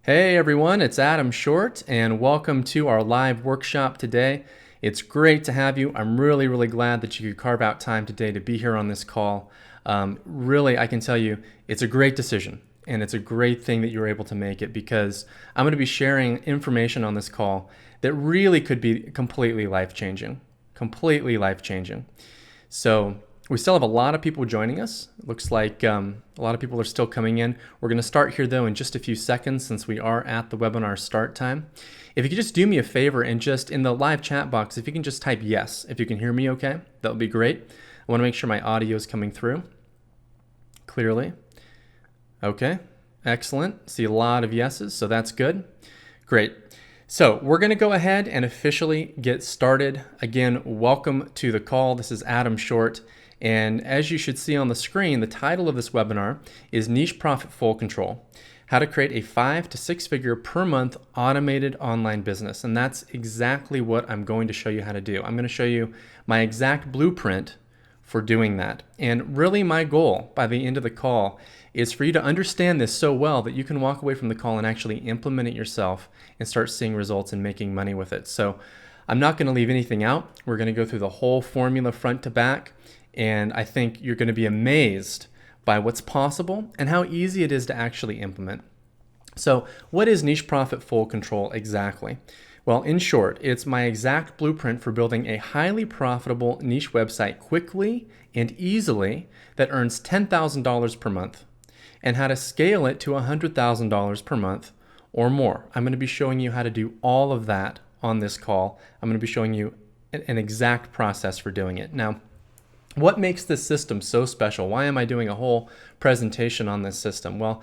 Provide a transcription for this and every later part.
Hey everyone, it's Adam Short, and welcome to our live workshop today. It's great to have you. I'm really glad that you could carve out time today to be here on this call. Really, I can tell you, it's a great decision, and it's a great thing that you were able to make it because I'm going to be sharing information on this call that really could be completely life-changing. Completely life-changing. So we still have a lot of people joining us. It looks like a lot of people are still coming in. We're going to start here though in just a few seconds since we are at the webinar start time. If you could just do me a favor and just in the live chat box, if you can just type yes, if you can hear me okay, that would be great. I want to make sure my audio is coming through clearly. Okay, excellent. See a lot of yeses, so that's good. Great. So we're going to go ahead and officially get started. Again, welcome to the call. This is Adam Short. And as you should see on the screen, the title of this webinar is Niche Profit Full Control, how to create a 5 to 6 figure per month automated online business. And that's exactly what I'm going to show you how to do. I'm going to show you my exact blueprint for doing that. And really my goal by the end of the call is for you to understand this so well that you can walk away from the call and actually implement it yourself and start seeing results and making money with it. So I'm not going to leave anything out. We're going to go through the whole formula front to back. And I think you're going to be amazed by what's possible and how easy it is to actually implement. So what is Niche Profit Full Control exactly? Well, in short, it's my exact blueprint for building a highly profitable niche website quickly and easily that earns $10,000 per month and how to scale it to $100,000 per month or more. I'm going to be showing you how to do all of that on this call. I'm going to be showing you an exact process for doing it. Now, what makes this system so special? Why am I doing a whole presentation on this system? Well,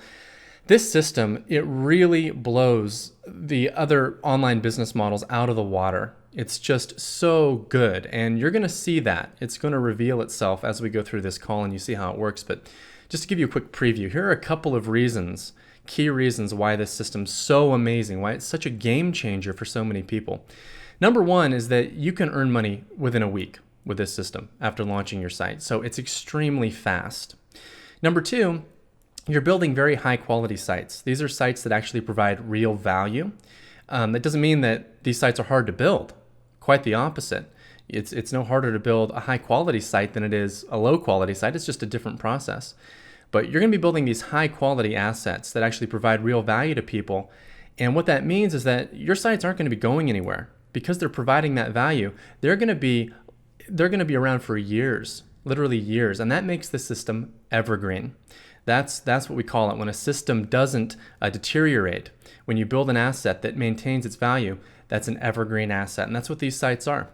this system, it really blows the other online business models out of the water. It's just so good, and you're going to see that. It's going to reveal itself as we go through this call and you see how it works. But just to give you a quick preview, here are a couple of reasons, key reasons why this system's so amazing, why it's such a game changer for so many people. Number one is that you can earn money within a week with this system after launching your site. So it's extremely fast. Number two, you're building very high quality sites. These are sites that actually provide real value. That doesn't mean that these sites are hard to build. Quite the opposite. It's no harder to build a high quality site than it is a low quality site. It's just a different process. But you're going to be building these high quality assets that actually provide real value to people. And what that means is that your sites aren't going to be going anywhere. Because they're providing that value, they're going to be around for years, literally years, and that makes the system evergreen. That's what we call it when a system doesn't deteriorate. When you build an asset that maintains its value, that's an evergreen asset, and that's what these sites are.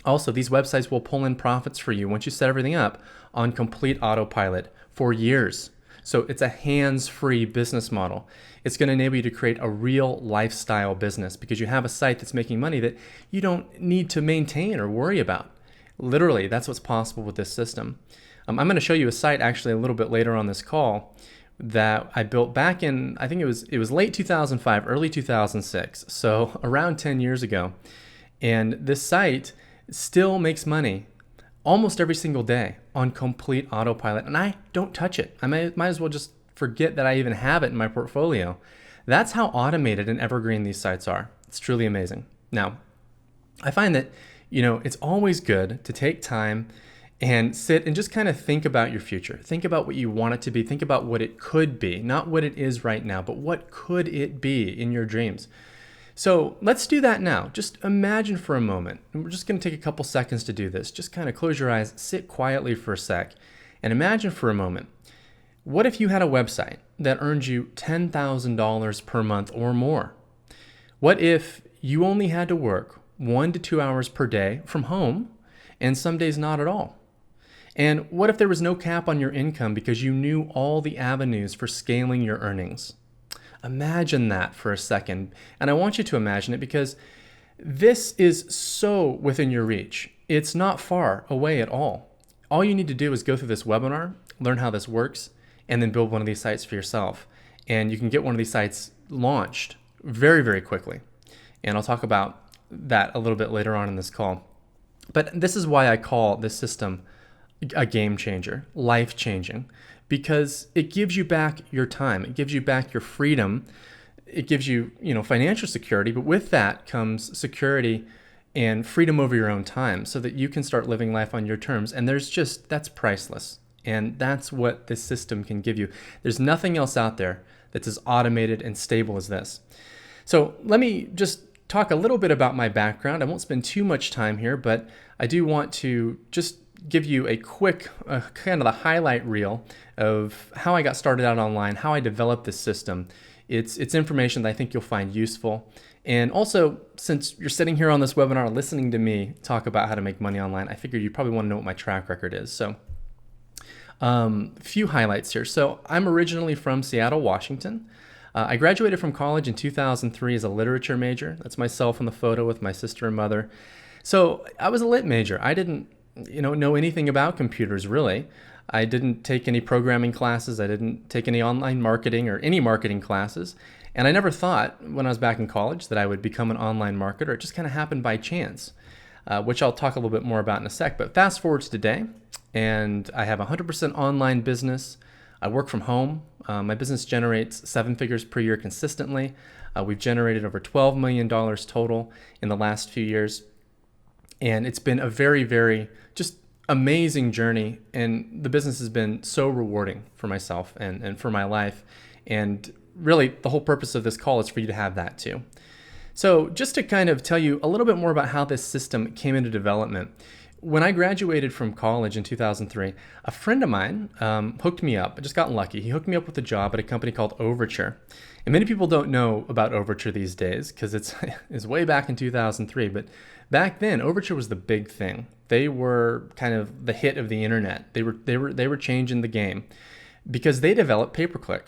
Also, these websites will pull in profits for you once you set everything up on complete autopilot for years. So it's a hands-free business model. It's going to enable you to create a real lifestyle business because you have a site that's making money that you don't need to maintain or worry about. Literally, that's what's possible with this system. I'm going to show you a site actually a little bit later on this call that I built back in, I think it was late 2005, early 2006, so around 10 years ago. And this site still makes money almost every single day on complete autopilot, and I don't touch it. I might as well just forget that I even have it in my portfolio. That's how automated and evergreen these sites are. It's truly amazing. Now, I find that it's always good to take time and sit and just kind of think about your future. Think about what you want it to be. Think about what it could be, not what it is right now, but what could it be in your dreams. So let's do that now. Just imagine for a moment, and we're just going to take a couple seconds to do this. Just kind of close your eyes, sit quietly for a sec, and imagine for a moment, what if you had a website that earned you $10,000 per month or more? What if you only had to work 1 to 2 hours per day from home, and some days not at all? And what if there was no cap on your income because you knew all the avenues for scaling your earnings? Imagine that for a second. And I want you to imagine it because this is so within your reach. It's not far away at all. All you need to do is go through this webinar, learn how this works, and then build one of these sites for yourself. And you can get one of these sites launched very quickly. And I'll talk about that a little bit later on in this call. But this is why I call this system a game changer, life-changing, because it gives you back your time. It gives you back your freedom it gives you, financial security, but with that comes security and freedom over your own time so that you can start living life on your terms. And that's priceless. And that's what this system can give you. There's nothing else out there that's as automated and stable as this. So let me just talk a little bit about my background. I won't spend too much time here, but I do want to just give you a quick kind of the highlight reel of how I got started out online, how I developed this system. It's information that I think you'll find useful. And also, since you're sitting here on this webinar listening to me talk about how to make money online, I figured you probably want to know what my track record is. So few highlights here. So I'm originally from Seattle, Washington. I graduated from college in 2003 as a literature major. That's myself in the photo with my sister and mother. So I was a lit major. I didn't know anything about computers, really. I didn't take any programming classes. I didn't take any online marketing or any marketing classes. And I never thought when I was back in college that I would become an online marketer. It just kind of happened by chance, which I'll talk a little bit more about in a sec. But fast forward to today, and I have a 100% online business. I work from home. My business generates 7 figures per year consistently. We've generated over $12 million total in the last few years. And it's been a very, very just amazing journey. And the business has been so rewarding for myself and for my life. And really, the whole purpose of this call is for you to have that too. So just to kind of tell you a little bit more about how this system came into development. When I graduated from college in 2003, a friend of mine hooked me up. I just got lucky. He hooked me up with a job at a company called Overture. And many people don't know about Overture these days because it's way back in 2003. But back then, Overture was the big thing. They were kind of the hit of the internet. They were changing the game because they developed pay-per-click.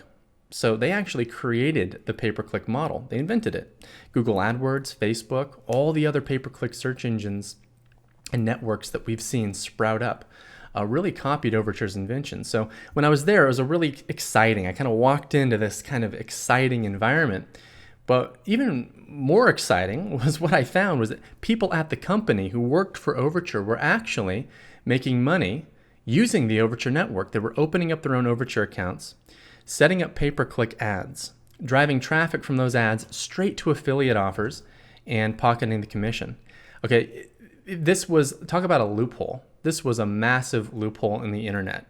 So they actually created the pay-per-click model. They invented it. Google AdWords, Facebook, all the other pay-per-click search engines and networks that we've seen sprout up really copied Overture's invention. So when I was there, it was a really exciting. I kind of walked into this kind of exciting environment. But even more exciting was what I found was that people at the company who worked for Overture were actually making money using the Overture network. They were opening up their own Overture accounts, setting up pay-per-click ads, driving traffic from those ads straight to affiliate offers, and pocketing the commission. Okay, this was, talk about a loophole. This was a massive loophole in the internet.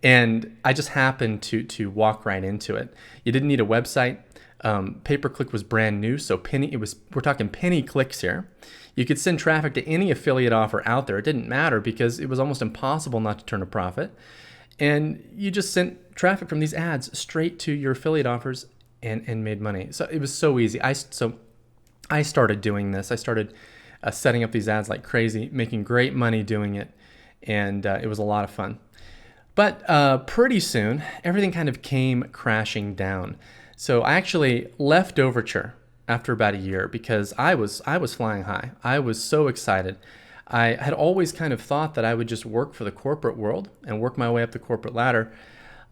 And I just happened to walk right into it. You didn't need a website. Pay-per-click was brand new, so we're talking penny clicks here. You could send traffic to any affiliate offer out there. It didn't matter because it was almost impossible not to turn a profit. And you just sent traffic from these ads straight to your affiliate offers and made money. So it was so easy. So I started doing this. I started setting up these ads like crazy, making great money doing it. And it was a lot of fun. But pretty soon, everything kind of came crashing down. So I actually left Overture after about a year because I was flying high. I was so excited. I had always kind of thought that I would just work for the corporate world and work my way up the corporate ladder.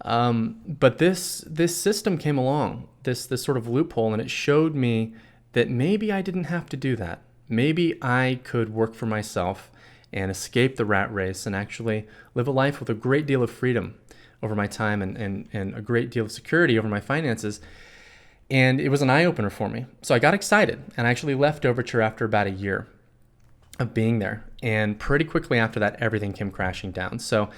But this system came along, this sort of loophole, and it showed me that maybe I didn't have to do that. Maybe I could work for myself and escape the rat race and actually live a life with a great deal of freedom over my time and a great deal of security over my finances. And it was an eye-opener for me. So I got excited and I actually left Overture after about a year of being there. And pretty quickly after that, everything came crashing down. So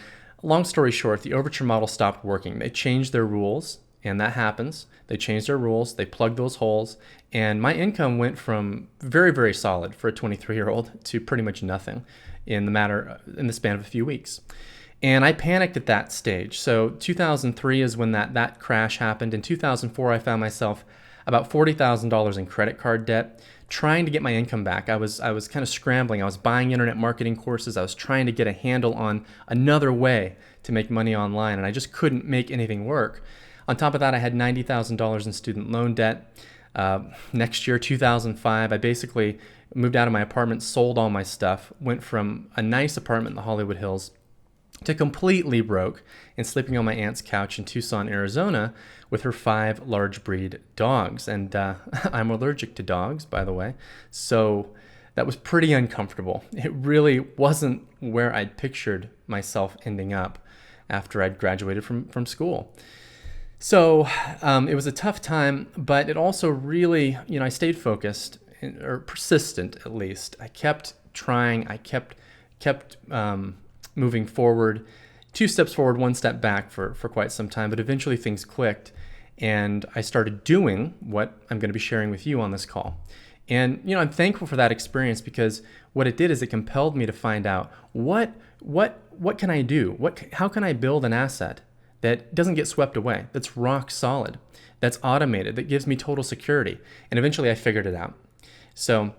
long story short, the Overture model stopped working. They changed their rules, and that happens. They changed their rules, they plugged those holes, and my income went from very, very solid for a 23-year-old to pretty much nothing in the span of a few weeks. And I panicked at that stage. So 2003 is when that crash happened. In 2004, I found myself about $40,000 in credit card debt, trying to get my income back. I was kind of scrambling. I was buying internet marketing courses. I was trying to get a handle on another way to make money online, and I just couldn't make anything work. On top of that, I had $90,000 in student loan debt. Next year, 2005, I basically moved out of my apartment, sold all my stuff, went from a nice apartment in the Hollywood Hills to completely broke and sleeping on my aunt's couch in Tucson, Arizona with her 5 large breed dogs. And I'm allergic to dogs, by the way. So that was pretty uncomfortable. It really wasn't where I'd pictured myself ending up after I'd graduated from school. So it was a tough time, but it also really, I stayed focused or persistent at least. I kept trying. I kept moving forward, 2 steps forward, 1 step back for quite some time. But eventually things clicked, and I started doing what I'm going to be sharing with you on this call. And I'm thankful for that experience, because what it did is it compelled me to find out what can I do? How can I build an asset that doesn't get swept away, that's rock solid, that's automated, that gives me total security? And eventually I figured it out. So,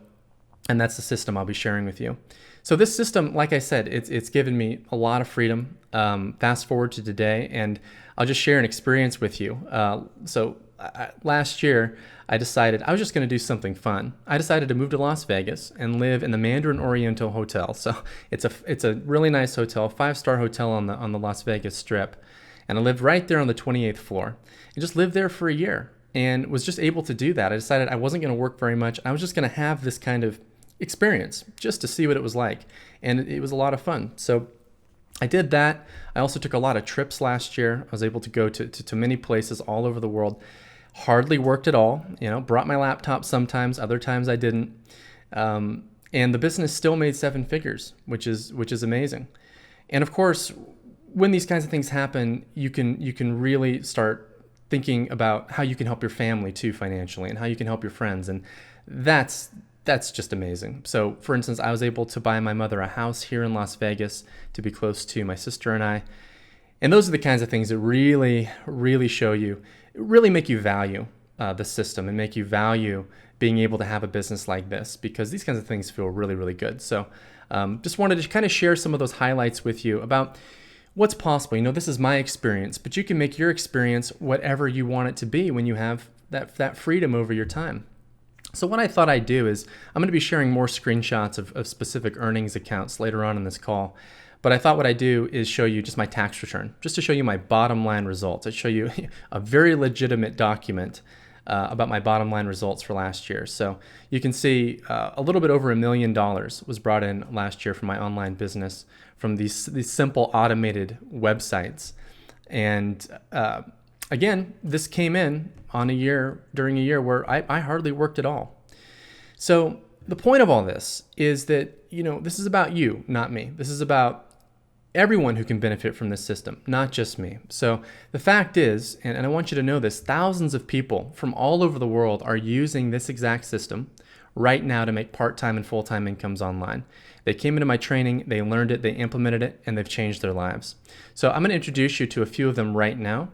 and that's the system I'll be sharing with you. So this system, like I said, it's given me a lot of freedom. Fast forward to today, and I'll just share an experience with you. Last year, I decided I was just going to do something fun. I decided to move to Las Vegas and live in the Mandarin Oriental Hotel. So it's a really nice hotel, 5-star hotel on the Las Vegas Strip. And I lived right there on the 28th floor and just lived there for a year, and was just able to do that. I decided I wasn't going to work very much. I was just going to have this kind of experience just to see what it was like. And it was a lot of fun. So I did that. I also took a lot of trips last year. I was able to go to many places all over the world. Hardly worked at all. Brought my laptop sometimes, other times I didn't. And the business still made 7 figures, which is amazing. And of course, when these kinds of things happen, you can really start thinking about how you can help your family too financially, and how you can help your friends. And that's just amazing. So for instance, I was able to buy my mother a house here in Las Vegas to be close to my sister and I. And those are the kinds of things that really, really show you, really make you value the system, and make you value being able to have a business like this, because these kinds of things feel really, really good. So just wanted to kind of share some of those highlights with you about what's possible. This is my experience, but you can make your experience whatever you want it to be when you have that freedom over your time. So what I thought I'd do is I'm going to be sharing more screenshots of specific earnings accounts later on in this call. But I thought what I'd do is show you just my tax return, just to show you my bottom line results. I'd show you a very legitimate document about my bottom line results for last year. So you can see a little bit over $1 million was brought in last year from my online business, from these simple automated websites. And again, this came in during a year where I hardly worked at all. So the point of all this is that, this is about you, not me. This is about everyone who can benefit from this system, not just me. So the fact is, and I want you to know this, thousands of people from all over the world are using this exact system right now to make part-time and full-time incomes online. They came into my training, they learned it, they implemented it, and they've changed their lives. So I'm going to introduce you to a few of them right now,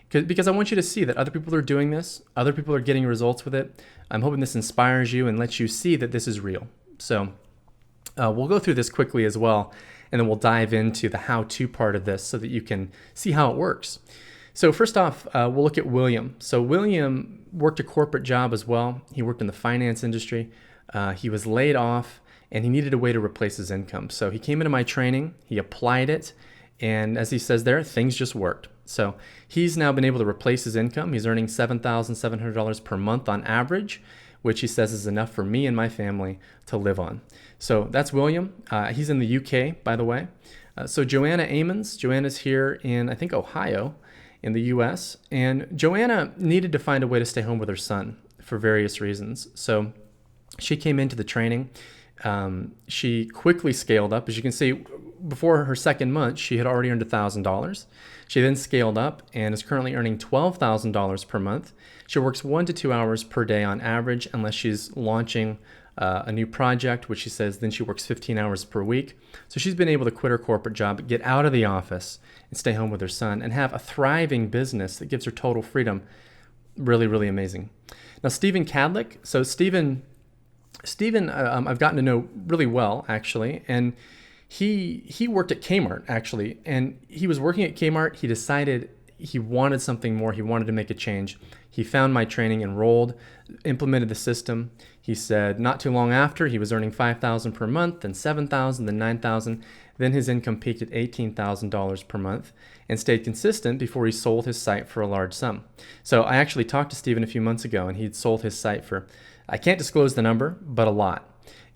because I want you to see that other people are doing this, other people are getting results with it. I'm hoping this inspires you and lets you see that this is real. So we'll go through this quickly as well, and then we'll dive into the how-to part of this so that you can see how it works. So first off, we'll look at William. So William worked a corporate job as well. He worked in the finance industry. He was laid off, and he needed a way to replace his income. So he came into my training, he applied it, and as he says there, things just worked. So he's now been able to replace his income. He's earning $7,700 per month on average, which he says is enough for me and my family to live on. So that's William. He's in the UK, by the way. So Joanna Amons. Joanna's here in, I think, Ohio in the US. And Joanna needed to find a way to stay home with her son for various reasons. So she came into the training. She quickly scaled up. As you can see, before her second month, she had already earned $1,000. She then scaled up and is currently earning $12,000 per month. She works 1 to 2 hours per day on average, unless she's launching a new project, which she says then she works 15 hours per week. So she's been able to quit her corporate job, get out of the office, and stay home with her son, and have a thriving business that gives her total freedom. Really, really amazing. Now, Stephen Cadlick. So Stephen, I've gotten to know really well, actually, and he worked at Kmart, actually, and he was working at Kmart. He decided he wanted something more. He wanted to make a change. He found my training, enrolled, implemented the system. He said not too long after, he was earning $5,000 per month, then $7,000, then $9,000. Then his income peaked at $18,000 per month and stayed consistent before he sold his site for a large sum. So I actually talked to Stephen a few months ago, and he'd sold his site for, I can't disclose the number, but a lot.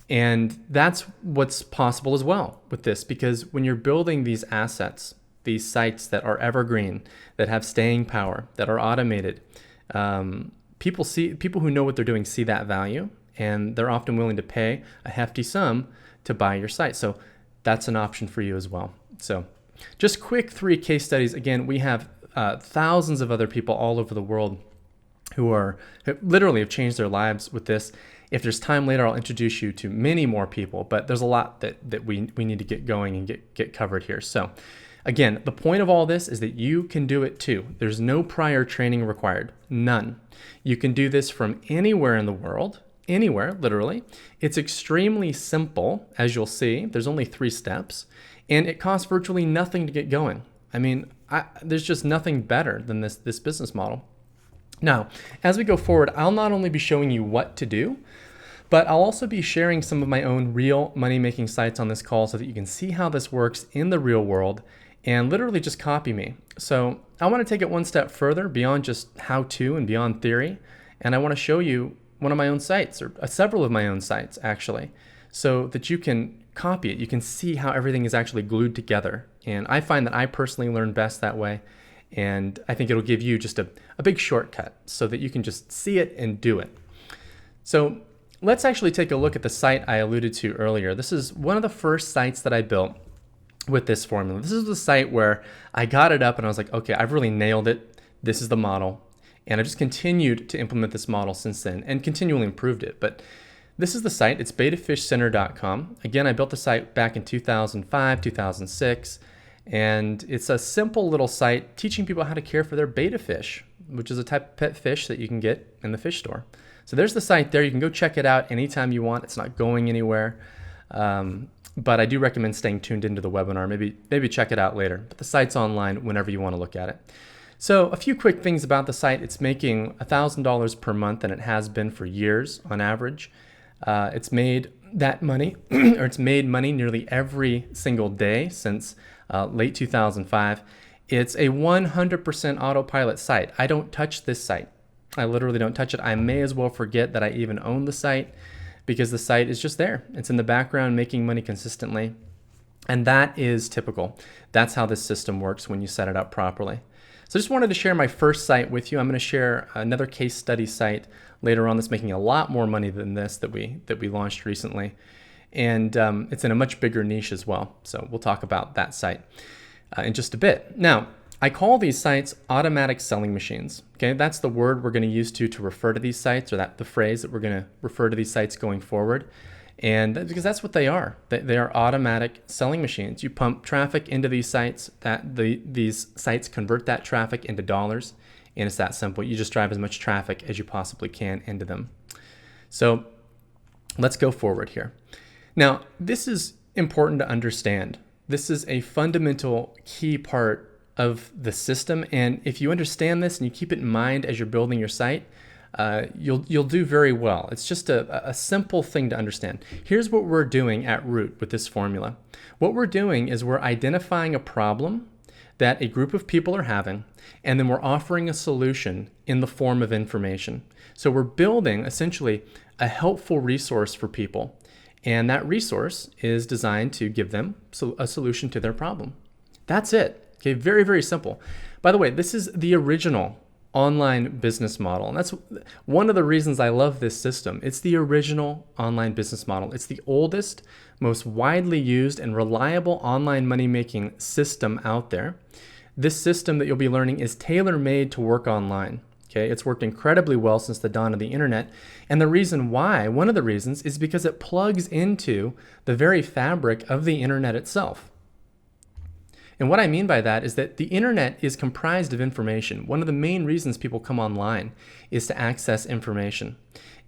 And that's what's possible as well with this, because when you're building these assets, these sites that are evergreen, that have staying power, that are automated, people who know what they're doing see that value, and they're often willing to pay a hefty sum to buy your site. So that's an option for you as well. So just quick 3 case studies. Again, we have thousands of other people all over the world who literally have changed their lives with this. If there's time later, I'll introduce you to many more people, but there's a lot that we need to get going and get covered here. So again, the point of all this is that you can do it too. There's no prior training required, none. You can do this from anywhere in the world, anywhere, literally. It's extremely simple, as you'll see. There's only 3 steps, and it costs virtually nothing to get going. I mean, there's just nothing better than this business model. Now, as we go forward, I'll not only be showing you what to do, but I'll also be sharing some of my own real money-making sites on this call so that you can see how this works in the real world and literally just copy me. So I want to take it one step further beyond just how-to and beyond theory, and I want to show you one of my own sites, or several of my own sites actually, so that you can copy it. You can see how everything is actually glued together. And I find that I personally learn best that way. And I think it'll give you just a big shortcut so that you can just see it and do it. So let's actually take a look at the site I alluded to earlier. This is one of the first sites that I built with this formula. This is the site where I got it up and I was like, okay, I've really nailed it. This is the model. And I just continued to implement this model since then and continually improved it. But this is the site. It's betafishcenter.com. Again, I built the site back in 2005, 2006. And it's a simple little site teaching people how to care for their betta fish, which is a type of pet fish that you can get in the fish store. So there's the site there. You can go check it out anytime you want. It's not going anywhere. But I do recommend staying tuned into the webinar. Maybe check it out later. But the site's online whenever you want to look at it. So a few quick things about the site. It's making $1,000 per month, and it has been for years on average. It's made that money, or it's made money nearly every single day since late 2005. It's a 100% autopilot site. I don't touch this site. I literally don't touch it. I may as well forget that I even own the site because the site is just there. It's in the background making money consistently. And that is typical. That's how this system works when you set it up properly. So I just wanted to share my first site with you. I'm going to share another case study site later on that's making a lot more money than this that we launched recently. And it's in a much bigger niche as well. So we'll talk about that site in just a bit. Now, I call these sites automatic selling machines. Okay, that's the word we're going to use to refer to these sites, or the phrase that we're going to refer to these sites going forward. And because that's what they are. They are automatic selling machines. You pump traffic into these sites, these sites convert that traffic into dollars, and it's that simple. You just drive as much traffic as you possibly can into them. So let's go forward here. Now, this is important to understand. This is a fundamental key part of the system, and if you understand this and you keep it in mind as you're building your site, you'll do very well. It's just a simple thing to understand. Here's what we're doing at root with this formula. What we're doing is we're identifying a problem that a group of people are having, and then we're offering a solution in the form of information. So we're building essentially a helpful resource for people, and that resource is designed to give them a solution to their problem. That's it. Okay, very, very simple. By the way, this is the original online business model. And that's one of the reasons I love this system. It's the original online business model. It's the oldest, most widely used and reliable online money-making system out there. This system that you'll be learning is tailor-made to work online. Okay, it's worked incredibly well since the dawn of the internet. And the reason why, one of the reasons, is because it plugs into the very fabric of the internet itself. And what I mean by that is that the internet is comprised of information. One of the main reasons people come online is to access information.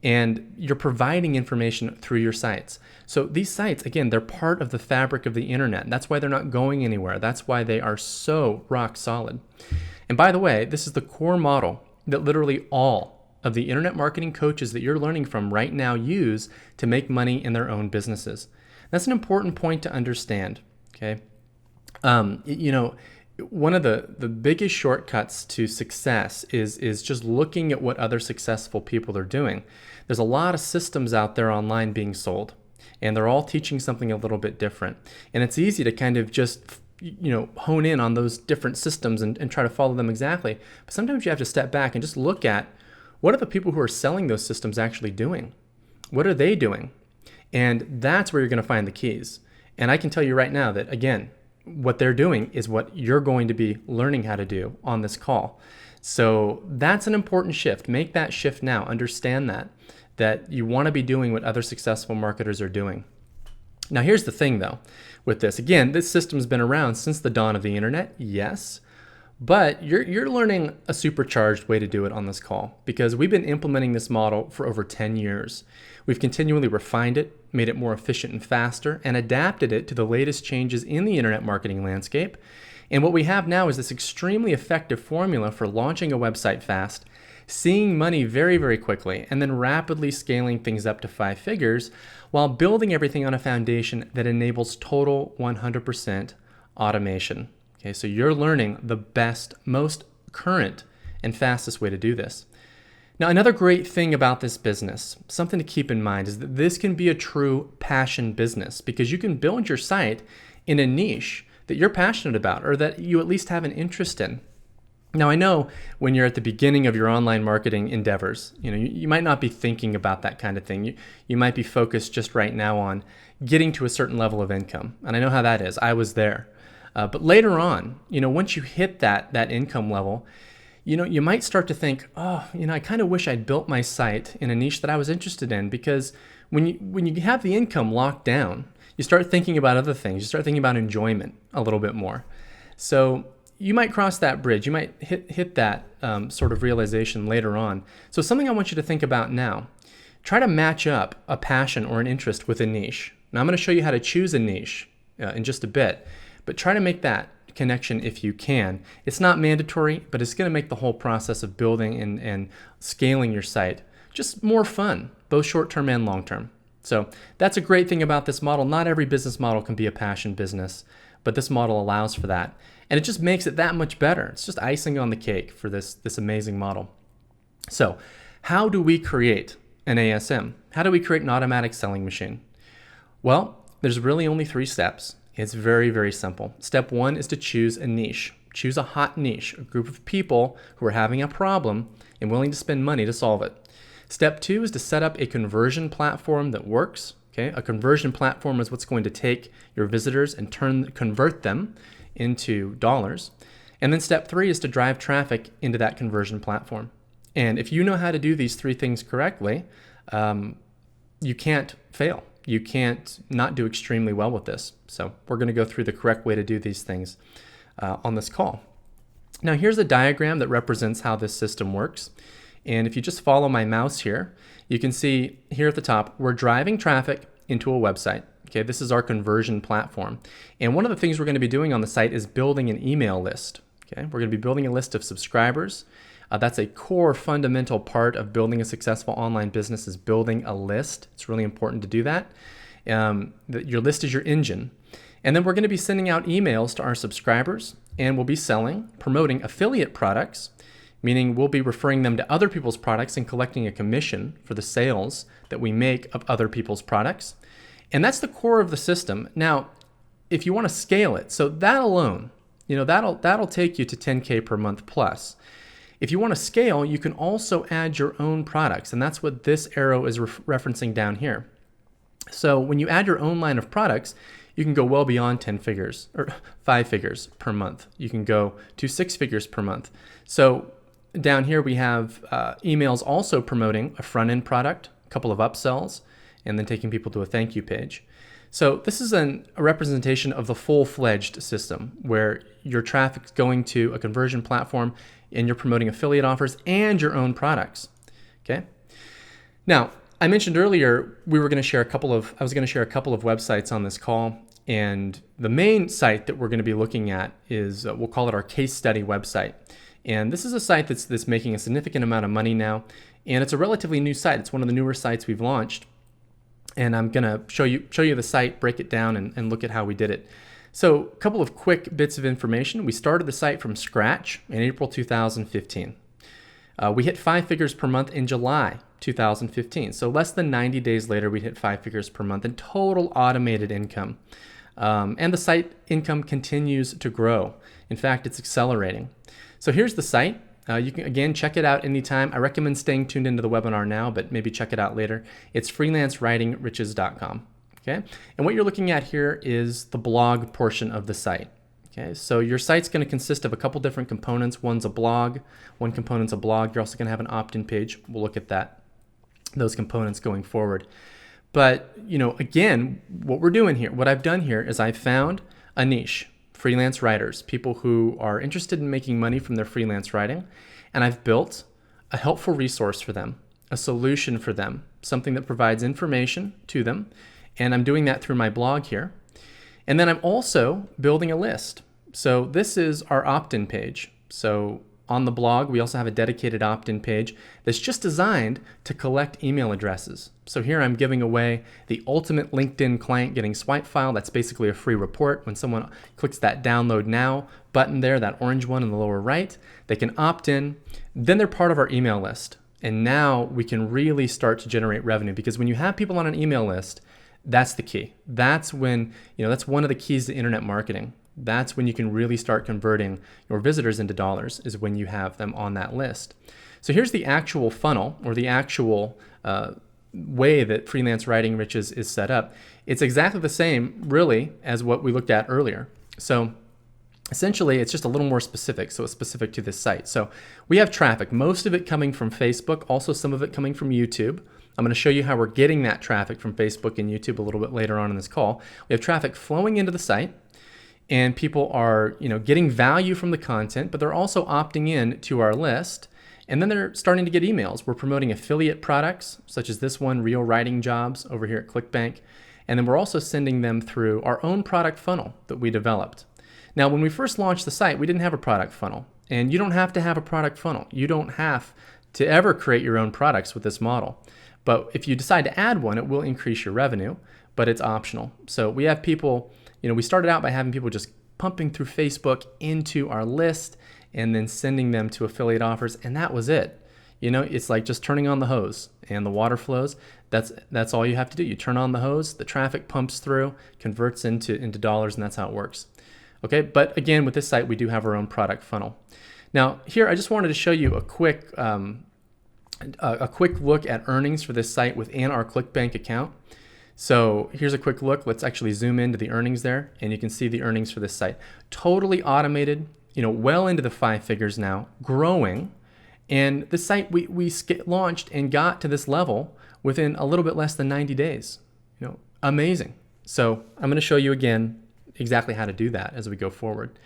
And you're providing information through your sites. So these sites, again, they're part of the fabric of the internet. That's why they're not going anywhere. That's why they are so rock solid. And by the way, this is the core model that literally all of the internet marketing coaches that you're learning from right now use to make money in their own businesses. That's an important point to understand, okay? One of the biggest shortcuts to success is just looking at what other successful people are doing. There's a lot of systems out there online being sold, and they're all teaching something a little bit different. And it's easy to kind of just hone in on those different systems and try to follow them exactly. But sometimes you have to step back and just look at what are the people who are selling those systems actually doing? What are they doing? And that's where you're going to find the keys. And I can tell you right now that, again, what they're doing is what you're going to be learning how to do on this call. So that's an important shift. Make that shift now. Understand that you want to be doing what other successful marketers are doing. Now, here's the thing, though, with this. Again, this system's been around since the dawn of the internet, yes, but you're learning a supercharged way to do it on this call because we've been implementing this model for over 10 years. We've continually refined it, made it more efficient and faster, and adapted it to the latest changes in the internet marketing landscape. And what we have now is this extremely effective formula for launching a website fast, seeing money very, very quickly, and then rapidly scaling things up to 5 figures while building everything on a foundation that enables total 100% automation. Okay, so you're learning the best, most current, and fastest way to do this. Now, another great thing about this business, something to keep in mind, is that this can be a true passion business because you can build your site in a niche that you're passionate about or that you at least have an interest in. Now, I know when you're at the beginning of your online marketing endeavors, you might not be thinking about that kind of thing. You might be focused just right now on getting to a certain level of income. And I know how that is. I was there. But later on, once you hit that income level, you might start to think, I kind of wish I'd built my site in a niche that I was interested in, because when you have the income locked down, you start thinking about other things. You start thinking about enjoyment a little bit more. So you might cross that bridge. You might hit that sort of realization later on. So something I want you to think about now, try to match up a passion or an interest with a niche. Now I'm going to show you how to choose a niche in just a bit, but try to make that connection if you can. It's not mandatory, but it's going to make the whole process of building and scaling your site just more fun, both short-term and long-term. So that's a great thing about this model. Not every business model can be a passion business, but this model allows for that. And it just makes it that much better. It's just icing on the cake for this amazing model. So how do we create an ASM? How do we create an automatic selling machine? Well, there's really only 3 steps. It's very, very simple. Step 1 is to choose a niche. Choose a hot niche, a group of people who are having a problem and willing to spend money to solve it. Step 2 is to set up a conversion platform that works. Okay? A conversion platform is what's going to take your visitors and convert them into dollars. And then step 3 is to drive traffic into that conversion platform. And if you know how to do these 3 things correctly, you can't fail. You can't not do extremely well with this. So we're going to go through the correct way to do these things on this call. Now here's a diagram that represents how this system works. And if you just follow my mouse here, you can see here at the top, we're driving traffic into a website. Okay, this is our conversion platform. And one of the things we're going to be doing on the site is building an email list. Okay, we're going to be building a list of subscribers. That's a core fundamental part of building a successful online business, is building a list. It's really important to do that. Your list is your engine. And then we're going to be sending out emails to our subscribers, and we'll be promoting affiliate products, meaning we'll be referring them to other people's products and collecting a commission for the sales that we make of other people's products. And that's the core of the system. Now, if you want to scale it, so that alone, that'll take you to 10K per month plus. If you want to scale, you can also add your own products, and that's what this arrow is referencing down here. So when you add your own line of products, you can go well beyond 10 figures or 5 figures per month. You can go to 6 figures per month. So down here we have emails also promoting a front-end product, a couple of upsells, and then taking people to a thank you page. So this is a representation of the full-fledged system where your traffic's going to a conversion platform and you're promoting affiliate offers and your own products. Okay. Now, I mentioned earlier I was going to share a couple of websites on this call, and the main site that we're going to be looking at is we'll call it our case study website. And this is a site that's making a significant amount of money now, and it's a relatively new site. It's one of the newer sites we've launched. And I'm going to show you the site, break it down, and look at how we did it. So a couple of quick bits of information. We started the site from scratch in April 2015. We hit 5 figures per month in July 2015. So less than 90 days later, we hit 5 figures per month in total automated income. And the site income continues to grow. In fact, it's accelerating. So here's the site. You can, again, check it out anytime. I recommend staying tuned into the webinar now, but maybe check it out later. It's freelancewritingriches.com. Okay? And what you're looking at here is the blog portion of the site. Okay, so your site's going to consist of a couple different components. One's a blog, one component's a blog. You're also going to have an opt-in page. We'll look at those components going forward. But, again, what we're doing here, what I've done here is I've found a niche, freelance writers, people who are interested in making money from their freelance writing, and I've built a helpful resource for them, a solution for them, something that provides information to them, and I'm doing that through my blog here. And then I'm also building a list. So this is our opt-in page. So on the blog, we also have a dedicated opt-in page that's just designed to collect email addresses. So here I'm giving away the ultimate LinkedIn client getting swipe file. That's basically a free report. When someone clicks that download now button there, that orange one in the lower right, they can opt in. Then they're part of our email list. And now we can really start to generate revenue, because when you have people on an email list, that's the key. That's when, that's one of the keys to internet marketing. That's when you can really start converting your visitors into dollars, is when you have them on that list. So here's the actual funnel, or the actual way that Freelance Writing Riches is set up. It's exactly the same, really, as what we looked at earlier. So essentially, it's just a little more specific. So it's specific to this site. So we have traffic, most of it coming from Facebook, also some of it coming from YouTube. I'm going to show you how we're getting that traffic from Facebook and YouTube a little bit later on in this call. We have traffic flowing into the site, and people are, getting value from the content, but they're also opting in to our list, and then they're starting to get emails. We're promoting affiliate products, such as this one, Real Writing Jobs, over here at ClickBank, and then we're also sending them through our own product funnel that we developed. Now, when we first launched the site, we didn't have a product funnel, and you don't have to have a product funnel. You don't have to ever create your own products with this model. But if you decide to add one, it will increase your revenue, but it's optional. So we have people, we started out by having people just pumping through Facebook into our list and then sending them to affiliate offers, and that was it. It's like just turning on the hose and the water flows. That's all you have to do. You turn on the hose, the traffic pumps through, converts into dollars, and that's how it works. Okay, but again, with this site, we do have our own product funnel. Now, here I just wanted to show you a quick look at earnings for this site within our ClickBank account. So here's a quick look. Let's actually zoom into the earnings there, and you can see the earnings for this site. Totally automated, well into the 5 figures now, growing. And the site we launched and got to this level within a little bit less than 90 days. Amazing. So I'm going to show you again exactly how to do that as we go forward.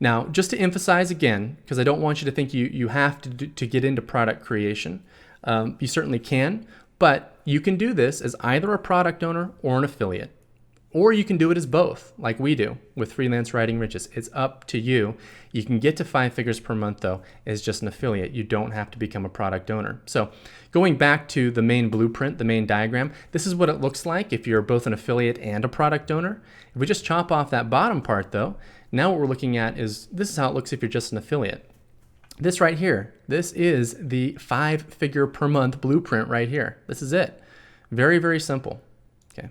Now, just to emphasize again, because I don't want you to think you have to get into product creation. You certainly can, but you can do this as either a product owner or an affiliate. Or you can do it as both, like we do with Freelance Writing Riches. It's up to you. You can get to 5 figures per month, though, as just an affiliate. You don't have to become a product owner. So going back to the main blueprint, the main diagram, this is what it looks like if you're both an affiliate and a product owner. If we just chop off that bottom part, though, now what we're looking at is this is how it looks if you're just an affiliate. This right here, this is the 5 figure per month blueprint right here. This is it. Very, very simple. Okay.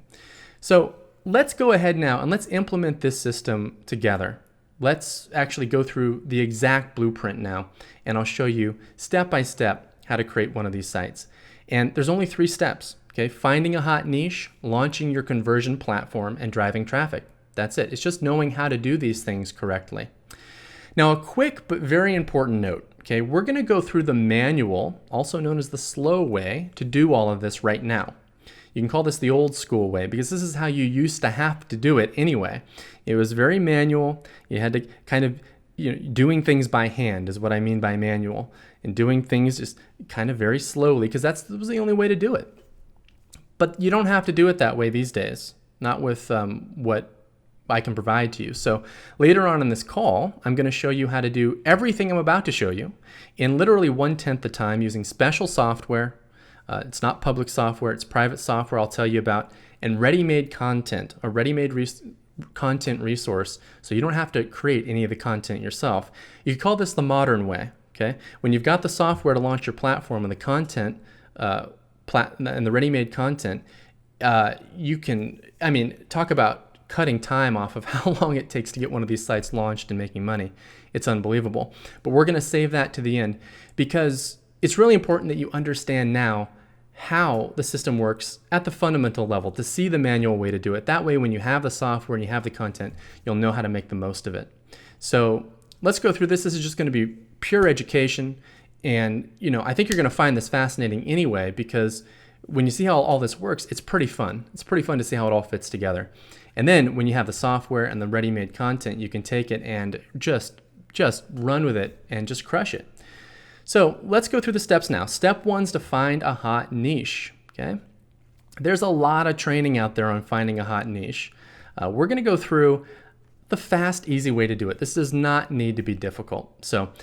So let's go ahead now and let's implement this system together. Let's actually go through the exact blueprint now, and I'll show you step by step how to create one of these sites. And there's only 3 steps. Okay. Finding a hot niche, launching your conversion platform, and driving traffic. That's it. It's just knowing how to do these things correctly. Now, a quick but very important note. Okay, we're going to go through the manual, also known as the slow way, to do all of this right now. You can call this the old school way, because this is how you used to have to do it anyway. It was very manual. You had to kind of, doing things by hand is what I mean by manual, and doing things just kind of very slowly, because that was the only way to do it. But you don't have to do it that way these days, not with what I can provide to you. So later on in this call, I'm going to show you how to do everything I'm about to show you in literally 1/10 the time using special software. It's not public software, it's private software I'll tell you about, and ready-made content, a ready-made content resource, so you don't have to create any of the content yourself. You could call this the modern way. Okay, when you've got the software to launch your platform and the content and the ready-made content, you can, talk about cutting time off of how long it takes to get one of these sites launched and making money. It's unbelievable. But we're going to save that to the end because it's really important that you understand now how the system works at the fundamental level, to see the manual way to do it. That way, when you have the software and you have the content, you'll know how to make the most of it. So let's go through this. This is just going to be pure education. And, I think you're going to find this fascinating anyway, because when you see how all this works, it's pretty fun. It's pretty fun to see how it all fits together. And then when you have the software and the ready-made content, you can take it and just run with it and just crush it. So let's go through the steps now. Step 1 is to find a hot niche, okay? There's a lot of training out there on finding a hot niche. We're going to go through the fast, easy way to do it. This does not need to be difficult. So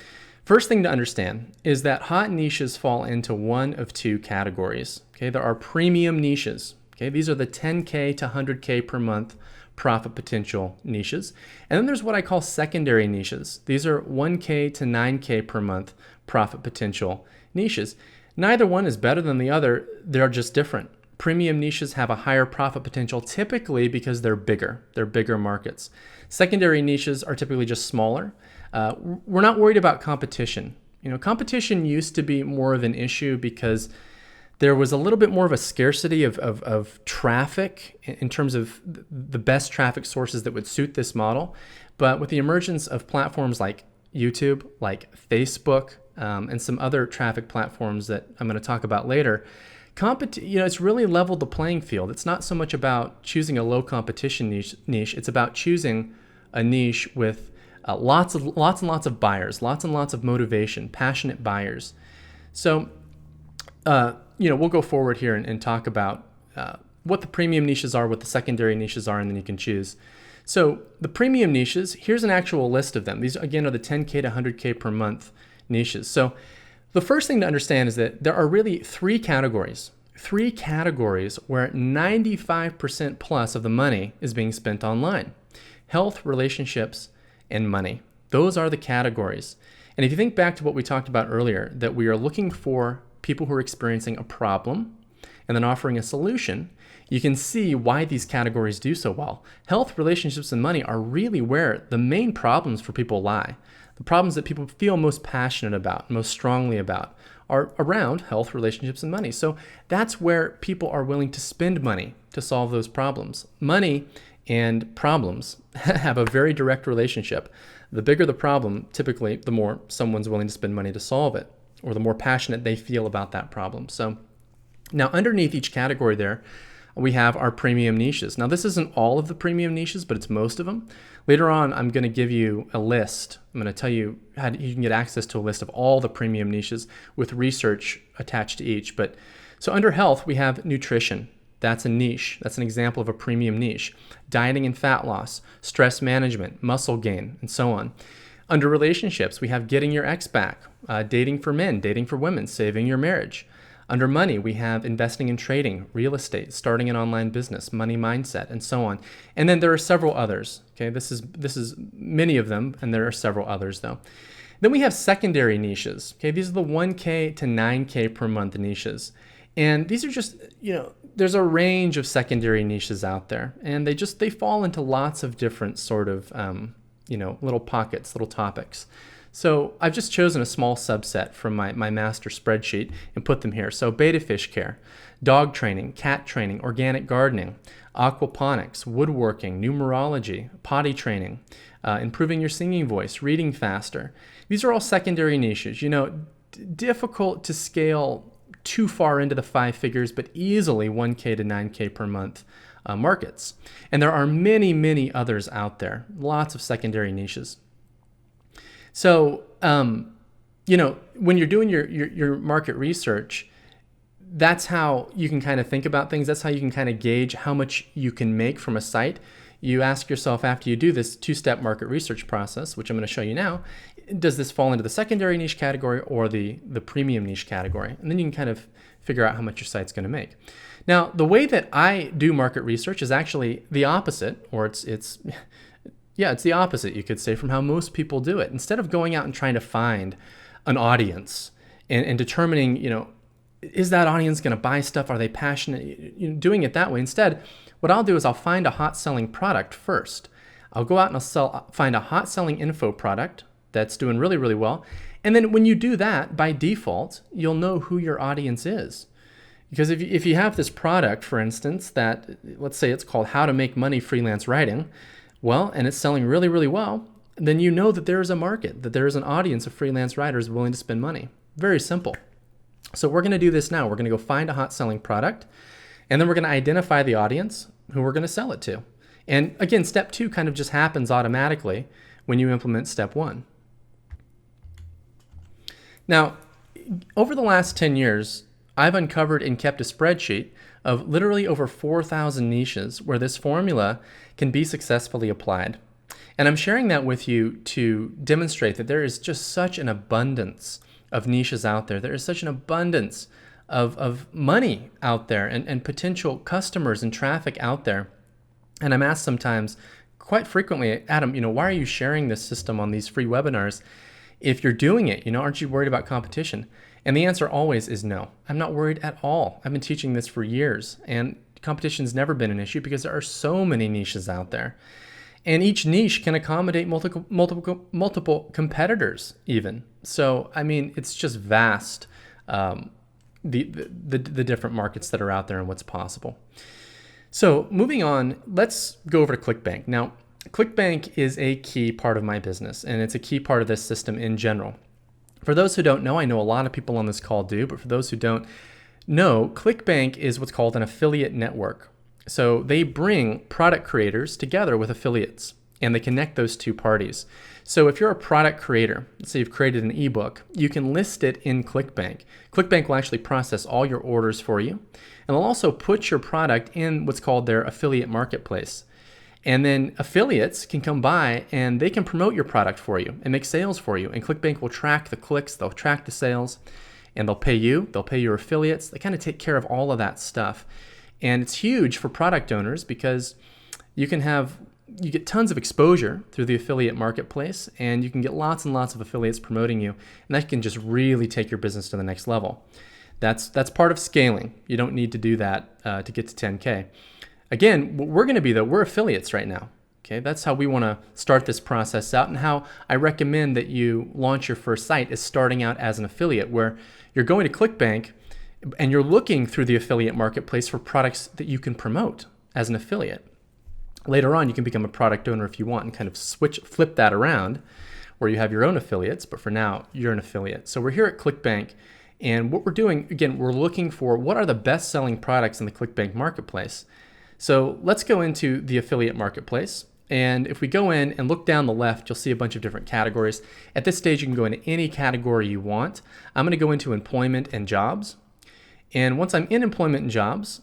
first thing to understand is that hot niches fall into one of two categories, okay? There are premium niches, okay? These are the 10K to 100K per month profit potential niches. And then there's what I call secondary niches. These are 1K to 9K per month profit potential niches. Neither one is better than the other. They're just different. Premium niches have a higher profit potential typically because they're bigger. They're bigger markets. Secondary niches are typically just smaller. We're not worried about competition. Competition used to be more of an issue because there was a little bit more of a scarcity of traffic in terms of the best traffic sources that would suit this model. But with the emergence of platforms like YouTube, like Facebook, and some other traffic platforms that I'm going to talk about later, it's really leveled the playing field. It's not so much about choosing a low competition niche. It's about choosing a niche with lots and lots of buyers, lots and lots of motivation, passionate buyers. So, we'll go forward here and talk about what the premium niches are, what the secondary niches are, and then you can choose. So the premium niches, here's an actual list of them. These, again, are the 10K to 100K per month niches. So the first thing to understand is that there are really three categories where 95% plus of the money is being spent online: health, relationships, and money. Those are the categories. And if you think back to what we talked about earlier, that we are looking for people who are experiencing a problem and then offering a solution, you can see why these categories do so well. Health, relationships, and money are really where the main problems for people lie. The problems that people feel most passionate about, most strongly about, are around health, relationships, and money. So that's where people are willing to spend money to solve those problems. Money and problems have a very direct relationship. The bigger the problem, typically, the more someone's willing to spend money to solve it, or the more passionate they feel about that problem. So now underneath each category there, we have our premium niches. Now this isn't all of the premium niches, but it's most of them. Later on, I'm going to give you a list. I'm going to tell you how you can get access to a list of all the premium niches with research attached to each. But so under health, we have nutrition. That's a niche. That's an example of a premium niche. Dieting and fat loss, stress management, muscle gain, and so on. Under relationships, we have getting your ex back, dating for men, dating for women, saving your marriage. Under money, we have investing in trading, real estate, starting an online business, money mindset, and so on. And then there are several others. Okay, this is many of them, and there are several others though. Then we have secondary niches. Okay, these are the 1K to 9K per month niches. And these are just, there's a range of secondary niches out there, and they fall into lots of different sort of, little pockets, little topics. So I've just chosen a small subset from my master spreadsheet and put them here. So beta fish care, dog training, cat training, organic gardening, aquaponics, woodworking, numerology, potty training, improving your singing voice, reading faster. These are all secondary niches. Difficult to scale too far into the 5 figures, but easily 1K to 9K per month markets. And there are many, many others out there, lots of secondary niches. So, when you're doing your market research, that's how you can kind of think about things. That's how you can kind of gauge how much you can make from a site. You ask yourself, after you do this 2-step market research process, which I'm going to show you now, does this fall into the secondary niche category or the premium niche category? And then you can kind of figure out how much your site's going to make. Now, the way that I do market research is actually the opposite, or it's the opposite, you could say, from how most people do it. Instead of going out and trying to find an audience and determining, is that audience going to buy stuff? Are they passionate? Doing it that way. Instead, what I'll do is I'll find a hot selling product first. I'll go out and find a hot selling info product that's doing really, really well. And then when you do that, by default, you'll know who your audience is. Because if you have this product, for instance, that, let's say it's called How to Make Money Freelance Writing, well, and it's selling really, really well, then you know that there is a market, that there is an audience of freelance writers willing to spend money. Very simple. So we're going to do this now. We're going to go find a hot selling product, and then we're going to identify the audience who we're going to sell it to. And again, step 2 kind of just happens automatically when you implement step 1. Now, over the last 10 years, I've uncovered and kept a spreadsheet of literally over 4,000 niches where this formula can be successfully applied. And I'm sharing that with you to demonstrate that there is just such an abundance of niches out there. There is such an abundance of money out there and potential customers and traffic out there. And I'm asked sometimes, quite frequently, Adam, why are you sharing this system on these free webinars? If you're doing it, aren't you worried about competition? And the answer always is no. I'm not worried at all. I've been teaching this for years, and competition's never been an issue because there are so many niches out there. And each niche can accommodate multiple competitors even. So, it's just vast, the different markets that are out there and what's possible. So moving on, let's go over to ClickBank. Now, ClickBank is a key part of my business, and it's a key part of this system in general. For those who don't know, I know a lot of people on this call do, but for those who don't know, ClickBank is what's called an affiliate network. So they bring product creators together with affiliates, and they connect those two parties. So if you're a product creator, let's say you've created an ebook, you can list it in ClickBank. ClickBank will actually process all your orders for you, and they'll also put your product in what's called their affiliate marketplace. And then affiliates can come by and they can promote your product for you and make sales for you. And ClickBank will track the clicks, they'll track the sales, and they'll pay you, they'll pay your affiliates. They kind of take care of all of that stuff. And it's huge for product owners because you get tons of exposure through the affiliate marketplace, and you can get lots and lots of affiliates promoting you, and that can just really take your business to the next level. That's part of scaling. You don't need to do that to get to 10K. Again, what we're going to be, though, we're affiliates right now. Okay, that's how we want to start this process out, and how I recommend that you launch your first site is starting out as an affiliate, where you're going to ClickBank and you're looking through the affiliate marketplace for products that you can promote as an affiliate. Later on, you can become a product owner if you want and kind of flip that around where you have your own affiliates, but for now, you're an affiliate. So we're here at ClickBank, and what we're doing, again, we're looking for what are the best-selling products in the ClickBank marketplace. So let's go into the affiliate marketplace. And if we go in and look down the left, you'll see a bunch of different categories. At this stage, you can go into any category you want. I'm going to go into employment and jobs. And once I'm in employment and jobs,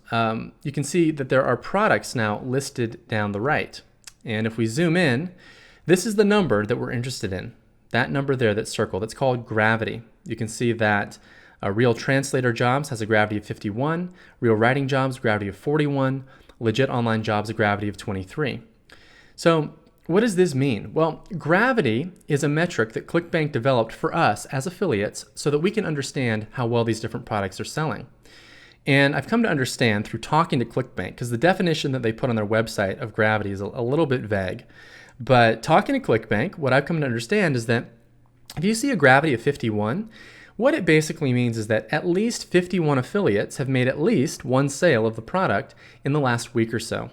you can see that there are products now listed down the right. And if we zoom in, this is the number that we're interested in. That number there that's circled, it's called gravity. You can see that Real Translator Jobs has a gravity of 51, Real Writing Jobs, gravity of 41, Legit Online Jobs, a gravity of 23. So what does this mean? Well, gravity is a metric that ClickBank developed for us as affiliates so that we can understand how well these different products are selling. And I've come to understand through talking to ClickBank, because the definition that they put on their website of gravity is a little bit vague. But talking to ClickBank, what I've come to understand is that if you see a gravity of 51, what it basically means is that at least 51 affiliates have made at least one sale of the product in the last week or so.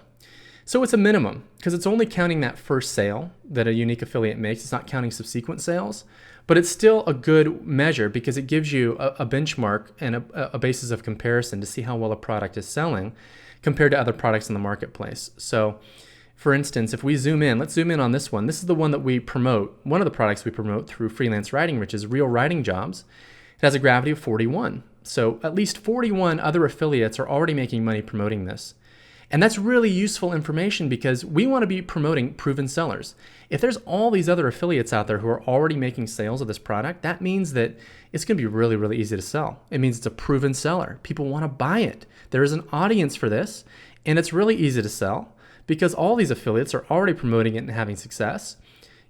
So it's a minimum, because it's only counting that first sale that a unique affiliate makes. It's not counting subsequent sales, but it's still a good measure because it gives you a benchmark and a basis of comparison to see how well a product is selling compared to other products in the marketplace. So for instance, if we zoom in, let's zoom in on this one. This is the one that we promote, one of the products we promote through Freelance Writing, which is Real Writing Jobs. It has a gravity of 41. So at least 41 other affiliates are already making money promoting this. And that's really useful information because we want to be promoting proven sellers. If there's all these other affiliates out there who are already making sales of this product, that means that it's going to be really, really easy to sell. It means it's a proven seller. People want to buy it. There is an audience for this, and it's really easy to sell because all these affiliates are already promoting it and having success.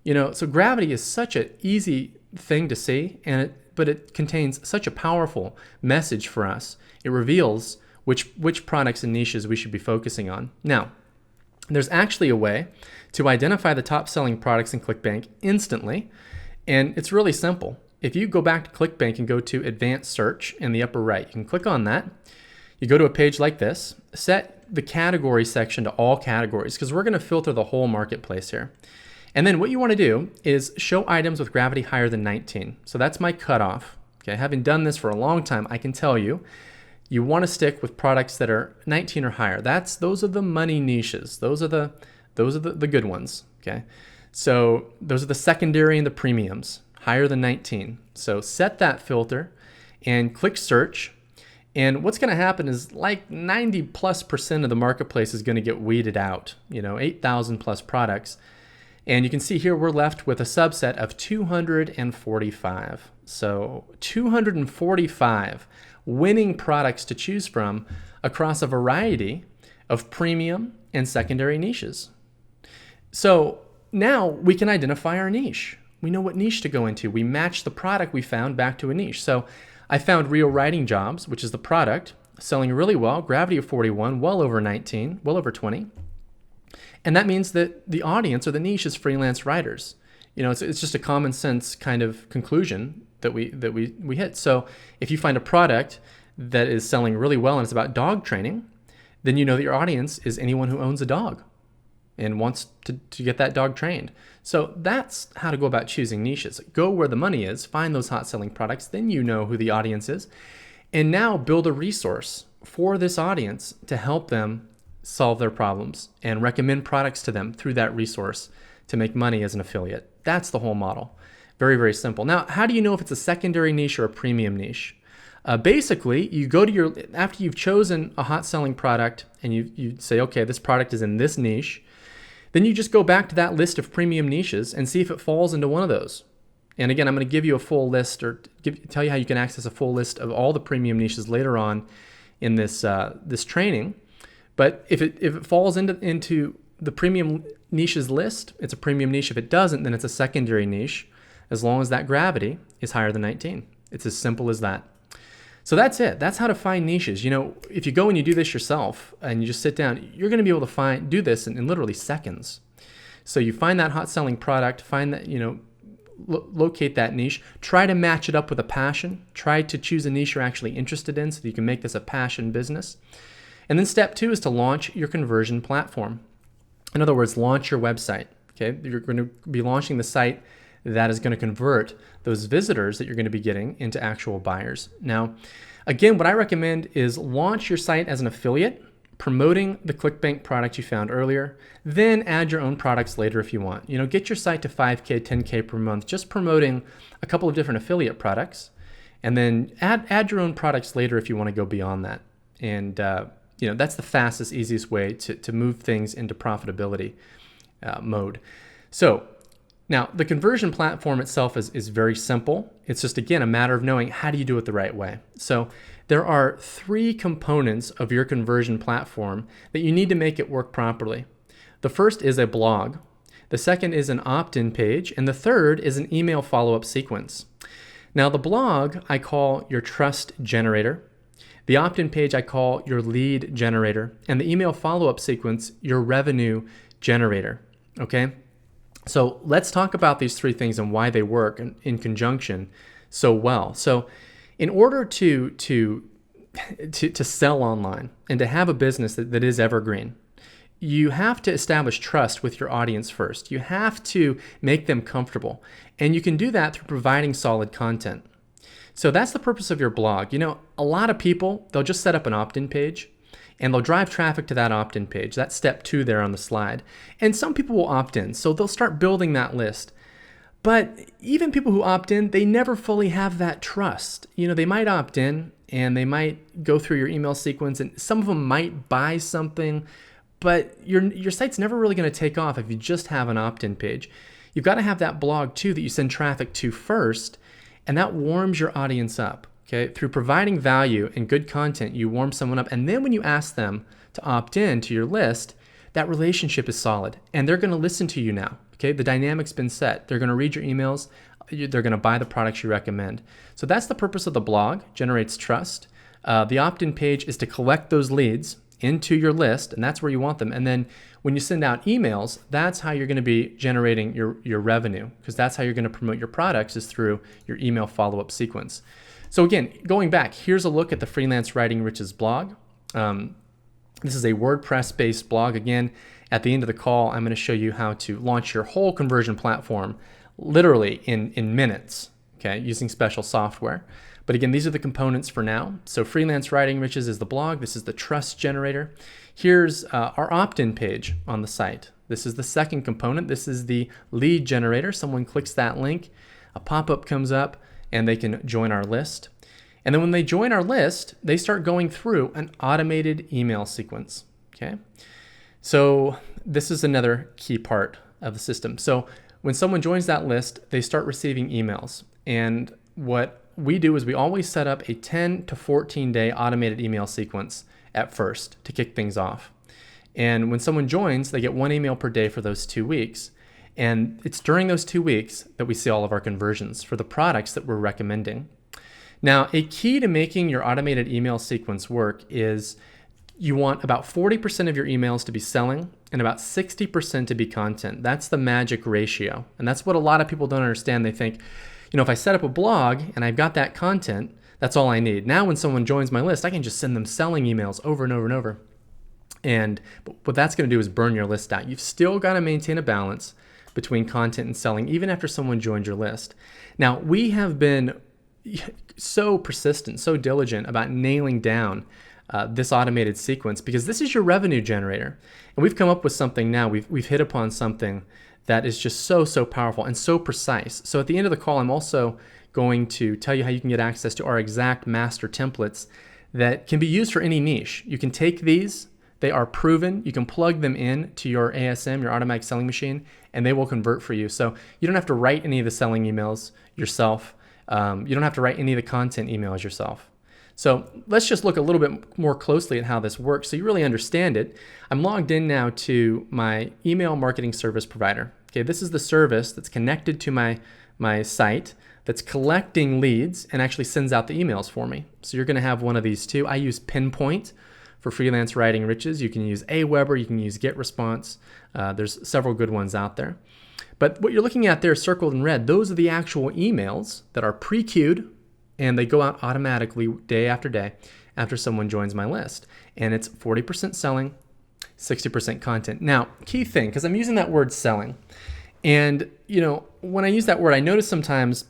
So gravity is such an easy thing to see, but it contains such a powerful message for us. It reveals which products and niches we should be focusing on. Now, there's actually a way to identify the top selling products in ClickBank instantly, and it's really simple. If you go back to ClickBank and go to Advanced Search in the upper right, you can click on that. You go to a page like this, set the category section to all categories because we're going to filter the whole marketplace here. And then what you want to do is show items with gravity higher than 19. So that's my cutoff. Okay, having done this for a long time, I can tell you, you want to stick with products that are 19 or higher. Those are the money niches. Those are the good ones. Okay, so those are the secondary and the premiums, higher than 19. So set that filter and click search. And what's going to happen is like 90+% of the marketplace is going to get weeded out. 8,000 plus products. And you can see here we're left with a subset of 245. So 245 winning products to choose from across a variety of premium and secondary niches. So now we can identify our niche. We know what niche to go into. We match the product we found back to a niche. So I found Real Writing Jobs, which is the product, selling really well, gravity of 41, well over 19, well over 20. And that means that the audience or the niche is freelance writers. It's just a common sense kind of conclusion that we hit. So if you find a product that is selling really well and it's about dog training, then you know that your audience is anyone who owns a dog and wants to get that dog trained. So that's how to go about choosing niches. Go where the money is, find those hot selling products, then you know who the audience is, and now build a resource for this audience to help them solve their problems and recommend products to them through that resource to make money as an affiliate. That's the whole model. Very, very simple. Now, how do you know if it's a secondary niche or a premium niche? Basically, you go to after you've chosen a hot selling product and you say, okay, this product is in this niche, then you just go back to that list of premium niches and see if it falls into one of those. And again, I'm going to give you a full list or tell you how you can access a full list of all the premium niches later on in this training. But if it falls into the premium niches list, it's a premium niche. If it doesn't, then it's a secondary niche, as long as that gravity is higher than 19. It's as simple as that. So that's it. That's how to find niches. If you go and you do this yourself and you just sit down, you're going to be able to do this in literally seconds. So you find that hot selling product, find that, locate that niche, try to match it up with a passion, try to choose a niche you're actually interested in so that you can make this a passion business. And then step 2 is to launch your conversion platform. In other words, launch your website. Okay, you're going to be launching the site that is going to convert those visitors that you're going to be getting into actual buyers. Now, again, what I recommend is launch your site as an affiliate, promoting the ClickBank product you found earlier, then add your own products later if you want. Get your site to 5K, 10K per month, just promoting a couple of different affiliate products, and then add your own products later if you want to go beyond that. And that's the fastest, easiest way to move things into profitability mode. So now the conversion platform itself is very simple. It's just, again, a matter of knowing how do you do it the right way. So there are 3 components of your conversion platform that you need to make it work properly. The first is a blog. The second is an opt-in page. And the third is an email follow-up sequence. Now the blog I call your trust generator. The opt-in page I call your lead generator, and the email follow-up sequence your revenue generator, okay? So let's talk about these 3 things and why they work in conjunction so well. So in order to sell online and to have a business that is evergreen, you have to establish trust with your audience first. You have to make them comfortable, and you can do that through providing solid content. So that's the purpose of your blog. A lot of people, they'll just set up an opt-in page and they'll drive traffic to that opt-in page. That's step 2 there on the slide. And some people will opt in, so they'll start building that list. But even people who opt in, they never fully have that trust. They might opt in and they might go through your email sequence, and some of them might buy something, but your site's never really going to take off if you just have an opt-in page. You've got to have that blog too that you send traffic to first. And that warms your audience up, okay? Through providing value and good content, you warm someone up. And then when you ask them to opt in to your list, that relationship is solid. And they're going to listen to you now Okay, the dynamic's been set. They're going to read your emails. They're going to buy the products you recommend. So that's the purpose of the blog, generates trust. The opt-in page is to collect those leads into your list, and that's where you want them. And then when you send out emails, that's how you're going to be generating your revenue, because that's how you're going to promote your products, is through your email follow-up sequence. So again, going back, here's a look at the Freelance Writing Riches blog. This is a WordPress-based blog. Again, at the end of the call, I'm going to show you how to launch your whole conversion platform literally in minutes, okay, using special software. But again, these are the components for now. So Freelance Writing Riches is the blog. This is the trust generator. Here's our opt-in page on the site. This is the second component. This is the lead generator. Someone clicks that link, a pop-up comes up, and they can join our list. And then when they join our list, they start going through an automated email sequence, okay? So this is another key part of the system. So when someone joins that list, they start receiving emails. And what we do is we always set up a 10 to 14 day automated email sequence at first to kick things off. And when someone joins, they get 1 email per day for those 2 weeks. And it's during those 2 weeks that we see all of our conversions for the products that we're recommending. Now, a key to making your automated email sequence work is you want about 40% of your emails to be selling and about 60% to be content. That's the magic ratio. And that's what a lot of people don't understand. They think, if I set up a blog and I've got that content, that's all I need. Now when someone joins my list, I can just send them selling emails over and over and over. And what that's going to do is burn your list out. You've still got to maintain a balance between content and selling, even after someone joins your list. Now, we have been so persistent, so diligent about nailing down this automated sequence, because this is your revenue generator. And we've come up with something now. We've hit upon something that is just so powerful and so precise. So at the end of the call, I'm also going to tell you how you can get access to our exact master templates that can be used for any niche. You can take these, they are proven, you can plug them in to your ASM, your automatic selling machine, and they will convert for you. So you don't have to write any of the selling emails yourself. You don't have to write any of the content emails yourself. So let's just look a little bit more closely at how this works so you really understand it. I'm logged in now to my email marketing service provider. Okay, this is the service that's connected to my site that's collecting leads and actually sends out the emails for me. So you're going to have one of these two. I use Pinpoint for Freelance Writing Riches. You can use Aweber, you can use GetResponse. There's several good ones out there. But what you're looking at there circled in red, those are the actual emails that are pre-queued, and they go out automatically day after day after someone joins my list. And it's 40% selling, 60% content. Now, key thing, because I'm using that word selling, and when I use that word, I notice sometimes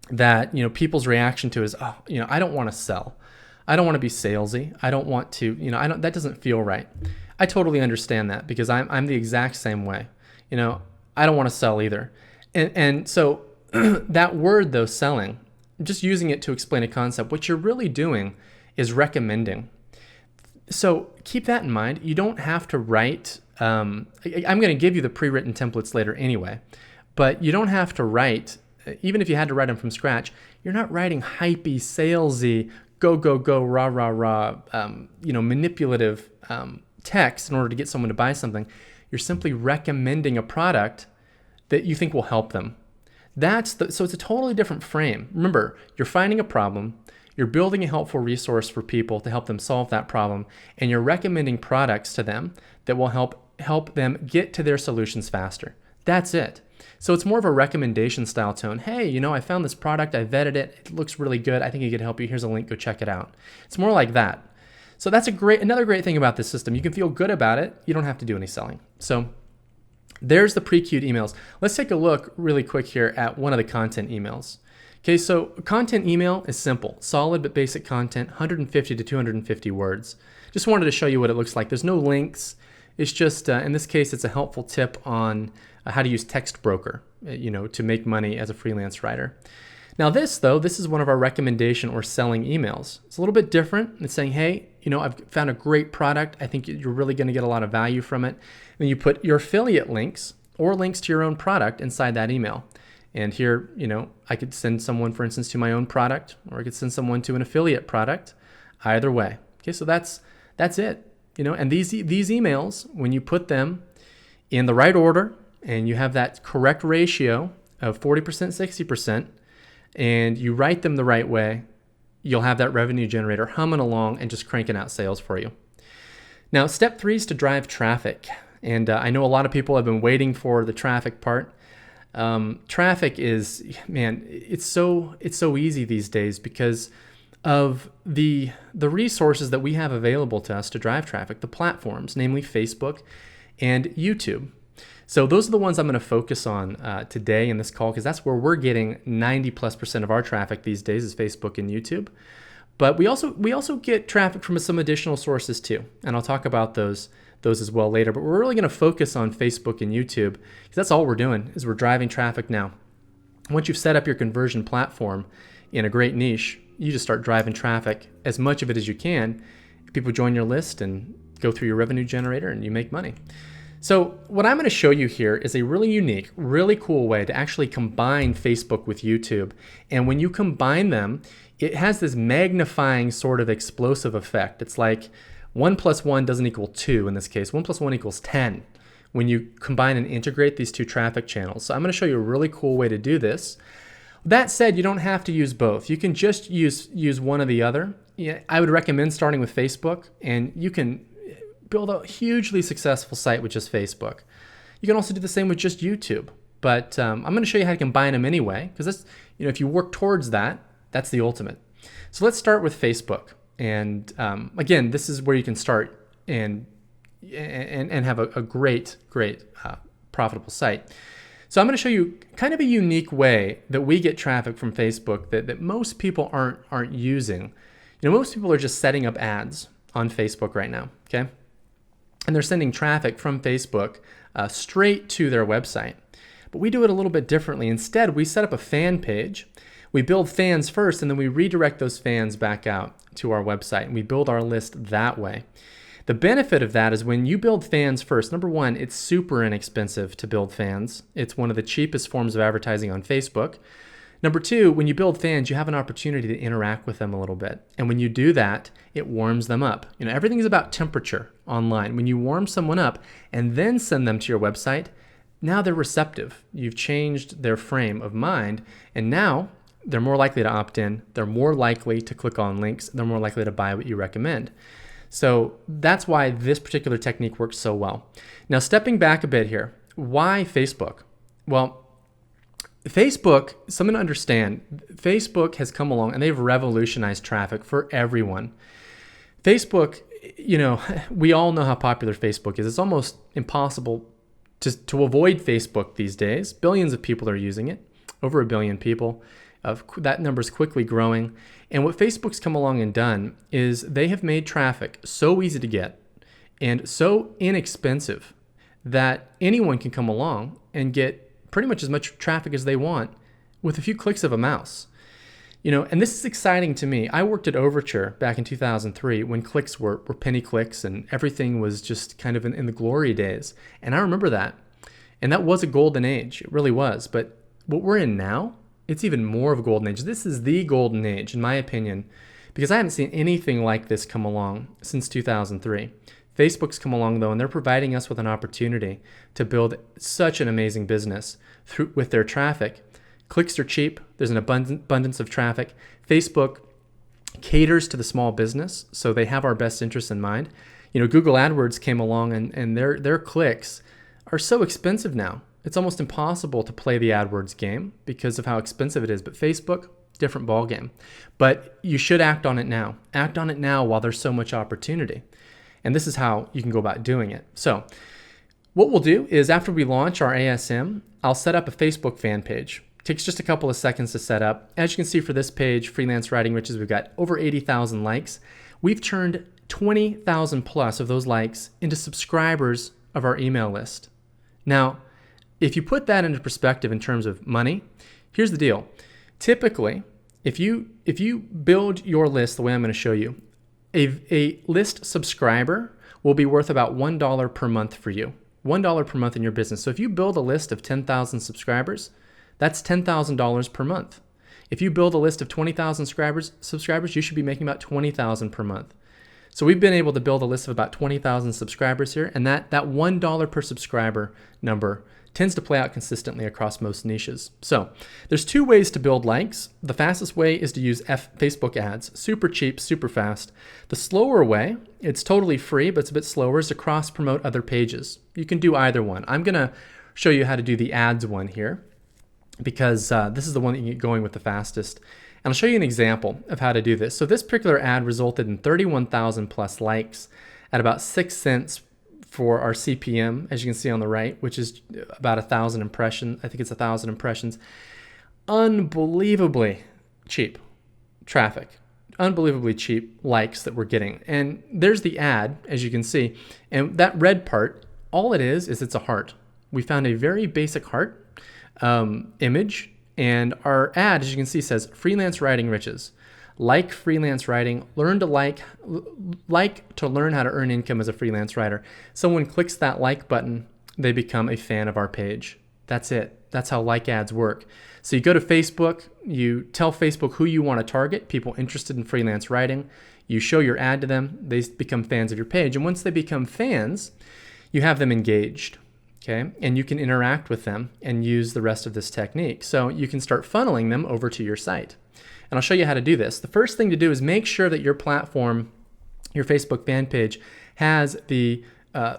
that people's reaction to is, I don't want to sell. I don't want to be salesy. I don't want to, that doesn't feel right. I totally understand that, because I'm the exact same way. I don't want to sell either. And so that word though, selling, I'm just using it to explain a concept. What you're really doing is recommending. So keep that in mind. You don't have to write, I'm going to give you the pre-written templates later anyway, but you don't have to write, even if you had to write them from scratch, you're not writing hypey, salesy, go, rah, rah, rah, manipulative text in order to get someone to buy something. You're simply recommending a product that you think will help them. So it's a totally different frame. Remember, you're finding a problem, you're building a helpful resource for people to help them solve that problem, and you're recommending products to them that will help them get to their solutions faster. That's it. So it's more of a recommendation style tone. Hey, I found this product, I vetted it, it looks really good, I think it could help you, here's a link, go check it out. It's more like that. So that's another great thing about this system. You can feel good about it, you don't have to do any selling. So there's the pre-queued emails. Let's take a look really quick here at one of the content emails. Okay, so content email is simple, solid but basic content, 150 to 250 words. Just wanted to show you what it looks like. There's no links. It's just, in this case, it's a helpful tip on how to use Text Broker, to make money as a freelance writer. Now this is one of our recommendation or selling emails. It's a little bit different. It's saying, hey, I've found a great product. I think you're really going to get a lot of value from it. And you put your affiliate links or links to your own product inside that email. And here, I could send someone, for instance, to my own product, or I could send someone to an affiliate product. Either way. Okay, so that's it. And these emails, when you put them in the right order, and you have that correct ratio of 40%, 60%, and you write them the right way, you'll have that revenue generator humming along and just cranking out sales for you. Now, step 3 is to drive traffic. And I know a lot of people have been waiting for the traffic part. Traffic is, man, it's so easy these days because of the resources that we have available to us to drive traffic, the platforms, namely Facebook and YouTube. So those are the ones I'm going to focus on today in this call, because that's where we're getting 90+% of our traffic these days is Facebook and YouTube. But we also get traffic from some additional sources too, and I'll talk about those as well later. But we're really going to focus on Facebook and YouTube because that's all we're doing is we're driving traffic now. Once you've set up your conversion platform in a great niche, you just start driving traffic, as much of it as you can. People join your list and go through your revenue generator and you make money. So what I'm going to show you here is a really unique, really cool way to actually combine Facebook with YouTube. And when you combine them, it has this magnifying sort of explosive effect. It's like 1 + 1 doesn't equal 2 in this case. 1 + 1 equals 10 when you combine and integrate these two traffic channels. So I'm going to show you a really cool way to do this. That said, you don't have to use both. You can just use one or the other. Yeah, I would recommend starting with Facebook, and you can build a hugely successful site with just Facebook. You can also do the same with just YouTube. But I'm going to show you how to combine them anyway, because that's, if you work towards that, that's the ultimate. So let's start with Facebook. And again, this is where you can start and have a great profitable site. So I'm going to show you kind of a unique way that we get traffic from Facebook that most people aren't using. Most people are just setting up ads on Facebook right now, okay? And they're sending traffic from Facebook straight to their website. But we do it a little bit differently. Instead, we set up a fan page. We build fans first, and then we redirect those fans back out to our website, and we build our list that way. The benefit of that is when you build fans first, number one, it's super inexpensive to build fans. It's one of the cheapest forms of advertising on Facebook. Number two, when you build fans, you have an opportunity to interact with them a little bit. And when you do that, it warms them up. Everything is about temperature online. When you warm someone up and then send them to your website, now they're receptive. You've changed their frame of mind, and now they're more likely to opt in. They're more likely to click on links. They're more likely to buy what you recommend. So that's why this particular technique works so well. Now, stepping back a bit here, why Facebook? Well, Facebook, something to understand, Facebook has come along and they've revolutionized traffic for everyone. Facebook, we all know how popular Facebook is. It's almost impossible to avoid Facebook these days. Billions of people are using it, over 1 billion people. That number is quickly growing. And what Facebook's come along and done is they have made traffic so easy to get and so inexpensive that anyone can come along and get pretty much as much traffic as they want with a few clicks of a mouse. And this is exciting to me. I worked at Overture back in 2003 when clicks were penny clicks and everything was just kind of in the glory days. And I remember that. And that was a golden age. It really was. But what we're in now, it's even more of a golden age. This is the golden age, in my opinion, because I haven't seen anything like this come along since 2003. Facebook's come along, though, and they're providing us with an opportunity to build such an amazing business with their traffic. Clicks are cheap. There's an abundance of traffic. Facebook caters to the small business, so they have our best interests in mind. Google AdWords came along, and their clicks are so expensive now. It's almost impossible to play the AdWords game because of how expensive it is. But Facebook, different ballgame. But you should act on it now. Act on it now while there's so much opportunity. And this is how you can go about doing it. So what we'll do is after we launch our ASM, I'll set up a Facebook fan page. It takes just a couple of seconds to set up. As you can see for this page, Freelance Writing Riches, we've got over 80,000 likes. We've turned 20,000 plus of those likes into subscribers of our email list. Now, if you put that into perspective in terms of money, here's the deal. Typically, if you build your list the way I'm going to show you, a list subscriber will be worth about $1 per month for you. $1 per month in your business. So if you build a list of 10,000 subscribers, that's $10,000 per month. If you build a list of 20,000 subscribers, you should be making about $20,000 per month. So we've been able to build a list of about 20,000 subscribers here, and that $1 per subscriber number tends to play out consistently across most niches. So there's two ways to build likes. The fastest way is to use Facebook ads. Super cheap, super fast. The slower way, it's totally free, but it's a bit slower, is to cross-promote other pages. You can do either one. I'm going to show you how to do the ads one here because this is the one that you can get going with the fastest. And I'll show you an example of how to do this. So this particular ad resulted in 31,000 plus likes at about 6 cents for our CPM, as you can see on the right, which is about 1,000 impressions. I think it's 1,000 impressions. Unbelievably cheap traffic, unbelievably cheap likes that we're getting. And there's the ad, as you can see. And that red part, all it is it's a heart. We found a very basic heart image. And our ad, as you can see, says freelance writing riches. Like freelance writing, learn to like to learn how to earn income as a freelance writer. Someone clicks that like button, they become a fan of our page. That's it. That's how like ads work. So you go to Facebook, you tell Facebook who you want to target, people interested in freelance writing. You show your ad to them, they become fans of your page. And once they become fans, you have them engaged. Okay, and you can interact with them and use the rest of this technique. So you can start funneling them over to your site. And I'll show you how to do this. The first thing to do is make sure that your platform, your Facebook fan page, has the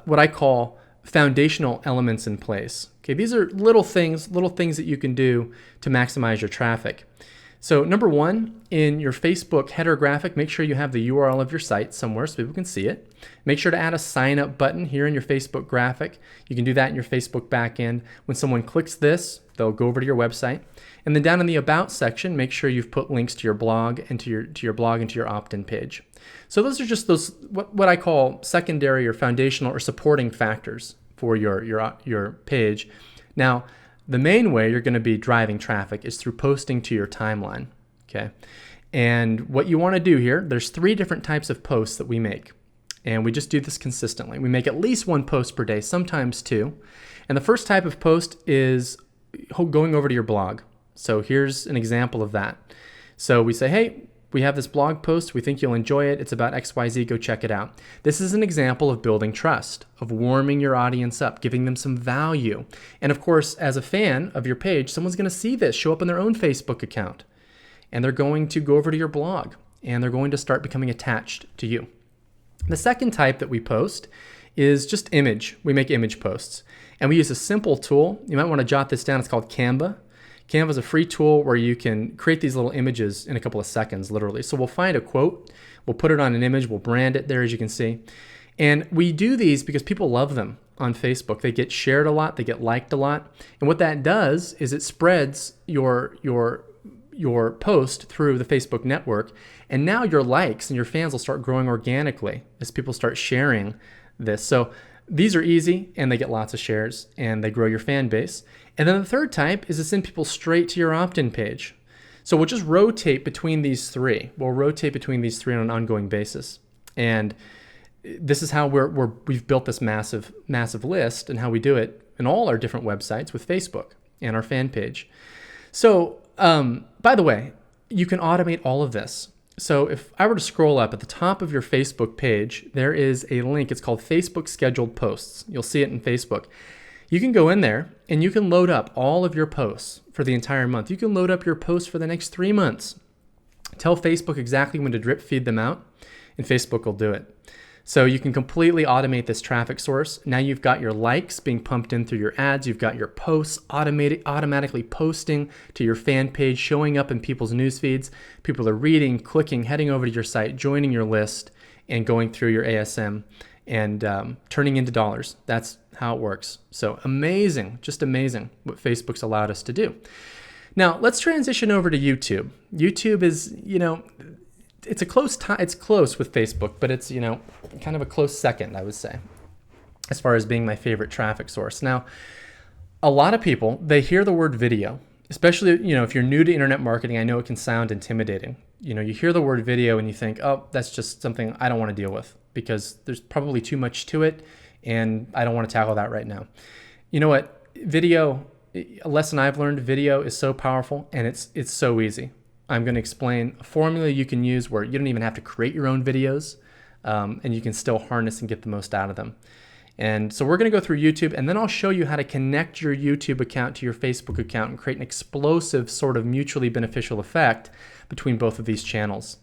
what I call foundational elements in place. Okay, these are little things that you can do to maximize your traffic. So number one, in your Facebook header graphic, make sure you have the URL of your site somewhere so people can see it. Make sure to add a sign up button here in your Facebook graphic. You can do that in your Facebook backend. When someone clicks this, they'll go over to your website. And then down in the About section, make sure you've put links to your blog and to your blog and to your opt-in page. So those are just those what I call secondary or foundational or supporting factors for your page. Now, the main way you're going to be driving traffic is through posting to your timeline. Okay, and what you want to do here, there's 3 different types of posts that we make, and we just do this consistently. We make at least 1 post per day, sometimes 2. And the first type of post is going over to your blog. So here's an example of that. So we say, hey, we have this blog post. We think you'll enjoy it. It's about XYZ. Go check it out. This is an example of building trust, of warming your audience up, giving them some value. And of course, as a fan of your page, someone's going to see this show up in their own Facebook account. And they're going to go over to your blog. And they're going to start becoming attached to you. The second type that we post is just image. We make image posts. And we use a simple tool. You might want to jot this down. It's called Canva. Canva is a free tool where you can create these little images in a couple of seconds, literally. So we'll find a quote, we'll put it on an image, we'll brand it there, as you can see. And we do these because people love them on Facebook. They get shared a lot, they get liked a lot. And what that does is it spreads your post through the Facebook network. And now your likes and your fans will start growing organically as people start sharing this. So these are easy and they get lots of shares and they grow your fan base. And then the third type is to send people straight to your opt-in page. So we'll just rotate between these 3. We'll rotate between these 3 on an ongoing basis. And this is how we've built this massive list and how we do it in all our different websites with Facebook and our fan page. So by the way, you can automate all of this. So if I were to scroll up at the top of your Facebook page, there is a link. It's called Facebook Scheduled Posts. You'll see it in Facebook. You can go in there and you can load up all of your posts for the entire month. You can load up your posts for the next 3 months. Tell Facebook exactly when to drip feed them out, and Facebook will do it. So you can completely automate this traffic source. Now you've got your likes being pumped in through your ads. You've got your posts automatically posting to your fan page, showing up in people's news feeds. People are reading, clicking, heading over to your site, joining your list, and going through your ASM and turning into dollars. That's how it works. So amazing, just amazing what Facebook's allowed us to do. Now let's transition over to YouTube. YouTube is, it's close with Facebook, but it's, kind of a close second, I would say, as far as being my favorite traffic source. Now, a lot of people, they hear the word video, especially, if you're new to internet marketing, I know it can sound intimidating. You hear the word video and you think, oh, that's just something I don't want to deal with because there's probably too much to it and I don't want to tackle that right now. You know what? Video, a lesson I've learned, video is so powerful and it's so easy. I'm going to explain a formula you can use where you don't even have to create your own videos and you can still harness and get the most out of them. And so we're going to go through YouTube, and then I'll show you how to connect your YouTube account to your Facebook account and create an explosive sort of mutually beneficial effect between both of these channels.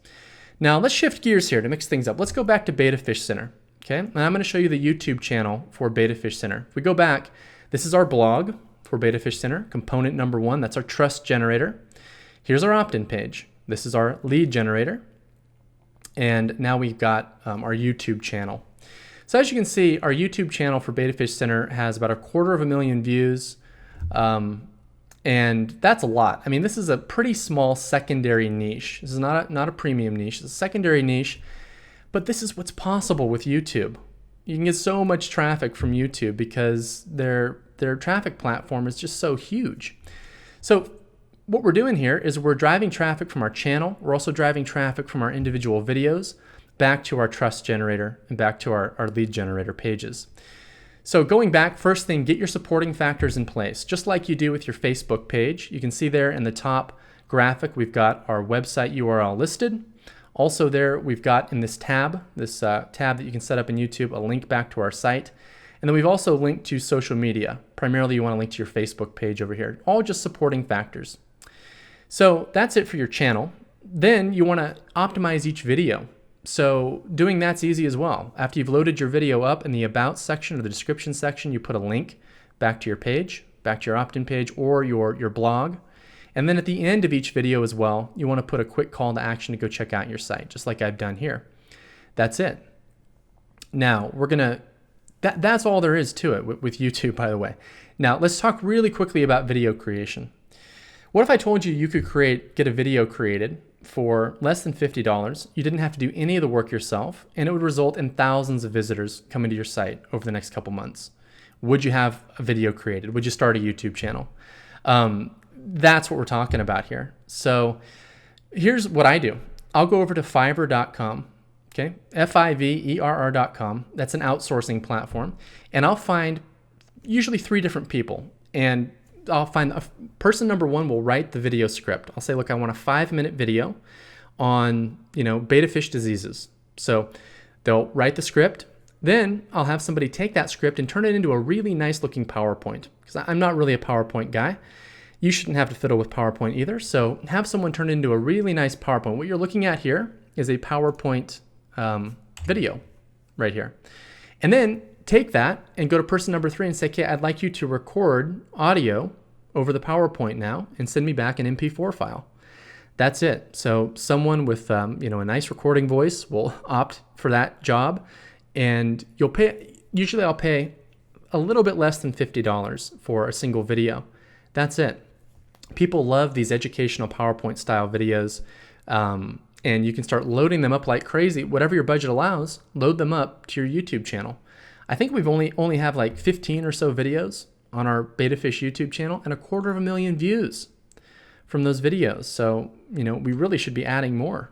Now let's shift gears here to mix things up. Let's go back to Beta Fish Center. Okay, and I'm going to show you the YouTube channel for Beta Fish Center. If we go back, this is our blog for Beta Fish Center, component number 1. That's our trust generator. Here's our opt-in page. This is our lead generator. And now we've got our YouTube channel. So as you can see, our YouTube channel for Beta Fish Center has about 250,000 views. And that's a lot. I mean, this is a pretty small secondary niche. This is not a premium niche. It's a secondary niche. But this is what's possible with YouTube. You can get so much traffic from YouTube because their traffic platform is just so huge. So what we're doing here is we're driving traffic from our channel. We're also driving traffic from our individual videos back to our trust generator and back to our lead generator pages. So going back, first thing, get your supporting factors in place. Just like you do with your Facebook page, you can see there in the top graphic, we've got our website URL listed. Also there, we've got in this tab that you can set up in YouTube, a link back to our site. And then we've also linked to social media. Primarily, you want to link to your Facebook page over here. All just supporting factors. So that's it for your channel. Then you want to optimize each video. So doing that's easy as well. After you've loaded your video up, in the About section or the description section, you put a link back to your page, back to your opt-in page or your blog. And then at the end of each video as well, you want to put a quick call to action to go check out your site, just like I've done here. That's it. Now, that's all there is to it with YouTube, by the way. Now, let's talk really quickly about video creation. What if I told you you could get a video created for less than $50, you didn't have to do any of the work yourself, and it would result in thousands of visitors coming to your site over the next couple months? Would you have a video created? Would you start a YouTube channel? That's what we're talking about here. So here's what I do. I'll go over to Fiverr.com, okay? Fiverr.com. That's an outsourcing platform. And I'll find usually 3 different people. And I'll find person number 1 will write the video script. I'll say, look, I want a 5-minute video on, beta fish diseases. So they'll write the script. Then I'll have somebody take that script and turn it into a really nice looking PowerPoint, because I'm not really a PowerPoint guy. You shouldn't have to fiddle with PowerPoint either. So have someone turn it into a really nice PowerPoint. What you're looking at here is a PowerPoint video right here. And then take that and go to person number 3 and say, okay, I'd like you to record audio over the PowerPoint now and send me back an MP4 file. That's it. So someone with a nice recording voice will opt for that job, and you'll pay. Usually I'll pay a little bit less than $50 for a single video. That's it. People love these educational PowerPoint style videos, and you can start loading them up like crazy. Whatever your budget allows, load them up to your YouTube channel. I think we've only have like 15 or so videos on our Beta Fish YouTube channel and 250,000 views from those videos. So, we really should be adding more.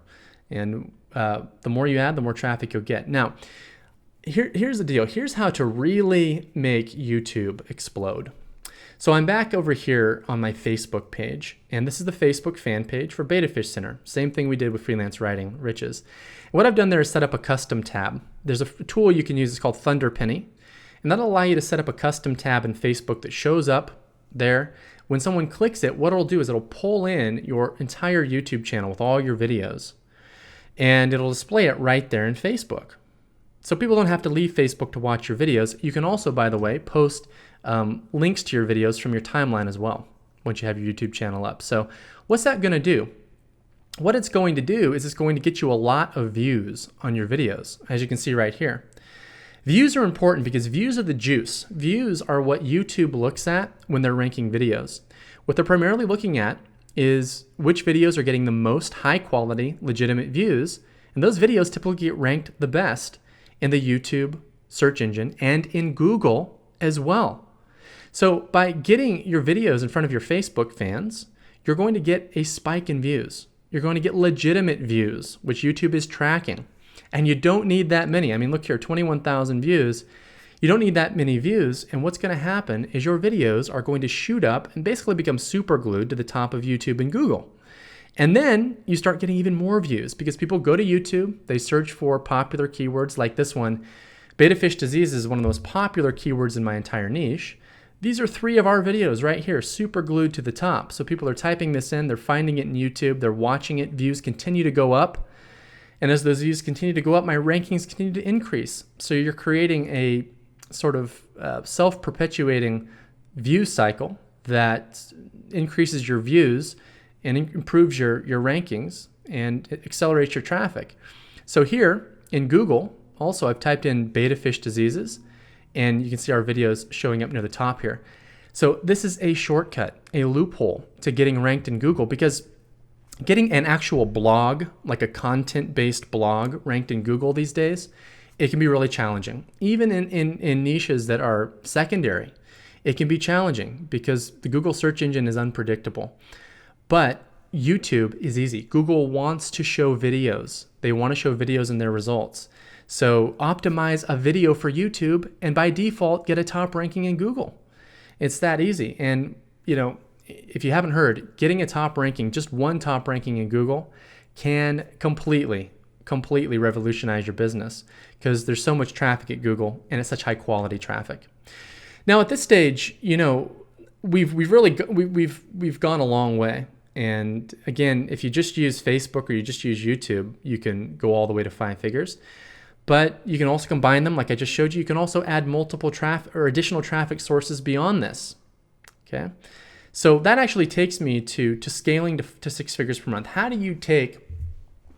And the more you add, the more traffic you'll get. Now, here's the deal. Here's how to really make YouTube explode. So I'm back over here on my Facebook page, and this is the Facebook fan page for Beta Fish Center. Same thing we did with Freelance Writing Riches. What I've done there is set up a custom tab. There's a tool you can use, it's called Thunder Penny, and that'll allow you to set up a custom tab in Facebook that shows up there. When someone clicks it, what it'll do is it'll pull in your entire YouTube channel with all your videos, and it'll display it right there in Facebook. So people don't have to leave Facebook to watch your videos. You can also, by the way, post links to your videos from your timeline as well once you have your YouTube channel up. So what's that going to do? What it's going to do is it's going to get you a lot of views on your videos, as you can see right here. Views are important because views are the juice. Views are what YouTube looks at when they're ranking videos. What they're primarily looking at is which videos are getting the most high quality, legitimate views, and those videos typically get ranked the best in the YouTube search engine and in Google as well. So by getting your videos in front of your Facebook fans, you're going to get a spike in views. You're going to get legitimate views, which YouTube is tracking. And you don't need that many. I mean, look here, 21,000 views. You don't need that many views. And what's going to happen is your videos are going to shoot up and basically become super glued to the top of YouTube and Google. And then you start getting even more views because people go to YouTube, they search for popular keywords like this one, Beta fish disease is one of the most popular keywords in my entire niche. These are 3 of our videos right here, super glued to the top. So people are typing this in, they're finding it in YouTube, they're watching it, views continue to go up. And as those views continue to go up, my rankings continue to increase. So you're creating a sort of self-perpetuating view cycle that increases your views and improves your rankings and it accelerates your traffic. So here in Google, also I've typed in beta fish diseases, and you can see our videos showing up near the top here. So this is a shortcut, a loophole to getting ranked in Google, because getting an actual blog, like a content-based blog ranked in Google these days, it can be really challenging. Even in niches that are secondary, it can be challenging because the Google search engine is unpredictable. But YouTube is easy. Google wants to show videos. They want to show videos in their results. So optimize a video for YouTube and by default get a top ranking in Google. It's that easy. And if you haven't heard, getting a top ranking, just one top ranking in Google can completely revolutionize your business because there's so much traffic at Google and it's such high quality traffic. Now at this stage, we've gone a long way. And again, if you just use Facebook or you just use YouTube, you can go all the way to 5 figures. But you can also combine them, like I just showed you. You can also add multiple traffic or additional traffic sources beyond this. Okay, so that actually takes me to scaling to 6 figures per month. How do you take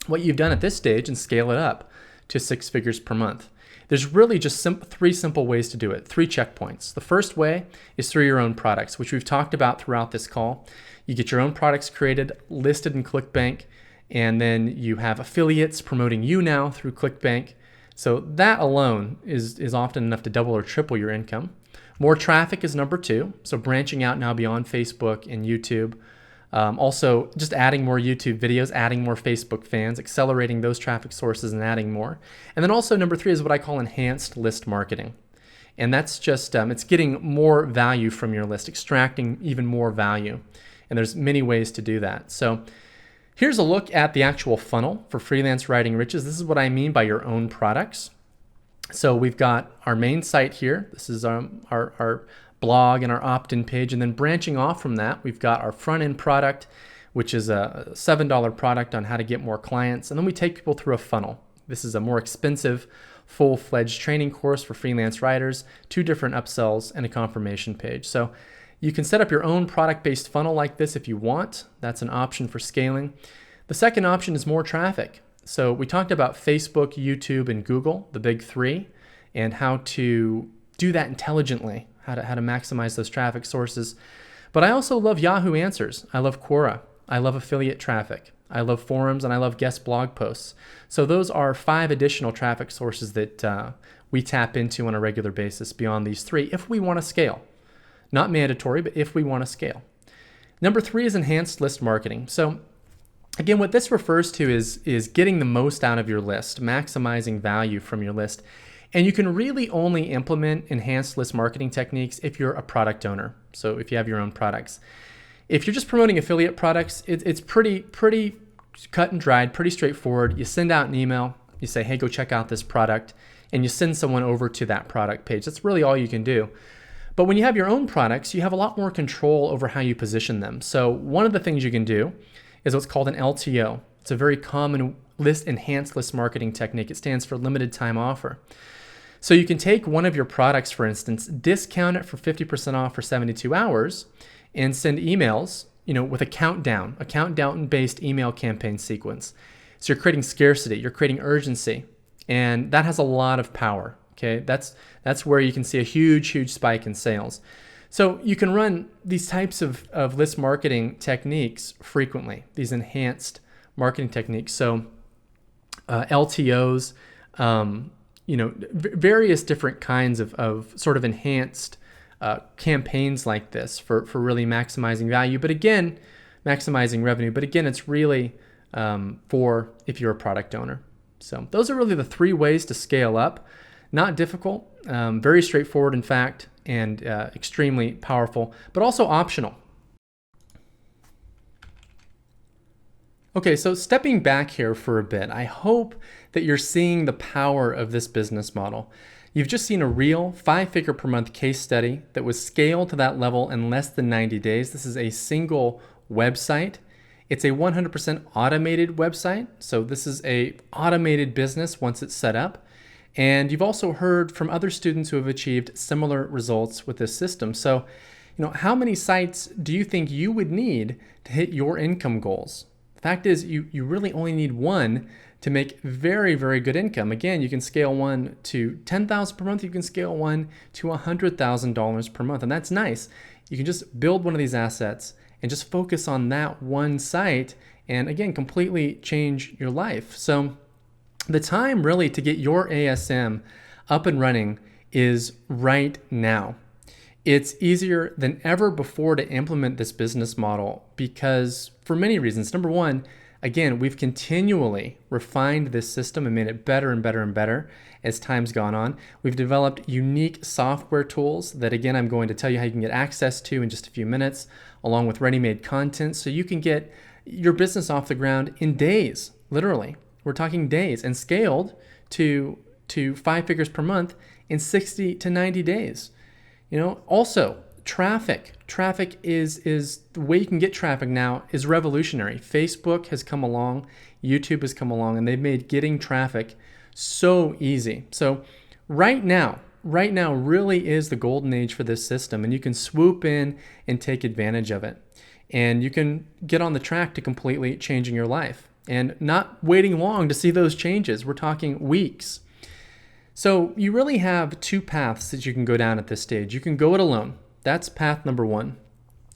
what you've done at this stage and scale it up to 6 figures per month? There's really just 3 simple ways to do it, 3 checkpoints. The first way is through your own products, which we've talked about throughout this call. You get your own products created, listed in ClickBank, and then you have affiliates promoting you now through ClickBank. So that alone is often enough to double or triple your income. More traffic is number 2. So branching out now beyond Facebook and YouTube. Also just adding more YouTube videos, adding more Facebook fans, accelerating those traffic sources and adding more. And then also number 3 is what I call enhanced list marketing. And that's just, it's getting more value from your list, extracting even more value. And there's many ways to do that. So here's a look at the actual funnel for Freelance Writing Riches. This is what I mean by your own products. So we've got our main site here. This is our blog and our opt-in page. And then branching off from that, we've got our front-end product, which is a $7 product on how to get more clients. And then we take people through a funnel. This is a more expensive, full-fledged training course for freelance writers, 2 different upsells, and a confirmation page. So you can set up your own product-based funnel like this if you want. That's an option for scaling. The second option is more traffic. So we talked about Facebook, YouTube, and Google, the big 3, and how to do that intelligently, how to maximize those traffic sources. But I also love Yahoo Answers. I love Quora. I love affiliate traffic. I love forums, and I love guest blog posts. So those are 5 additional traffic sources that we tap into on a regular basis beyond these 3 if we want to scale. Not mandatory, but if we want to scale. Number 3 is enhanced list marketing. So again, what this refers to is getting the most out of your list, maximizing value from your list. And you can really only implement enhanced list marketing techniques if you're a product owner. So if you have your own products. If you're just promoting affiliate products, it's pretty cut and dried, pretty straightforward. You send out an email, you say, hey, go check out this product, and you send someone over to that product page. That's really all you can do. But when you have your own products, you have a lot more control over how you position them. So one of the things you can do is what's called an LTO. It's a very common enhanced list marketing technique. It stands for limited time offer. So you can take one of your products, for instance, discount it for 50% off for 72 hours, and send emails, with a countdown-based email campaign sequence. So you're creating scarcity, you're creating urgency, and that has a lot of power. Okay, that's where you can see a huge spike in sales. So you can run these types of list marketing techniques frequently, these enhanced marketing techniques. So LTOs, various different kinds of sort of enhanced campaigns like this for really maximizing value. But again, maximizing revenue. But again, it's really for if you're a product owner. So those are really the 3 ways to scale up. Not difficult, very straightforward, in fact, and extremely powerful, but also optional. Okay, so stepping back here for a bit, I hope that you're seeing the power of this business model. You've just seen a real 5-figure per month case study that was scaled to that level in less than 90 days. This is a single website. It's a 100% automated website. So this is a automated business once it's set up. And you've also heard from other students who have achieved similar results with this system. So, how many sites do you think you would need to hit your income goals? The fact is, you really only need one to make very, very good income. Again, you can scale one to $10,000 per month. You can scale one to $100,000 per month. And that's nice. You can just build one of these assets and just focus on that one site and, again, completely change your life. So the time really to get your ASM up and running is right now. It's easier than ever before to implement this business model because for many reasons. Number one, again, we've continually refined this system and made it better and better and better as time's gone on. We've developed unique software tools that, again, I'm going to tell you how you can get access to in just a few minutes, along with ready-made content, so you can get your business off the ground in days, literally. We're talking days, and scaled to 5 figures per month in 60 to 90 days. Also, traffic is the way you can get traffic now is revolutionary. Facebook has come along, YouTube has come along, and they've made getting traffic so easy. So right now really is the golden age for this system, and you can swoop in and take advantage of it. And you can get on the track to completely changing your life and not waiting long to see those changes. We're talking weeks. So you really have two paths that you can go down at this stage. You can go it alone. That's path number one.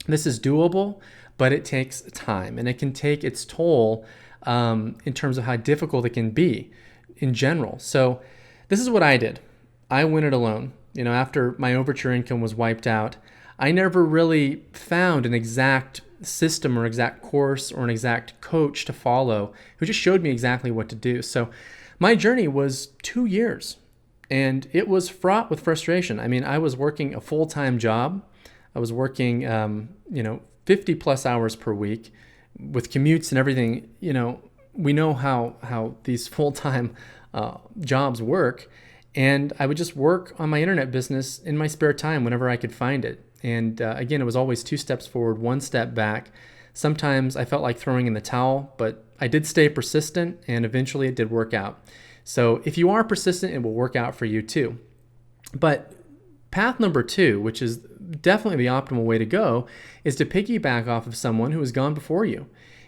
This is doable, but it takes time, and it can take its toll in terms of how difficult it can be in general. So this is what I did. I went it alone. After my overture income was wiped out, I never really found an exact system or exact course or an exact coach to follow who just showed me exactly what to do. So my journey was 2 years. And it was fraught with frustration. I mean, I was working a full-time job. I was working, 50 plus hours per week with commutes and everything. We know how these full-time jobs work. And I would just work on my internet business in my spare time whenever I could find it. And again, it was always 2 steps forward, 1 step back. Sometimes I felt like throwing in the towel, but I did stay persistent, and eventually it did work out. So if you are persistent, it will work out for you too. But path number 2, which is definitely the optimal way to go, is to piggyback off of someone who has gone before you.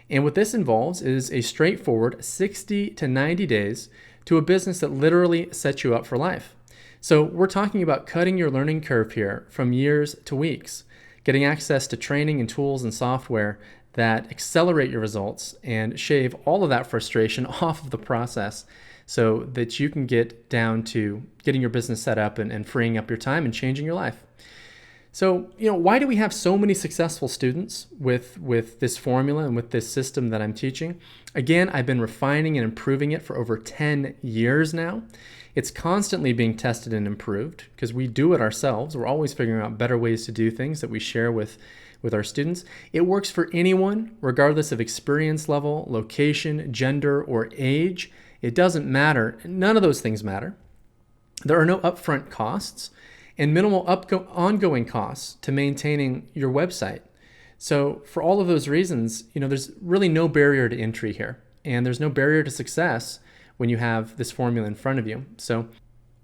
And what this involves is a straightforward 60 to 90 days to a business that literally sets you up for life. So we're talking about cutting your learning curve here from years to weeks, getting access to training and tools and software that accelerate your results and shave all of that frustration off of the process, so that you can get down to getting your business set up and freeing up your time and changing your life. So, why do we have so many successful students with this formula and with this system that I'm teaching? Again, I've been refining and improving it for over 10 years now. It's constantly being tested and improved because we do it ourselves. We're always figuring out better ways to do things that we share with our students. It works for anyone, regardless of experience level, location, gender, or age. It doesn't matter. None of those things matter. There are no upfront costs and minimal ongoing costs to maintaining your website. So for all of those reasons, there's really no barrier to entry here, and there's no barrier to success when you have this formula in front of you. So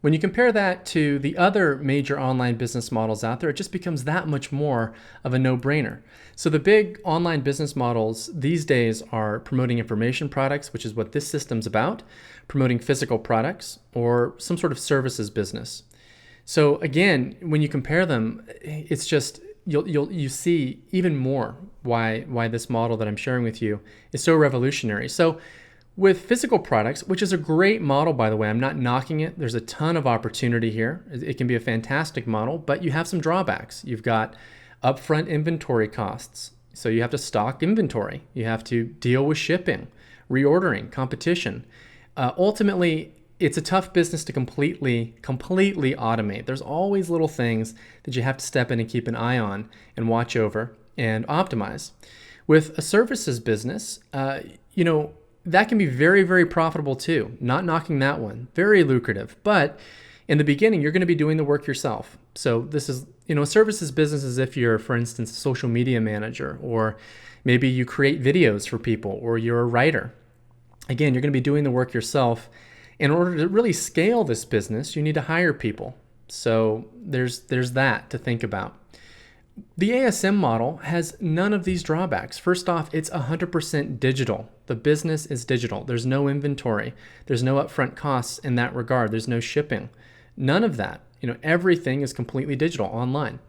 when you compare that to the other major online business models out there, it just becomes that much more of a no-brainer. So the big online business models these days are promoting information products, which is what this system's about, promoting physical products, or some sort of services business. So again, when you compare them, it's just you see even more why this model that I'm sharing with you is so revolutionary. So with physical products, which is a great model, by the way, I'm not knocking it. There's a ton of opportunity here. It can be a fantastic model, but you have some drawbacks. You've got upfront inventory costs. So you have to stock inventory. You have to deal with shipping, reordering, competition. Ultimately, it's a tough business to completely automate. There's always little things that you have to step in and keep an eye on and watch over and optimize. With a services business, that can be very, very profitable too. Not knocking that one. Very lucrative. But In the beginning, you're going to be doing the work yourself. So this is, a services business as if you're, for instance, a social media manager, or maybe you create videos for people, or you're a writer. Again, you're going to be doing the work yourself. In order to really scale this business, you need to hire people. So there's that to think about. The ASM model has none of these drawbacks. First off, it's 100% digital. The business is digital. There's no inventory. There's no upfront costs in that regard. There's no shipping. None of that. Everything is completely digital online.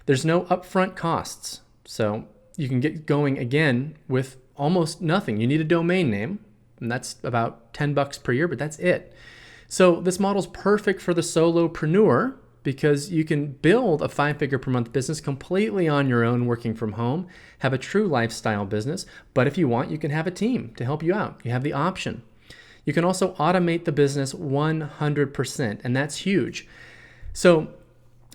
There's no upfront costs. So you can get going again with almost nothing. You need a domain name, and that's about $10 per year, but that's it. So this model's perfect for the solopreneur, because you can build a 5-figure per month business completely on your own, working from home, have a true lifestyle business. But if you want, you can have a team to help you out. You have the option. You can also automate the business 100%, and that's huge. So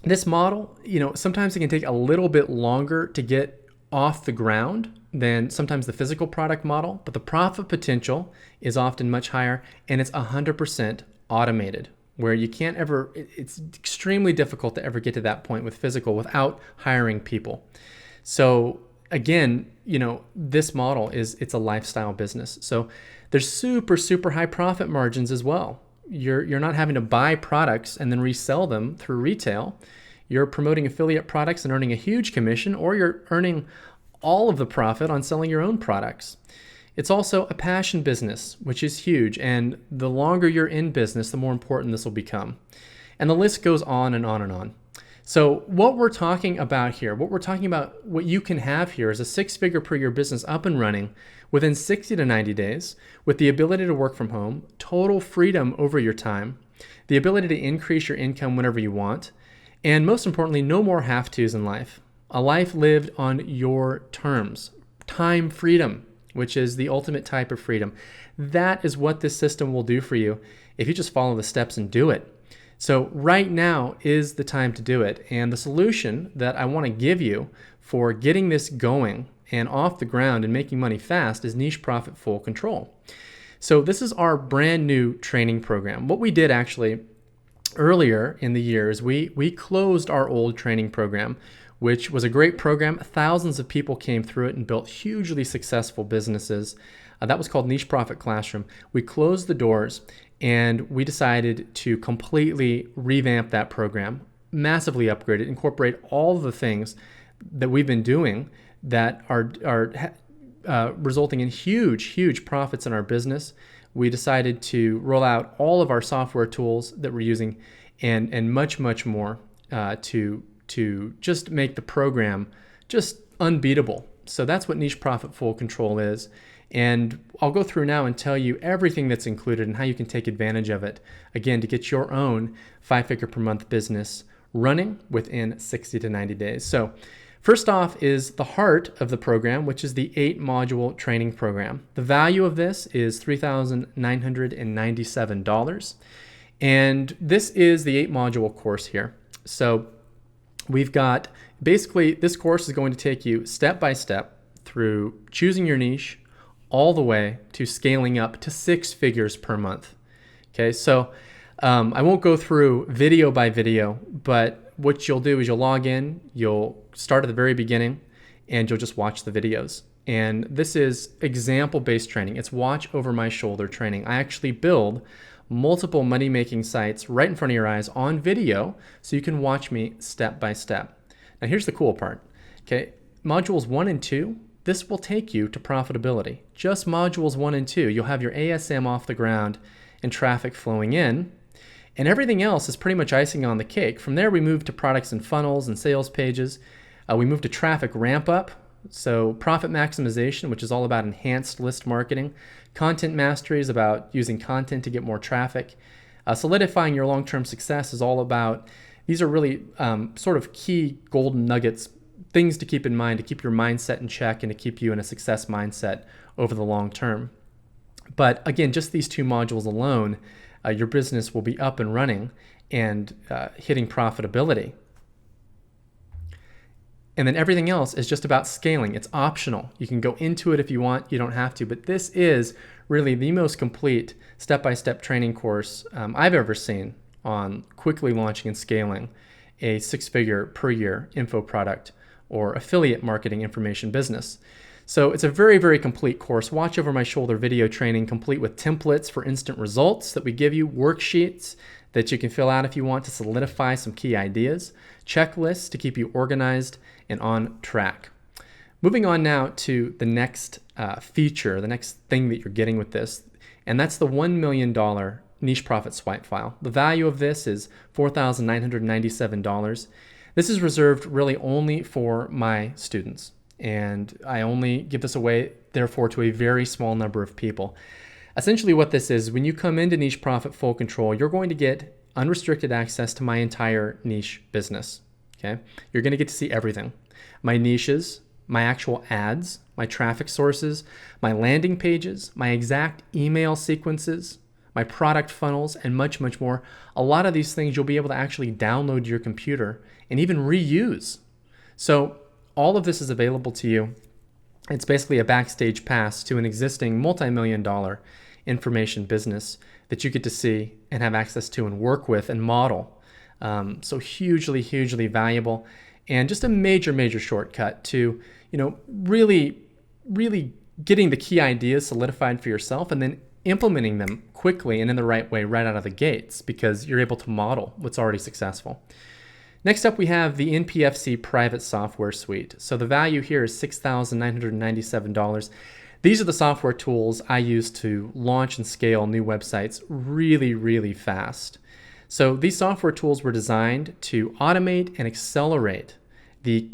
this model, sometimes it can take a little bit longer to get off the ground than sometimes the physical product model, but the profit potential is often much higher, and it's 100% automated, where you can't ever, it's extremely difficult to ever get to that point with physical without hiring people. So again, this model it's a lifestyle business. So there's super, super high profit margins as well. You're not having to buy products and then resell them through retail. You're promoting affiliate products and earning a huge commission, or you're earning all of the profit on selling your own products. It's also a passion business, which is huge. And the longer you're in business, the more important this will become. And the list goes on and on and on. So what we're talking about here, what you can have here is a 6-figure per year business up and running within 60 to 90 days, with the ability to work from home, total freedom over your time, the ability to increase your income whenever you want, and most importantly, no more have-tos in life. A life lived on your terms. Time freedom, which is the ultimate type of freedom. That is what this system will do for you if you just follow the steps and do it. So right now is the time to do it. And the solution that I want to give you for getting this going and off the ground and making money fast is Niche Profit Full Control. So this is our brand new training program. What we did actually earlier in the year is we closed our old training program, which was a great program. Thousands of people came through it and built hugely successful businesses. That was called Niche Profit Classroom. We closed the doors and we decided to completely revamp that program, massively upgrade it, incorporate all of the things that we've been doing that are resulting in huge profits in our business. We decided to roll out all of our software tools that we're using and much more to just make the program just unbeatable. So that's what Niche Profit Full Control is. And I'll go through now and tell you everything that's included and how you can take advantage of it, again, to get your own 5-figure per month business running within 60 to 90 days. So first off is the heart of the program, which is the 8-module training program. The value of this is $3,997. And this is the 8-module course here. So we've got, basically, this course is going to take you step by step through choosing your niche all the way to scaling up to 6 figures per month. Okay, so I won't go through video by video, but what you'll do is you'll log in, you'll start at the very beginning, and you'll just watch the videos. And this is example-based training. It's watch over my shoulder training. I actually build multiple money-making sites right in front of your eyes on video so you can watch me step by step. Now here's the cool part. Okay, modules 1 and 2, this will take you to profitability. Just modules 1 and 2, you'll have your ASM off the ground and traffic flowing in, and everything else is pretty much icing on the cake. From there, we move to products and funnels and sales pages. We move to traffic ramp up, so profit maximization, which is all about enhanced list marketing. Content mastery is about using content to get more traffic. Solidifying your long-term success is all about, these are really sort of key golden nuggets, things to keep in mind to keep your mindset in check and to keep you in a success mindset over the long term. But again, just these 2 modules alone, your business will be up and running and hitting profitability. And then everything else is just about scaling. It's optional. You can go into it if you want. You don't have to. But this is really the most complete step-by-step training course I've ever seen on quickly launching and scaling a 6-figure per year info product or affiliate marketing information business. So it's a very, very complete course. Watch over my shoulder video training, complete with templates for instant results that we give you, worksheets that you can fill out if you want to solidify some key ideas, checklists to keep you organized and on track. Moving on now to the next feature, the next thing that you're getting with this, and that's the $1 million niche profit swipe file. The value of this is $4,997. This is reserved really only for my students, and I only give this away, therefore, to a very small number of people. Essentially what this is, when you come into Niche Profit Full Control, you're going to get unrestricted access to my entire niche business. Okay? You're going to get to see everything. My niches, my actual ads, my traffic sources, my landing pages, my exact email sequences, my product funnels, and much, much more. A lot of these things you'll be able to actually download to your computer and even reuse. So all of this is available to you. It's basically a backstage pass to an existing multi-million-dollar information business that you get to see and have access to and work with and model. So hugely, hugely valuable, and just a major, major shortcut to, really, really getting the key ideas solidified for yourself and then implementing them quickly and in the right way right out of the gates, because you're able to model what's already successful. Next up, we have the NPFC private software suite. So the value here is $6,997. These are the software tools I use to launch and scale new websites really, really fast. So these software tools were designed to automate and accelerate the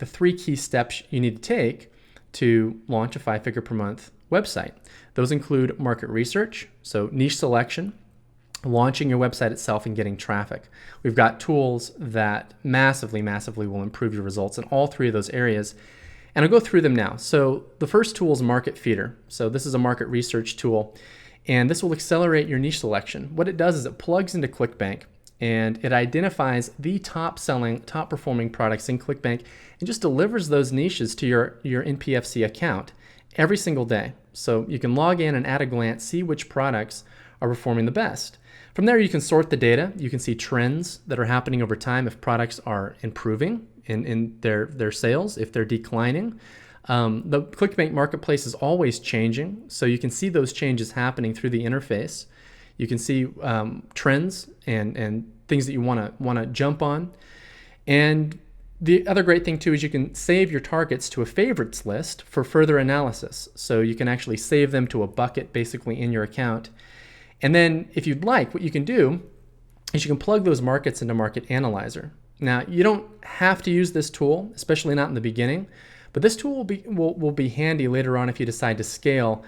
3 key steps you need to take to launch a 5-figure per month website. Those include market research, so niche selection, launching your website itself and getting traffic. We've got tools that massively, massively will improve your results in all 3 of those areas. And I'll go through them now. So the first tool is Market Feeder. So this is a market research tool, and this will accelerate your niche selection. What it does is it plugs into ClickBank, and it identifies the top-selling, top-performing products in ClickBank and just delivers those niches to your NPFC account every single day. So you can log in and at a glance see which products are performing the best. From there, you can sort the data. You can see trends that are happening over time, if products are improving in their sales, if they're declining. The ClickBank marketplace is always changing, so you can see those changes happening through the interface. You can see trends and things that you want to jump on. And the other great thing too is you can save your targets to a favorites list for further analysis. So you can actually save them to a bucket basically in your account. And then if you'd like, what you can do is you can plug those markets into Market Analyzer. Now, you don't have to use this tool, especially not in the beginning, but this tool will be handy later on if you decide to scale,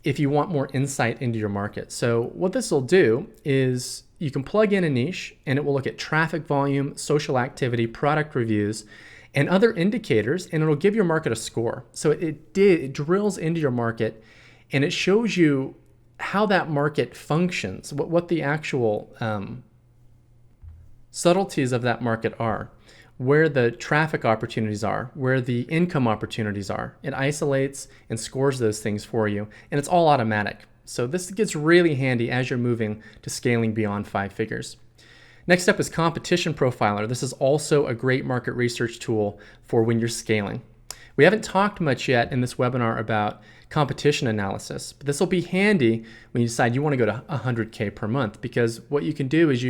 if you want more insight into your market. So what this will do is you can plug in a niche and it will look at traffic volume, social activity, product reviews, and other indicators, and it'll give your market a score. So it drills into your market and it shows you how that market functions, what the actual subtleties of that market are, where the traffic opportunities are, where the income opportunities are. It isolates and scores those things for you, and it's all automatic. So this gets really handy as you're moving to scaling beyond 5 figures. Next up is Competition Profiler. This is also a great market research tool for when you're scaling. We haven't talked much yet in this webinar about competition analysis, but this will be handy when you decide you want to go to 100K per month, because what you can do is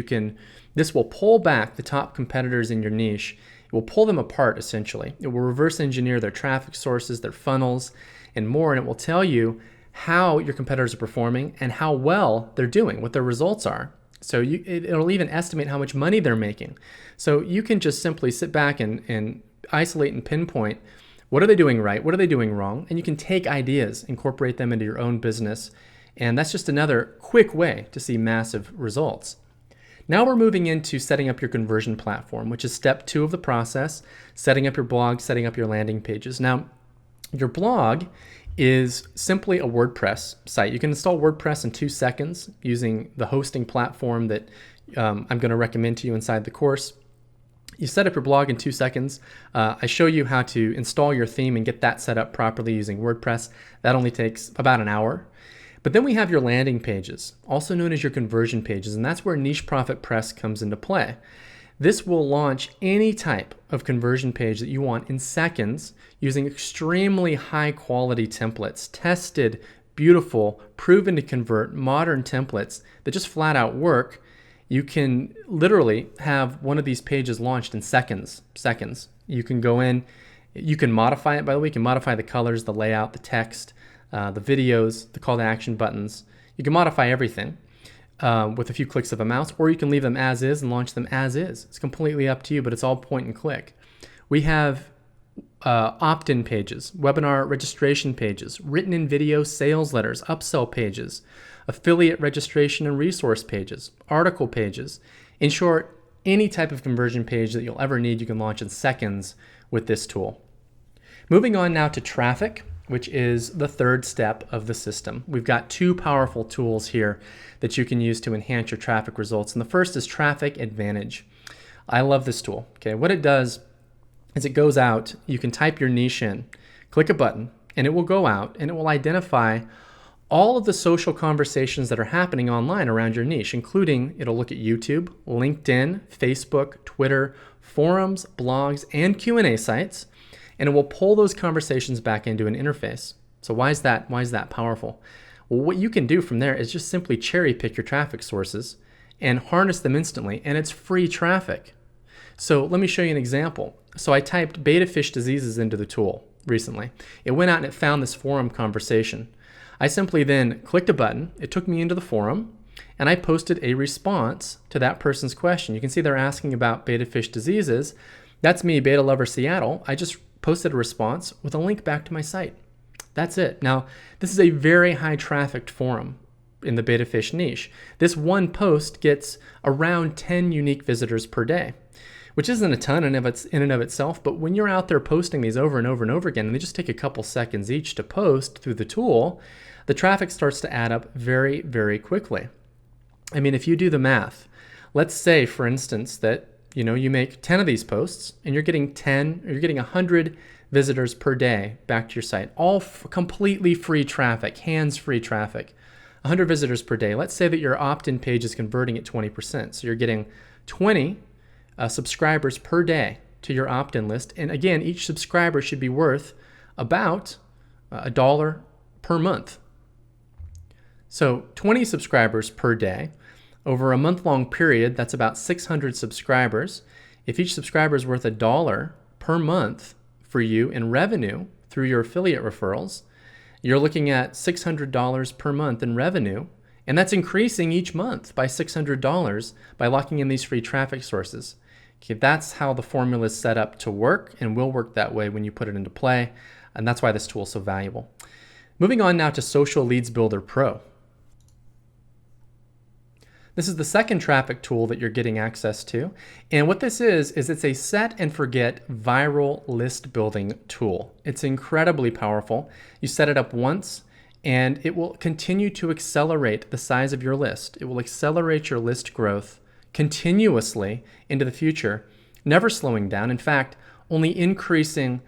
this will pull back the top competitors in your niche. It will pull them apart essentially. It will reverse engineer their traffic sources, their funnels, and more, and it will tell you how your competitors are performing and how well they're doing, what their results are. So it'll even estimate how much money they're making. So you can just simply sit back and isolate and pinpoint what are they doing right, what are they doing wrong, and you can take ideas, incorporate them into your own business, and that's just another quick way to see massive results. Now we're moving into setting up your conversion platform, which is step 2 of the process, setting up your blog, setting up your landing pages. Now, your blog is simply a WordPress site. You can install WordPress in 2 seconds using the hosting platform that I'm going to recommend to you inside the course. You set up your blog in 2 seconds. I show you how to install your theme and get that set up properly using WordPress. That only takes about an hour. But then we have your landing pages, also known as your conversion pages, and that's where Niche Profit Press comes into play. This will launch any type of conversion page that you want in seconds using extremely high quality templates, tested, beautiful, proven to convert, modern templates that just flat out work. You can literally have one of these pages launched in seconds. You can go in, you can modify it, by the way. You can modify the colors, the layout, the text, the videos, the call to action buttons. You can modify everything with a few clicks of a mouse, or you can leave them as is and launch them as is. It's completely up to you, but it's all point and click. We have opt-in pages, webinar registration pages, written in video sales letters, upsell pages, affiliate registration and resource pages, article pages. In short, any type of conversion page that you'll ever need, you can launch in seconds with this tool. Moving on now to traffic, which is the third step of the system. We've got two powerful tools here that you can use to enhance your traffic results. And the first is Traffic Advantage. I love this tool. Okay, what it does is it goes out, you can type your niche in, click a button, and it will go out and it will identify all of the social conversations that are happening online around your niche, including it'll look at YouTube, LinkedIn, Facebook, Twitter, forums, blogs, and Q&A sites, and it will pull those conversations back into an interface. So why is that powerful? Well, what you can do from there is just simply cherry pick your traffic sources and harness them instantly, and it's free traffic. So let me show you an example. So I typed beta fish diseases into the tool recently. It went out and it found this forum conversation. I simply then clicked a button, it took me into the forum, and I posted a response to that person's question. You can see they're asking about beta fish diseases. That's me, Beta Lover Seattle. I just posted a response with a link back to my site. That's it. Now, this is a very high trafficked forum in the beta fish niche. This one post gets around 10 unique visitors per day, which isn't a ton in and of itself, but when you're out there posting these over and over and over again, and they just take a couple seconds each to post through the tool, the traffic starts to add up very, very quickly. I mean, if you do the math, let's say, for instance, that you make 10 of these posts and you're getting 100 visitors per day back to your site, all completely free traffic, hands-free traffic, 100 visitors per day. Let's say that your opt-in page is converting at 20%. So you're getting 20 subscribers per day to your opt-in list. And again, each subscriber should be worth about $1 per month. So 20 subscribers per day. Over a month-long period, that's about 600 subscribers. If each subscriber is worth $1 per month for you in revenue through your affiliate referrals, you're looking at $600 per month in revenue, and that's increasing each month by $600 by locking in these free traffic sources. Okay, that's how the formula is set up to work and will work that way when you put it into play, and that's why this tool is so valuable. Moving on now to Social Leads Builder Pro. This is the second traffic tool that you're getting access to. And what this is it's a set and forget viral list building tool. It's incredibly powerful. You set it up once and it will continue to accelerate the size of your list. It will accelerate your list growth continuously into the future, never slowing down. In fact, only increasing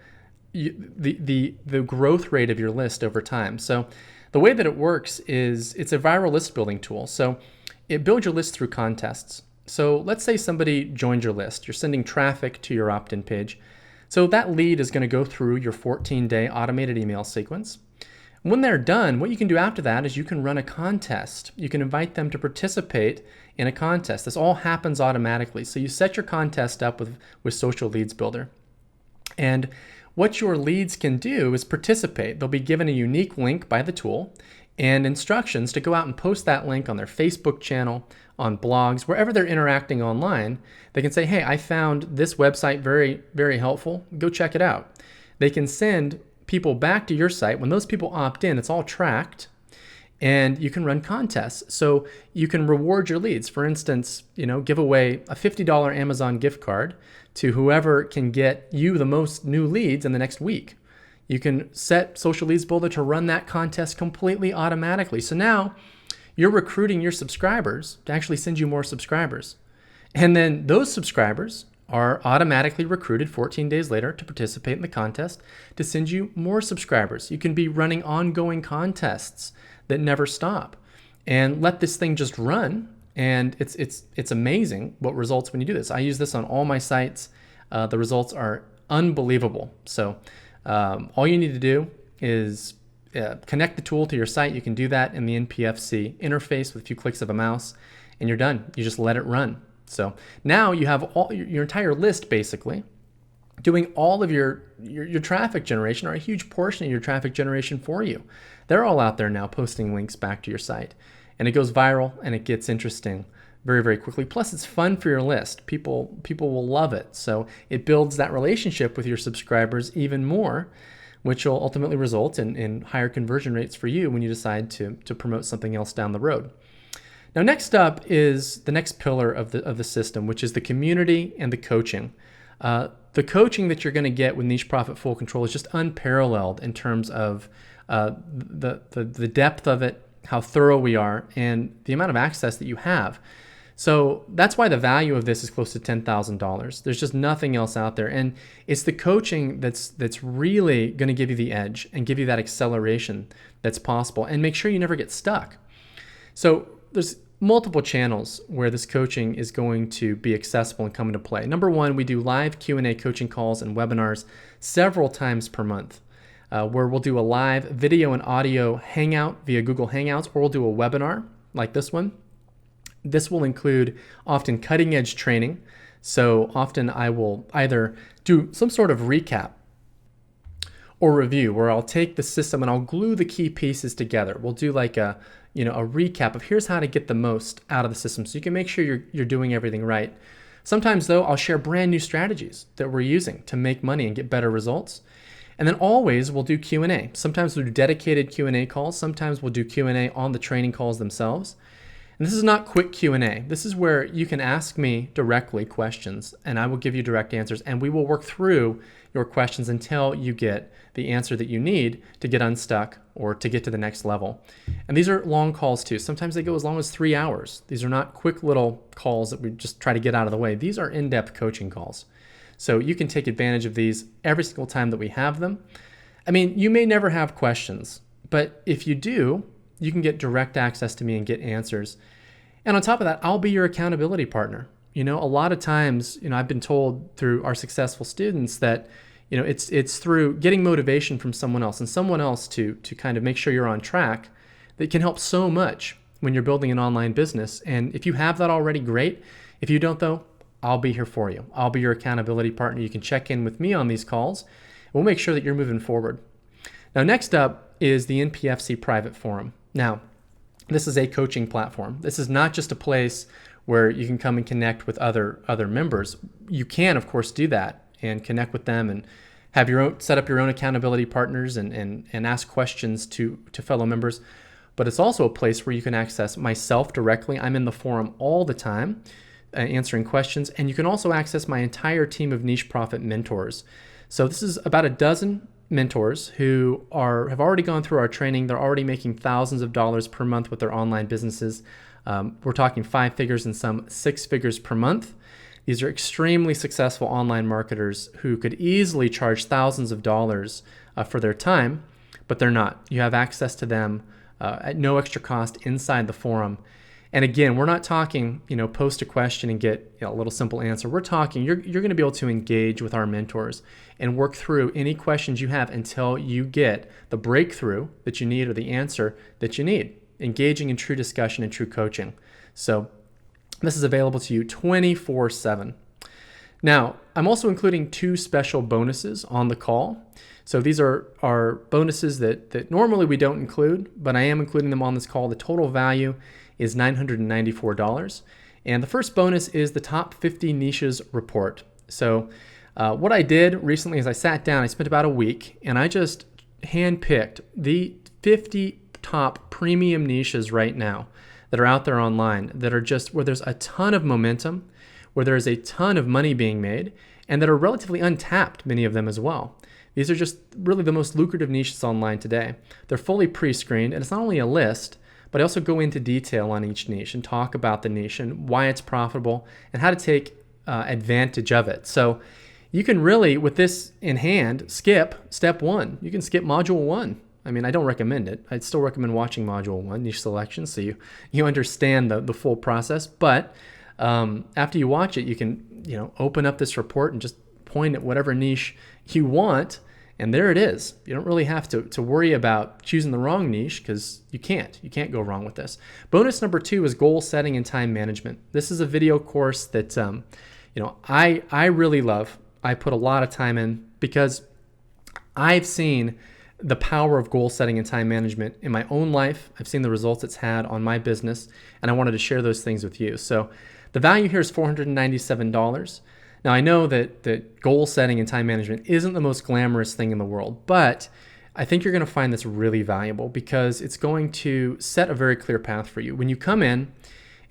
the growth rate of your list over time. So the way that it works is it's a viral list building tool. So it builds your list through contests. So let's say somebody joined your list. You're sending traffic to your opt-in page. So that lead is going to go through your 14-day automated email sequence. When they're done, what you can do after that is you can run a contest. You can invite them to participate in a contest. This all happens automatically. So you set your contest up with Social Leads Builder. And what your leads can do is participate. They'll be given a unique link by the tool and instructions to go out and post that link on their Facebook channel, on blogs, wherever they're interacting online. They can say, hey, I found this website very, very helpful. Go check it out. They can send people back to your site. When those people opt in, it's all tracked, and you can run contests. So you can reward your leads. For instance, give away a $50 Amazon gift card to whoever can get you the most new leads in the next week. You can set Social Leads Builder to run that contest completely automatically. So now you're recruiting your subscribers to actually send you more subscribers. And then those subscribers are automatically recruited 14 days later to participate in the contest to send you more subscribers. You can be running ongoing contests that never stop and let this thing just run. And it's amazing what results when you do this. I use this on all my sites. The results are unbelievable. So all you need to do is connect the tool to your site. You can do that in the NPFC interface with a few clicks of a mouse, and you're done. You just let it run. So now you have all your entire list basically doing all of your traffic generation, or a huge portion of your traffic generation for you. They're all out there now posting links back to your site, and it goes viral and it gets interesting very, very quickly. Plus it's fun for your list. People will love it. So it builds that relationship with your subscribers even more, which will ultimately result in higher conversion rates for you when you decide to promote something else down the road. Now, next up is the next pillar of the system, which is the community and the coaching. The coaching that you're going to get with Niche Profit Full Control is just unparalleled in terms of the depth of it, how thorough we are, and the amount of access that you have. So that's why the value of this is close to $10,000. There's just nothing else out there. And it's the coaching that's really going to give you the edge and give you that acceleration that's possible, and make sure you never get stuck. So there's multiple channels where this coaching is going to be accessible and come into play. Number one, we do live Q&A coaching calls and webinars several times per month, where we'll do a live video and audio hangout via Google Hangouts, or we'll do a webinar like this one. This will include often cutting edge training. So often I will either do some sort of recap or review where I'll take the system and I'll glue the key pieces together. We'll do like a recap of here's how to get the most out of the system so you can make sure you're doing everything right. Sometimes though, I'll share brand new strategies that we're using to make money and get better results. And then always we'll do Q&A. Sometimes we'll do dedicated Q&A calls. Sometimes we'll do Q&A on the training calls themselves. And this is not quick Q&A. This is where you can ask me directly questions and I will give you direct answers, and we will work through your questions until you get the answer that you need to get unstuck or to get to the next level. And these are long calls too. Sometimes they go as long as 3 hours. These are not quick little calls that we just try to get out of the way. These are in-depth coaching calls. So you can take advantage of these every single time that we have them. I mean, you may never have questions, but if you do, you can get direct access to me and get answers. And on top of that, I'll be your accountability partner. A lot of times, I've been told through our successful students that, it's through getting motivation from someone else and someone else to kind of make sure you're on track that can help so much when you're building an online business. And if you have that already, great. If you don't though, I'll be here for you. I'll be your accountability partner. You can check in with me on these calls. We'll make sure that you're moving forward. Now, next up is the NPFC private forum. Now, this is a coaching platform. This is not just a place where you can come and connect with other members. You can, of course, do that and connect with them and have set up your own accountability partners and ask questions to fellow members. But it's also a place where you can access myself directly. I'm in the forum all the time answering questions. And you can also access my entire team of Niche Profit mentors. So this is about a dozen mentors who have already gone through our training. They're already making thousands of dollars per month with their online businesses. We're talking 5 figures and some 6 figures per month. These are extremely successful online marketers who could easily charge thousands of dollars for their time, but they're not. You have access to them at no extra cost inside the forum. And again, we're not talking, post a question and get a little simple answer. We're talking, you're going to be able to engage with our mentors and work through any questions you have until you get the breakthrough that you need or the answer that you need, engaging in true discussion and true coaching. So this is available to you 24/7. Now, I'm also including 2 special bonuses on the call. So these are bonuses that normally we don't include, but I am including them on this call. The total value is $994. And the first bonus is the top 50 niches report. So what I did recently is I sat down, I spent about a week, and I just handpicked the 50 top premium niches right now that are out there online that are just where there's a ton of momentum, where there is a ton of money being made, and that are relatively untapped, many of them as well. These are just really the most lucrative niches online today. They're fully pre-screened, and it's not only a list, but I also go into detail on each niche and talk about the niche and why it's profitable and how to take advantage of it. So you can really, with this in hand, skip step 1. You can skip module 1. I mean, I don't recommend it. I'd still recommend watching module 1, niche selection, so you understand the full process. But after you watch it, you can open up this report and just point at whatever niche you want, and there it is. You don't really have to worry about choosing the wrong niche, because you can't go wrong with this. Bonus number 2 is goal setting and time management. This is a video course that I really love. I put a lot of time in because I've seen the power of goal setting and time management in my own life. I've seen the results it's had on my business, and I wanted to share those things with you. So the value here is $497. Now, I know that goal setting and time management isn't the most glamorous thing in the world, but I think you're going to find this really valuable because it's going to set a very clear path for you. When you come in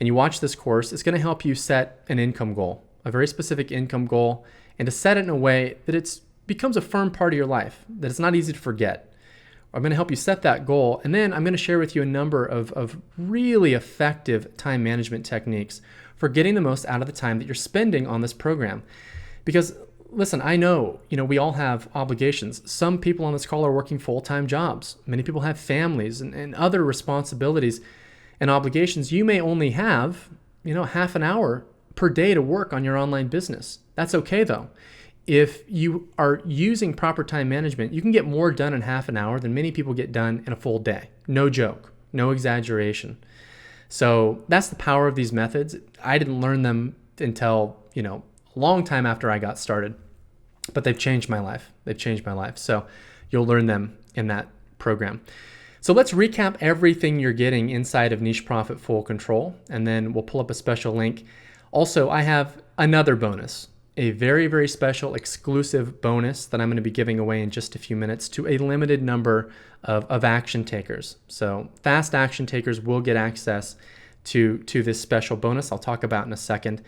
and you watch this course, it's going to help you set an income goal, a very specific income goal, and to set it in a way that it becomes a firm part of your life, that it's not easy to forget. I'm going to help you set that goal, and then I'm going to share with you a number of really effective time management techniques for getting the most out of the time that you're spending on this program. Because listen, I know, we all have obligations. Some people on this call are working full-time jobs. Many people have families and other responsibilities and obligations. You may only have, half an hour per day to work on your online business. That's okay though. If you are using proper time management, you can get more done in half an hour than many people get done in a full day. No joke, no exaggeration. So that's the power of these methods. I didn't learn them until, a long time after I got started, but they've changed my life. So you'll learn them in that program. So let's recap everything you're getting inside of Niche Profit Full Control, and then we'll pull up a special link. Also, I have another bonus, a very, very special exclusive bonus that I'm going to be giving away in just a few minutes to a limited number of action takers. So fast action takers will get access to this special bonus I'll talk about in a second.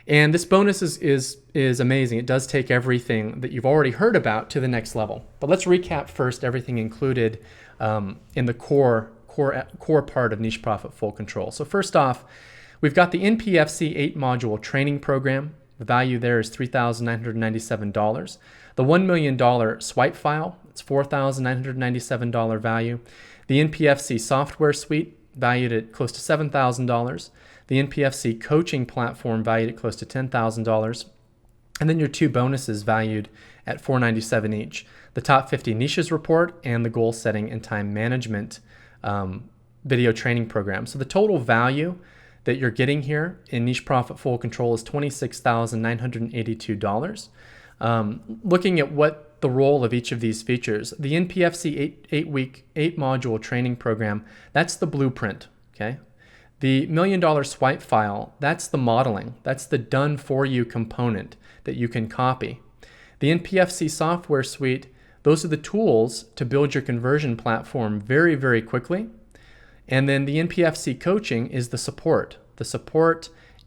And this bonus is amazing. It does take everything that you've already heard about to the next level. But let's recap first everything included in the core part of Niche Profit Full Control. So first off, we've got the NPFC 8-module training program. The value there is $3,997. The $1 million swipe file, it's $4,997 value. The NPFC software suite, valued at close to $7,000. The NPFC coaching platform, valued at close to $10,000. And then your 2 bonuses valued at $497 each. The top 50 niches report and the goal setting and time management video training program. So the total value that you're getting here in Niche Profit Full Control is $26,982. Looking at what the role of each of these features, the NPFC 8-module training program, that's the blueprint, okay? The $1 million swipe file, that's the modeling. That's the done for you component that you can copy. The NPFC software suite, those are the tools to build your conversion platform very, very quickly. And then the NPFC coaching is the support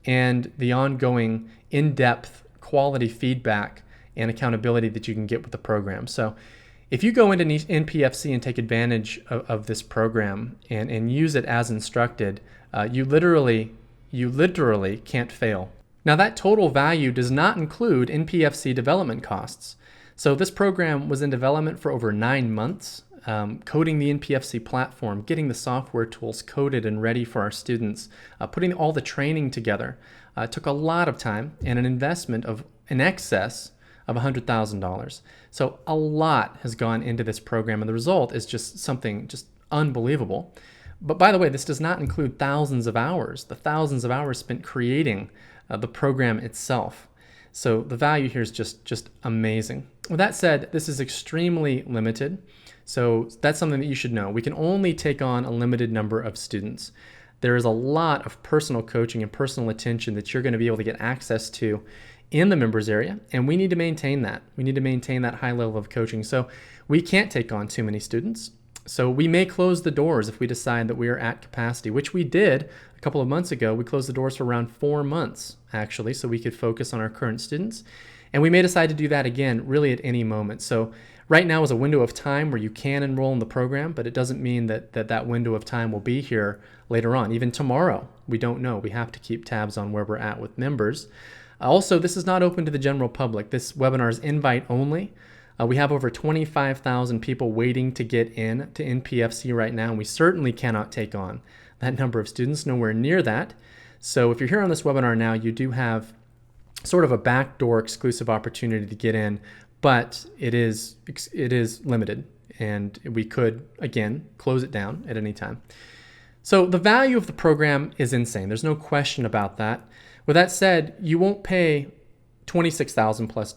and the ongoing in-depth quality feedback and accountability that you can get with the program. So if you go into NPFC and take advantage of this program and use it as instructed, you literally can't fail. Now that total value does not include NPFC development costs. So this program was in development for over 9 months. Coding the NPFC platform, getting the software tools coded and ready for our students, putting all the training together. Took a lot of time and an investment of in excess of $100,000. So a lot has gone into this program, and the result is just something just unbelievable. But by the way, this does not include thousands of hours, the thousands of hours spent creating the program itself. So the value here is just amazing. With that said, this is extremely limited. So that's something that you should know. We can only take on a limited number of students. There is a lot of personal coaching and personal attention that you're going to be able to get access to in the members area, and we need to maintain that. We need to maintain that high level of coaching. So we can't take on too many students. So we may close the doors if we decide that we are at capacity, which we did a couple of months ago. We closed the doors for around 4 months, actually, so we could focus on our current students. And we may decide to do that again really at any moment. So right now is a window of time where you can enroll in the program, but it doesn't mean that window of time will be here later on. Even tomorrow, we don't know. We have to keep tabs on where we're at with members. Also, this is not open to the general public. This webinar is invite only. We have over 25,000 people waiting to get in to NPFC right now, and we certainly cannot take on that number of students, nowhere near that. So if you're here on this webinar now, you do have sort of a backdoor exclusive opportunity to get in, but it is limited, and we could, again, close it down at any time. So the value of the program is insane. There's no question about that. With that said, you won't pay $26,000 plus,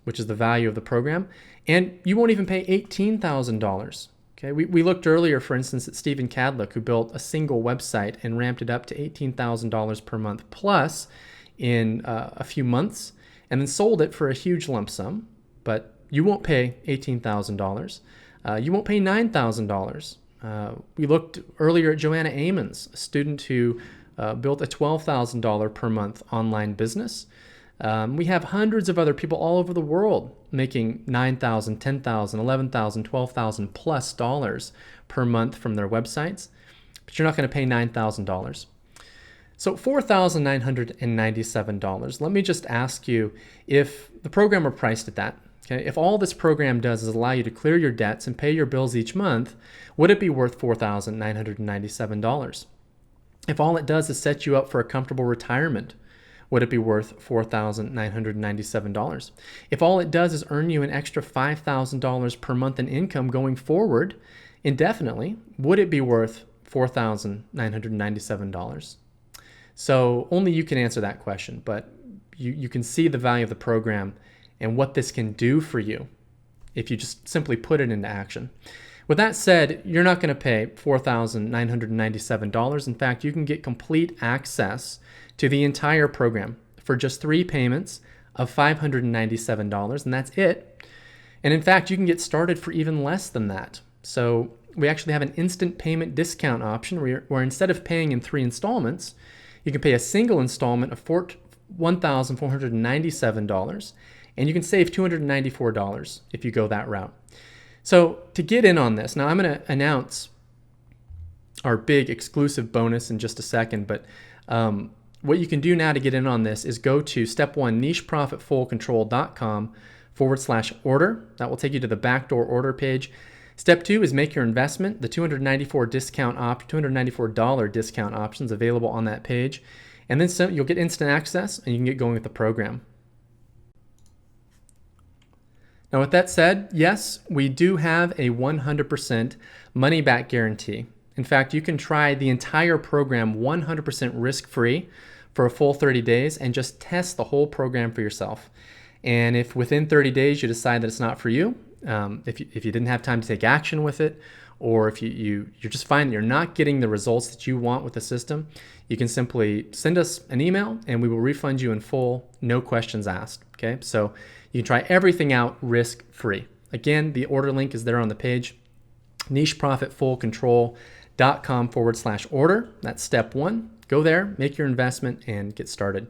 which is the value of the program, and you won't even pay $18,000. Okay, we looked earlier, for instance, at Stephen Cadlick, who built a single website and ramped it up to $18,000 per month plus in a few months, and then sold it for a huge lump sum. But you won't pay $18,000. You won't pay $9,000. We looked earlier at Joanna Amons, a student who built a $12,000 per month online business. We have hundreds of other people all over the world making $9,000, $10,000, $11,000, $12,000 plus dollars per month from their websites, but you're not going to pay $9,000. So $4,997. Let me just ask you, if the program were priced at that, okay, if all this program does is allow you to clear your debts and pay your bills each month, would it be worth $4,997? If all it does is set you up for a comfortable retirement, would it be worth $4,997? If all it does is earn you an extra $5,000 per month in income going forward indefinitely, would it be worth $4,997? So only you can answer that question, but you can see the value of the program and what this can do for you if you just simply put it into action. With that said, you're not going to pay $4,997. In fact, you can get complete access to the entire program for just 3 payments of $597, and that's it. And in fact, you can get started for even less than that. So we actually have an instant payment discount option where instead of paying in 3 installments, you can pay a single installment of $1,497, and you can save $294 if you go that route. So to get in on this, now I'm going to announce our big exclusive bonus in just a second, but what you can do now to get in on this is go to step 1, nicheprofitfullcontrol.com/order. That will take you to the backdoor order page. Step 2 is make your investment. The $294 discount options available on that page. And then you'll get instant access and you can get going with the program. Now, with that said, yes, we do have a 100% money back guarantee. In fact, you can try the entire program 100% risk-free for a full 30 days and just test the whole program for yourself. And if within 30 days you decide that it's not for you, if you didn't have time to take action with it, or if you're just finding you're not getting the results that you want with the system, you can simply send us an email and we will refund you in full, no questions asked. Okay, so you can try everything out risk-free. Again, the order link is there on the page, nicheprofitfullcontrol.com/order. That's step 1. Go there, make your investment, and get started.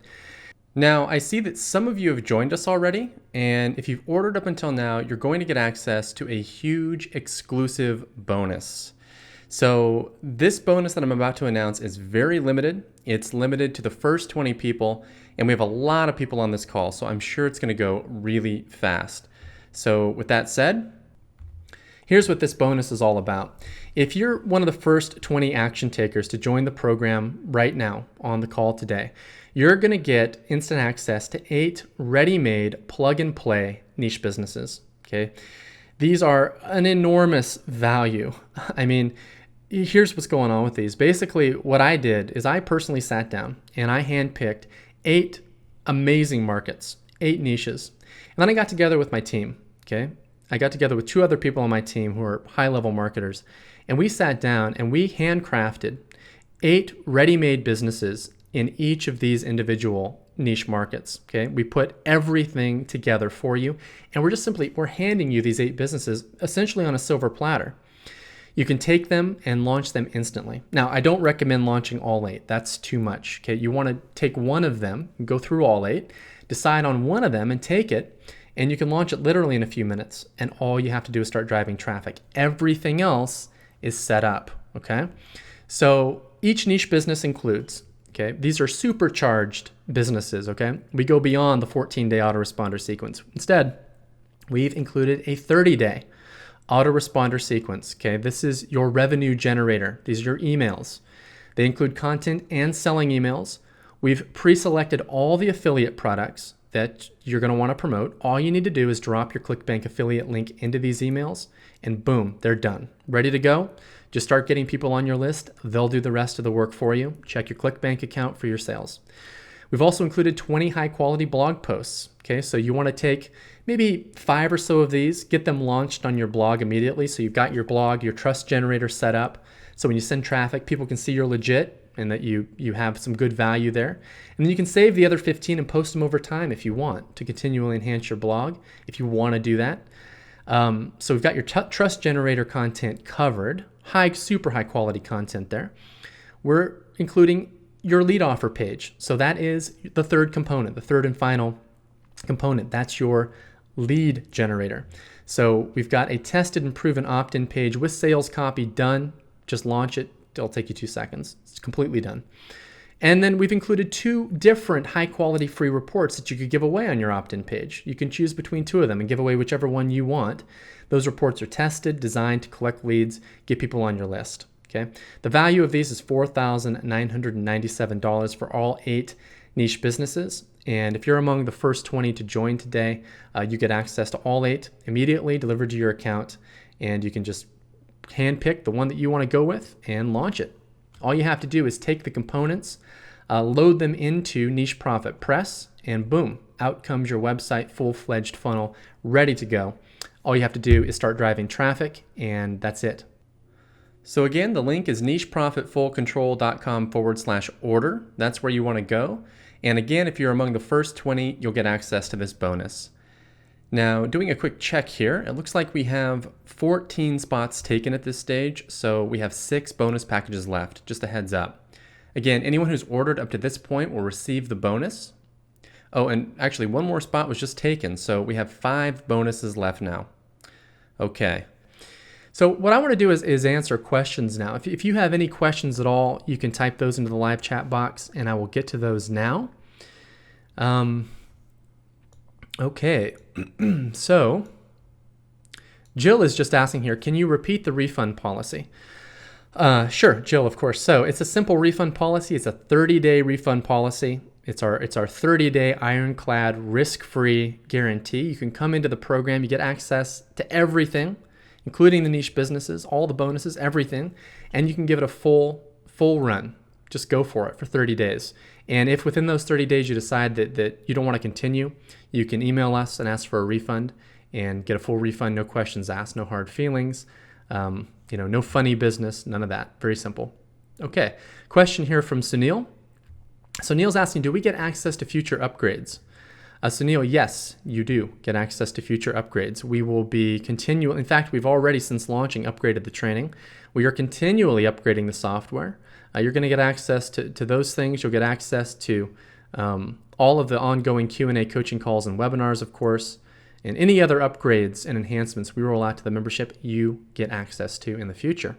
Now, I see that some of you have joined us already, and if you've ordered up until now, you're going to get access to a huge exclusive bonus. So this bonus that I'm about to announce is very limited. It's limited to the first 20 people, and we have a lot of people on this call, so I'm sure it's going to go really fast. So with that said, here's what this bonus is all about. If you're one of the first 20 action takers to join the program right now on the call today, you're going to get instant access to 8 ready-made plug-and-play niche businesses. Okay, these are an enormous value. I mean, here's what's going on with these. Basically, what I did is I personally sat down and I handpicked 8 amazing markets, 8 niches, and then I got together with my team. Okay, I got together with 2 other people on my team who are high-level marketers, and we sat down and we handcrafted 8 ready-made businesses in each of these individual niche markets. Okay, we put everything together for you, and we're handing you these 8 businesses essentially on a silver platter. You can take them and launch them instantly. Now, I don't recommend launching all 8. That's too much. Okay, you want to take one of them, go through all 8, decide on one of them and take it, and you can launch it literally in a few minutes. And all you have to do is start driving traffic. Everything else is set up. Okay, so each niche business includes Okay, these are supercharged businesses. Okay, we go beyond the 14-day autoresponder sequence. Instead, we've included a 30-day autoresponder sequence. Okay, this is your revenue generator. These are your emails. They include content and selling emails. We've pre-selected all the affiliate products that you're going to want to promote. All you need to do is drop your ClickBank affiliate link into these emails, and boom, they're done. Ready to go? Just start getting people on your list. They'll do the rest of the work for you. Check your ClickBank account for your sales. We've also included 20 high-quality blog posts. Okay, so you want to take maybe 5 or so of these, get them launched on your blog immediately. So you've got your blog, your trust generator set up. So when you send traffic, people can see you're legit and that you have some good value there. And then you can save the other 15 and post them over time if you want to continually enhance your blog, if you want to do that. So we've got your trust generator content covered, super high quality content there. We're including your lead offer page. So that is the third component, the third and final component. That's your lead generator. So we've got a tested and proven opt-in page with sales copy done. Just launch it. It'll take you 2 seconds. It's completely done. And then we've included 2 different high-quality free reports that you could give away on your opt-in page. You can choose between 2 of them and give away whichever one you want. Those reports are tested, designed to collect leads, get people on your list. Okay. The value of these is $4,997 for all 8 niche businesses. And if you're among the first 20 to join today, you get access to all 8 immediately delivered to your account, and you can just handpick the one that you want to go with and launch it. All you have to do is take the components, load them into Niche Profit Press, and boom, out comes your website, full-fledged funnel, ready to go. All you have to do is start driving traffic, and that's it. So again, the link is nicheprofitfullcontrol.com/order. That's where you want to go. And again, if you're among the first 20, you'll get access to this bonus. Now, doing a quick check here, it looks like we have 14 spots taken at this stage, so we have 6 bonus packages left, just a heads up. Again, anyone who's ordered up to this point will receive the bonus. Oh, and actually one more spot was just taken, so we have 5 bonuses left now. Okay. So what I want to do is answer questions now. If you have any questions at all, you can type those into the live chat box, and I will get to those now. Okay, so Jill is just asking here, can you repeat the refund policy? Sure, Jill, of course. So it's a simple refund policy. It's a 30-day refund policy. It's our 30-day ironclad risk-free guarantee. You can come into the program, you get access to everything, including the niche businesses, all the bonuses, everything, and you can give it a full run. Just go for it for 30 days. And if within those 30 days you decide that you don't want to continue, you can email us and ask for a refund and get a full refund, no questions asked, no hard feelings, no funny business, none of that. Very simple. Okay, question here from Sunil. So Neil's asking, do we get access to future upgrades? Sunil, yes, you do get access to future upgrades. We will be in fact, we've already since launching upgraded the training. We are continually upgrading the software. You're going to get access to those things. You'll get access to all of the ongoing Q&A coaching calls and webinars, of course, and any other upgrades and enhancements we roll out to the membership, you get access to in the future.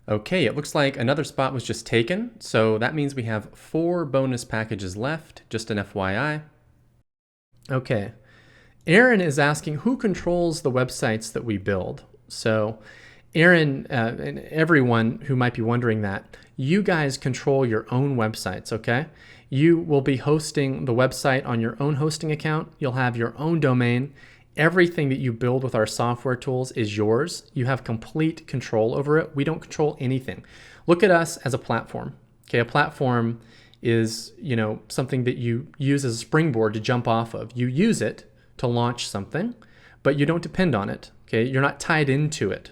Okay, it looks like another spot was just taken, so that means we have 4 bonus packages left, just an FYI. Okay, Aaron is asking, who controls the websites that we build? So Aaron and everyone who might be wondering that, you guys control your own websites, okay? You will be hosting the website on your own hosting account. You'll have your own domain. Everything that you build with our software tools is yours. You have complete control over it. We don't control anything. Look at us as a platform. Okay, a platform is, something that you use as a springboard to jump off of. You use it to launch something, but you don't depend on it. Okay, you're not tied into it.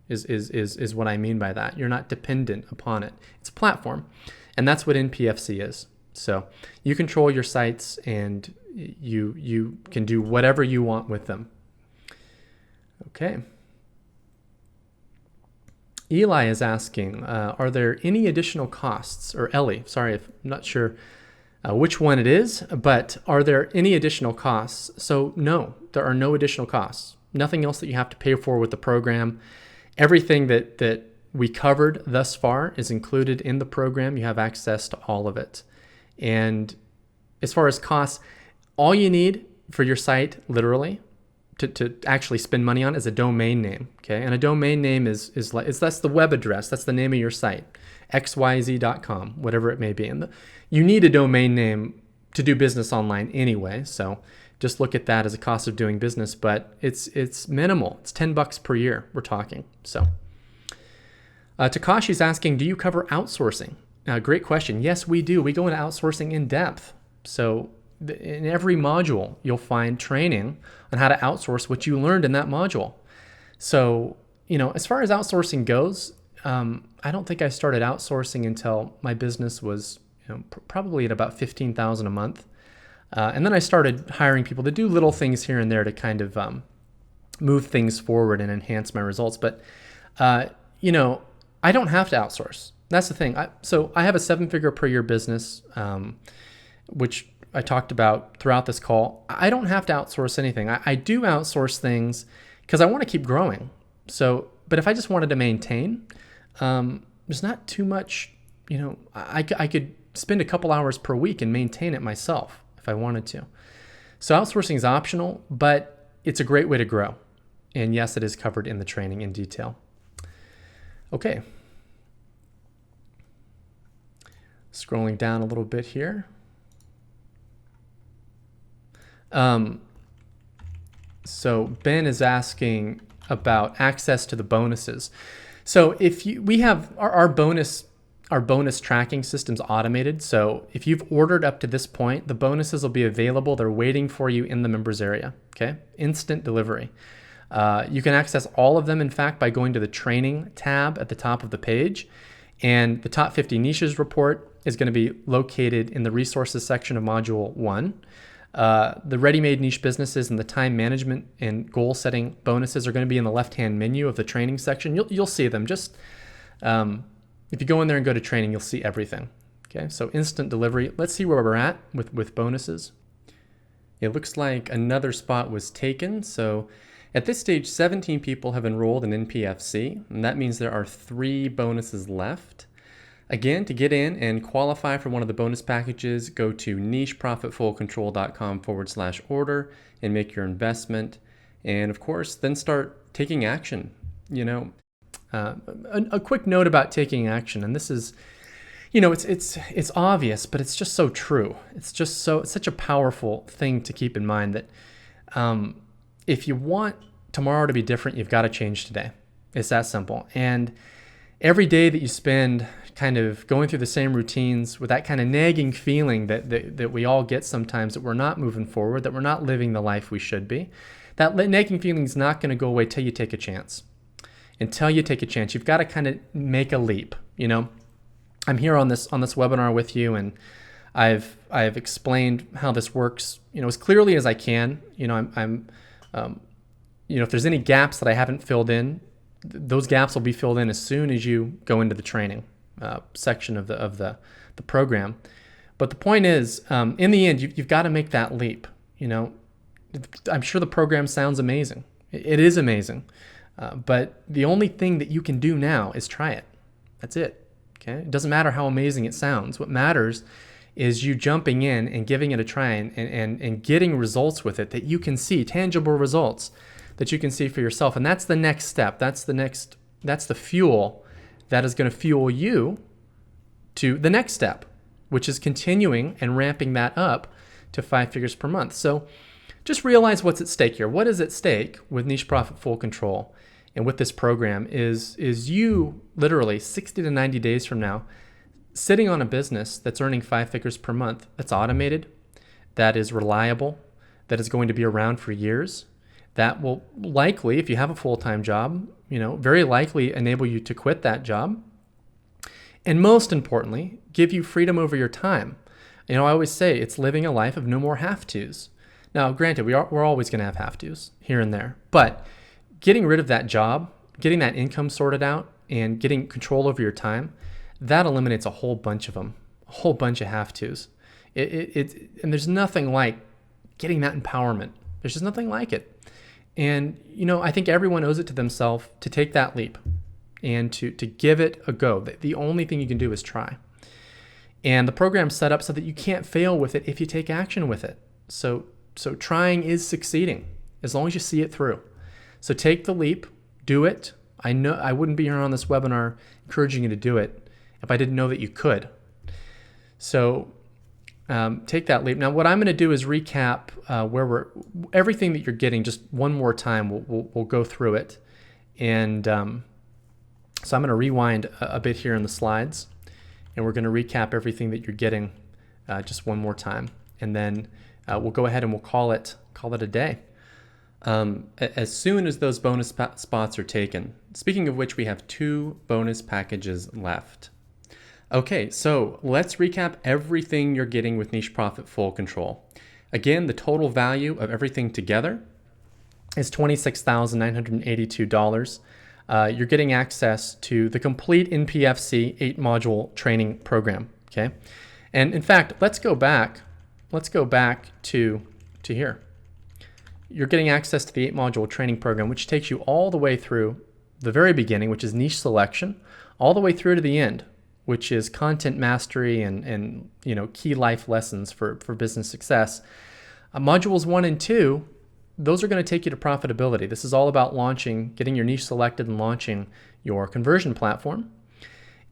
Is what I mean by that. You're not dependent upon it. It's a platform, and that's what NPFC is. So you control your sites, and you can do whatever you want with them. Okay. Eli is asking, are there any additional costs? Or Ellie, sorry, I'm not sure which one it is, but are there any additional costs? So no, there are no additional costs. Nothing else that you have to pay for with the program. Everything that we covered thus far is included in the program. You have access to all of it. And as far as costs, all you need for your site, literally, to actually spend money on is a domain name, okay? And a domain name is that's the web address. That's the name of your site, xyz.com, whatever it may be. And you need a domain name to do business online anyway, so just look at that as a cost of doing business, but it's minimal. It's $10 per year we're talking. So Takashi's asking, do you cover outsourcing? Great question. Yes, we do. We go into outsourcing in depth. So in every module, you'll find training on how to outsource what you learned in that module. So, as far as outsourcing goes, I don't think I started outsourcing until my business was probably at about $15,000 a month. And then I started hiring people to do little things here and there to kind of move things forward and enhance my results. But, I don't have to outsource. That's the thing. So I have a 7-figure per year business, which I talked about throughout this call. I don't have to outsource anything. I do outsource things because I want to keep growing. So, but if I just wanted to maintain, there's not too much, I could spend a couple hours per week and maintain it myself if I wanted to. So outsourcing is optional, but it's a great way to grow. And yes, it is covered in the training in detail. Okay. Scrolling down a little bit here. So Ben is asking about access to the bonuses. So we have our bonus tracking system's automated. So if you've ordered up to this point, the bonuses will be available. They're waiting for you in the members area. Okay, instant delivery. You can access all of them, in fact, by going to the training tab at the top of the page. And the top 50 niches report is going to be located in the resources section of module 1. The ready-made niche businesses and the time management and goal setting bonuses are going to be in the left-hand menu of the training section. You'll see them. Just if you go in there and go to training, you'll see everything. Okay, so instant delivery. Let's see where we're at with bonuses. It looks like another spot was taken. So at this stage, 17 people have enrolled in NPFC, and that means there are 3 bonuses left. Again, to get in and qualify for one of the bonus packages, go to nicheprofitfullcontrol.com/order and make your investment. And of course, then start taking action. A quick note about taking action, and this is, it's obvious, but it's just so true. It's such a powerful thing to keep in mind that if you want tomorrow to be different, you've got to change today. It's that simple. And every day that you spend kind of going through the same routines with that kind of nagging feeling that we all get sometimes, that we're not moving forward, that we're not living the life we should be, that nagging feeling is not going to go away till you take a chance. Until you take a chance, you've got to kind of make a leap. I'm here on this webinar with you, and I've explained how this works, as clearly as I can. If there's any gaps that I haven't filled in, those gaps will be filled in as soon as you go into the training section of the program. But the point is, in the end, you've got to make that leap. I'm sure the program sounds amazing. It is amazing. But the only thing that you can do now is try it. That's it. Okay? It doesn't matter how amazing it sounds. What matters is you jumping in and giving it a try and getting results with it that you can see, tangible results that you can see for yourself. And that's the next step. That's the fuel that is going to fuel you to the next step, which is continuing and ramping that up to 5 figures per month. So just realize what's at stake here. What is at stake with Niche Profit Full Control and with this program is you literally 60 to 90 days from now sitting on a business that's earning 5 figures per month, that's automated, that is reliable, that is going to be around for years, that will likely, if you have a full-time job, very likely enable you to quit that job. And most importantly, give you freedom over your time. I always say it's living a life of no more have-tos. Now, granted, we're always going to have have-tos here and there, but getting rid of that job, getting that income sorted out, and getting control over your time, that eliminates a whole bunch of them, a whole bunch of have-tos. And there's nothing like getting that empowerment. There's just nothing like it. And, I think everyone owes it to themselves to take that leap and to give it a go. The only thing you can do is try. And the program's set up so that you can't fail with it if you take action with it. So trying is succeeding as long as you see it through. So take the leap, do it. I know I wouldn't be here on this webinar encouraging you to do it if I didn't know that you could. So take that leap. Now, what I'm going to do is recap everything that you're getting just one more time. We'll go through it. And so I'm going to rewind a bit here in the slides, and we're going to recap everything that you're getting just one more time. And then we'll go ahead and we'll call it a day. As soon as those bonus spots are taken. Speaking of which, we have 2 bonus packages left. Okay, so let's recap everything you're getting with Niche Profit Full Control. Again, the total value of everything together is $26,982. You're getting access to the complete NPFC 8-module training program. Okay, and in fact, let's go back to here. You're getting access to the 8-module training program, which takes you all the way through the very beginning, which is niche selection, all the way through to the end, which is content mastery and key life lessons for business success. Modules 1 and 2, those are going to take you to profitability. This is all about getting your niche selected and launching your conversion platform.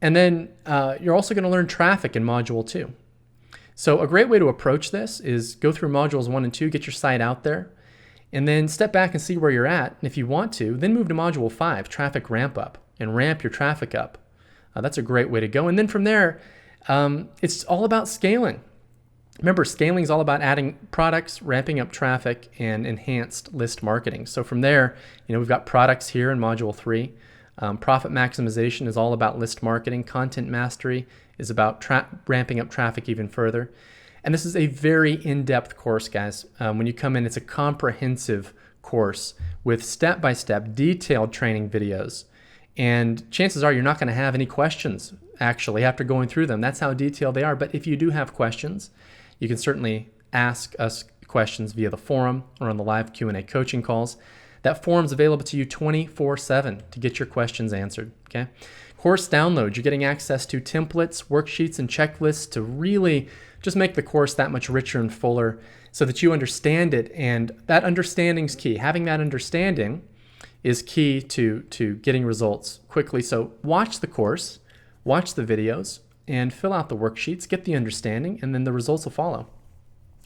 And then you're also going to learn traffic in module 2. So a great way to approach this is go through modules 1 and 2, get your site out there, and then step back and see where you're at. And if you want to, then move to module 5, traffic ramp up, and ramp your traffic up. That's a great way to go. And then from there, it's all about scaling. Remember, scaling is all about adding products, ramping up traffic, and enhanced list marketing. So from there, we've got products here in module 3. Profit maximization is all about list marketing. Content mastery is about ramping up traffic even further. And this is a very in-depth course, guys. When you come in, it's a comprehensive course with step-by-step detailed training videos. And chances are you're not going to have any questions, actually, after going through them. That's how detailed they are. But if you do have questions, you can certainly ask us questions via the forum or on the live Q&A coaching calls. That forum's available to you 24/7 to get your questions answered, okay? Course download, you're getting access to templates, worksheets, and checklists to really just make the course that much richer and fuller so that you understand it. And that understanding's key. Having that understanding is key to getting results quickly. So watch the course, watch the videos, and fill out the worksheets, get the understanding, and then the results will follow.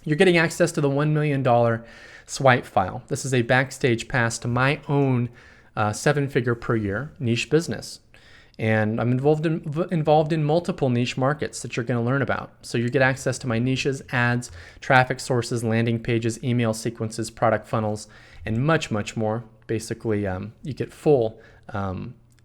You're getting access to the $1 million swipe file. This is a backstage pass to my own 7-figure per year niche business. And I'm involved in multiple niche markets that you're going to learn about. So you get access to my niches, ads, traffic sources, landing pages, email sequences, product funnels, and much, much more. Basically, you get full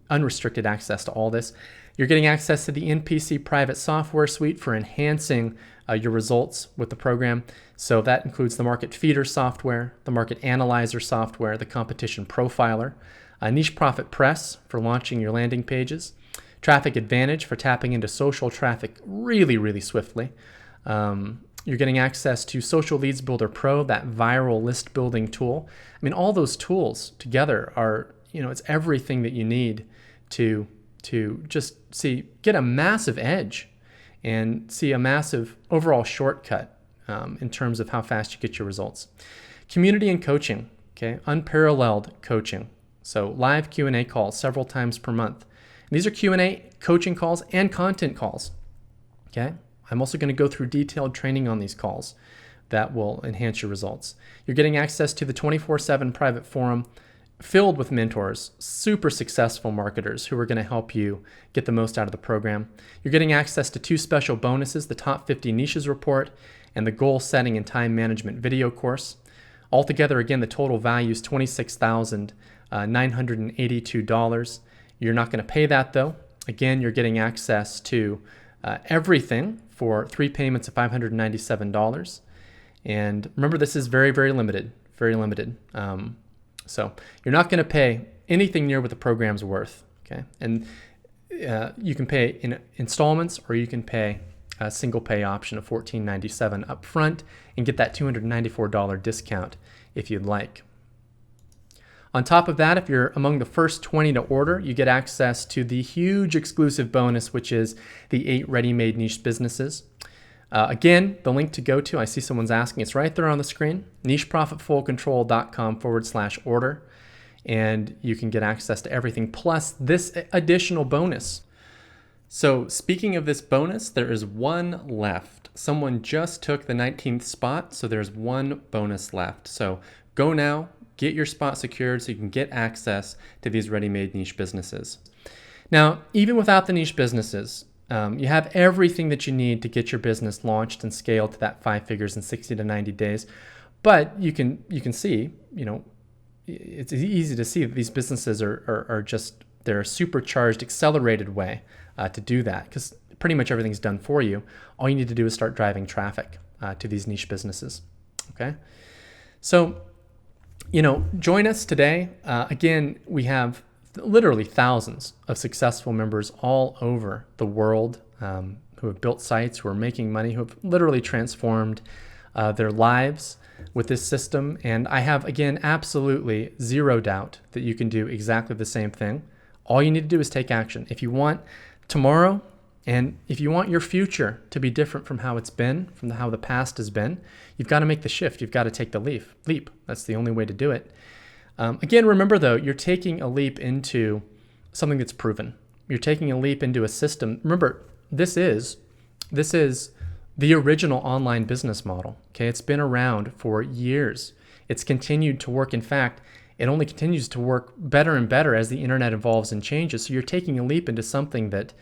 unrestricted access to all this. You're getting access to the NPC private software suite for enhancing your results with the program. So that includes the market feeder software, the market analyzer software, the competition profiler, Niche Profit Press for launching your landing pages, Traffic Advantage for tapping into social traffic really, really swiftly. You're getting access to Social Leads Builder Pro, that viral list building tool. I mean, all those tools together are, it's everything that you need to just get a massive edge and see a massive overall shortcut in terms of how fast you get your results. Community and coaching, okay, unparalleled coaching. So live Q&A calls several times per month. And these are Q&A coaching calls and content calls, okay? I'm also going to go through detailed training on these calls that will enhance your results. You're getting access to the 24/7 private forum filled with mentors, super successful marketers who are going to help you get the most out of the program. You're getting access to 2 special bonuses, the Top 50 Niches Report and the Goal Setting and Time Management video course. Altogether, again, the total value is $26,982. You're not going to pay that, though. Again, you're getting access to everything for 3 payments of $597. And remember, this is very, very limited, very limited. So you're not going to pay anything near what the program's worth, okay? And you can pay in installments, or you can pay a single pay option of $1497 up front and get that $294 discount if you'd like. On top of that, if you're among the first 20 to order, you get access to the huge exclusive bonus, which is the 8 ready-made niche businesses. Again, the link to go to, I see someone's asking, it's right there on the screen, nicheprofitfullcontrol.com/order. And you can get access to everything plus this additional bonus. So speaking of this bonus, there is one left. Someone just took the 19th spot, so there's one bonus left. So go now, get your spot secured so you can get access to these ready-made niche businesses. Now, even without the niche businesses, you have everything that you need to get your business launched and scaled to that 5 figures in 60 to 90 days. But you can see, it's easy to see that these businesses are just, they're a supercharged, accelerated way to do that, because pretty much everything's done for you. All you need to do is start driving traffic to these niche businesses. Okay, so join us today. Again, we have literally thousands of successful members all over the world who have built sites, who are making money, who have literally transformed their lives with this system. And I have, again, absolutely zero doubt that you can do exactly the same thing. All you need to do is take action. If you want tomorrow, and if you want your future to be different from how it's been, from how the past has been, you've got to make the shift. You've got to take the leap. That's the only way to do it. Again, remember though, you're taking a leap into something that's proven. You're taking a leap into a system. Remember, this is the original online business model. Okay, it's been around for years. It's continued to work. In fact, it only continues to work better and better as the internet evolves and changes. So you're taking a leap into something that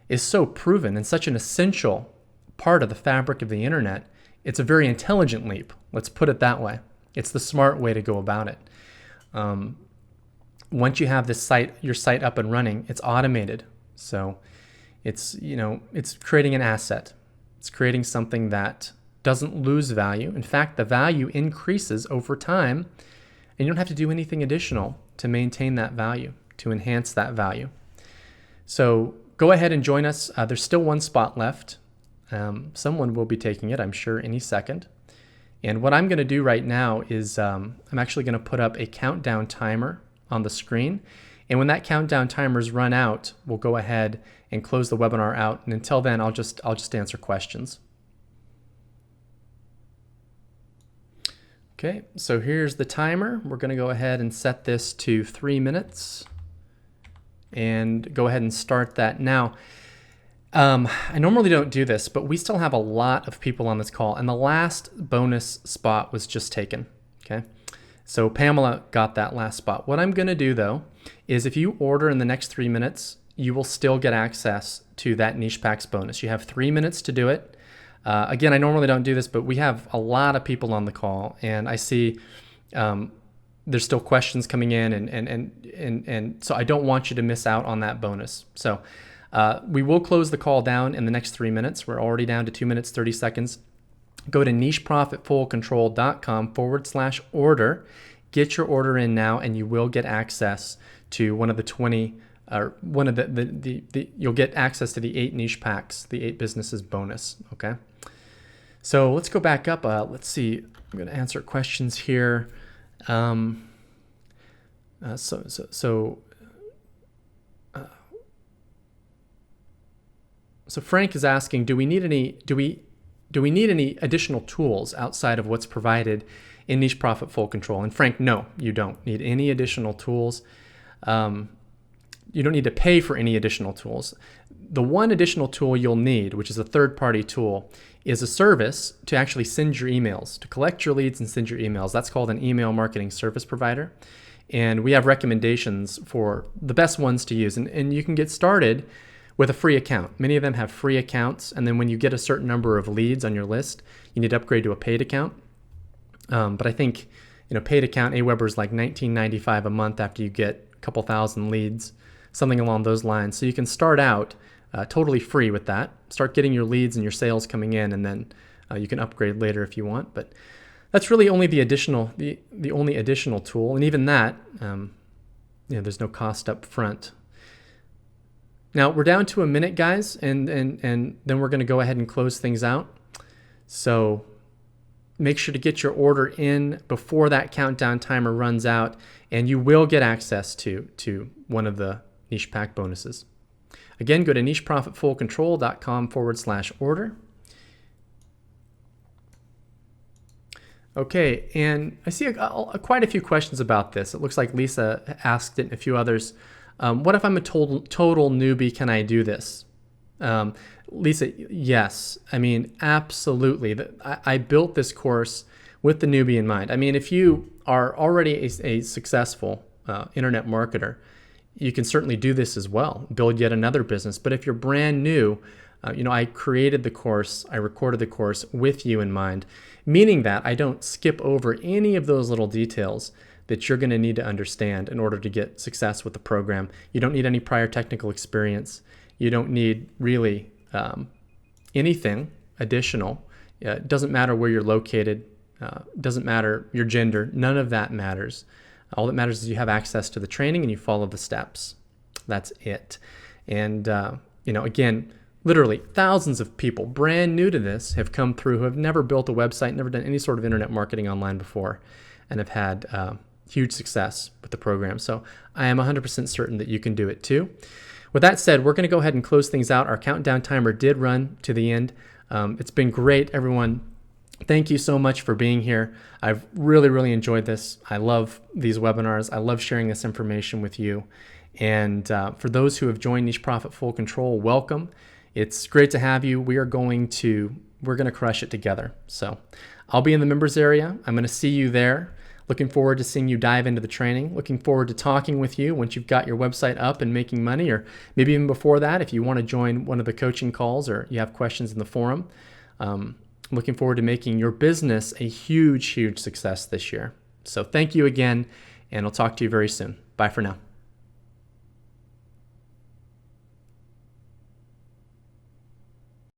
is so proven and such an essential part of the fabric of the internet. It's a very intelligent leap. Let's put it that way. It's the smart way to go about it. Once you have your site up and running, it's automated. So it's creating an asset. It's creating something that doesn't lose value. In fact, the value increases over time, and you don't have to do anything additional to maintain that value, to enhance that value. So go ahead and join us. There's still one spot left. Someone will be taking it, I'm sure, any second. And what I'm going to do right now is I'm actually going to put up a countdown timer on the screen. And when that countdown timer's run out, we'll go ahead and close the webinar out. And until then, I'll just answer questions. Okay, so here's the timer. We're going to go ahead and set this to 3 minutes and go ahead and start that now. I normally don't do this, but we still have a lot of people on this call, and the last bonus spot was just taken. Okay, so Pamela got that last spot. What I'm going to do though is if you order in the next 3 minutes, you will still get access to that niche packs bonus. You have 3 minutes to do it. Again, I normally don't do this, but we have a lot of people on the call, and I see there's still questions coming in, and so I don't want you to miss out on that bonus. So we will close the call down in the next 3 minutes. We're already down to 2 minutes, 30 seconds. Go to nicheprofitfullcontrol.com/order. Get your order in now, and you will get access to one of the 20, or one of you'll get access to the 8 niche packs, the 8 businesses bonus. Okay. So let's go back up. Let's see. I'm going to answer questions here. So Frank is asking, do we need any additional tools outside of what's provided in Niche Profit Full Control? And Frank, no, you don't need any additional tools. You don't need to pay for any additional tools. The one additional tool you'll need, which is a third-party tool, is a service to actually send your emails, to collect your leads and send your emails. That's called an email marketing service provider. And we have recommendations for the best ones to use. And you can get started with a free account. Many of them have free accounts, and then when you get a certain number of leads on your list, you need to upgrade to a paid account. But I think, paid account, Aweber is like $19.95 a month after you get a couple thousand leads, something along those lines. So you can start out totally free with that. Start getting your leads and your sales coming in, and then you can upgrade later if you want. But that's really only the only additional tool, and even that, there's no cost up front. Now we're down to a minute, guys, and then we're going to go ahead and close things out. So make sure to get your order in before that countdown timer runs out, and you will get access to one of the niche pack bonuses. Again, go to nicheprofitfullcontrol.com/order. Okay, and I see quite a few questions about this. It looks like Lisa asked it and a few others. What if I'm a total newbie? Can I do this? Lisa, yes. I mean, absolutely. I built this course with the newbie in mind. I mean, if you are already a successful internet marketer, you can certainly do this as well, build yet another business. But if you're brand new, I created the course, I recorded the course with you in mind, meaning that I don't skip over any of those little details that you're going to need to understand in order to get success with the program. You don't need any prior technical experience. You don't need really anything additional. It doesn't matter where you're located. Doesn't matter your gender. None of that matters. All that matters is you have access to the training and you follow the steps. That's it. And, again, literally thousands of people brand new to this have come through who have never built a website, never done any sort of internet marketing online before, and have had huge success with the program. So I am 100% certain that you can do it too. With that said, we're going to go ahead and close things out. Our countdown timer did run to the end. It's been great, everyone. Thank you so much for being here. I've really, really enjoyed this. I love these webinars. I love sharing this information with you. And for those who have joined Niche Profit Full Control, welcome. It's great to have you. We're going to crush it together. So I'll be in the members area. I'm going to see you there. Looking forward to seeing you dive into the training. Looking forward to talking with you once you've got your website up and making money, or maybe even before that if you want to join one of the coaching calls or you have questions in the forum. Looking forward to making your business a huge, huge success this year. So thank you again, and I'll talk to you very soon. Bye for now.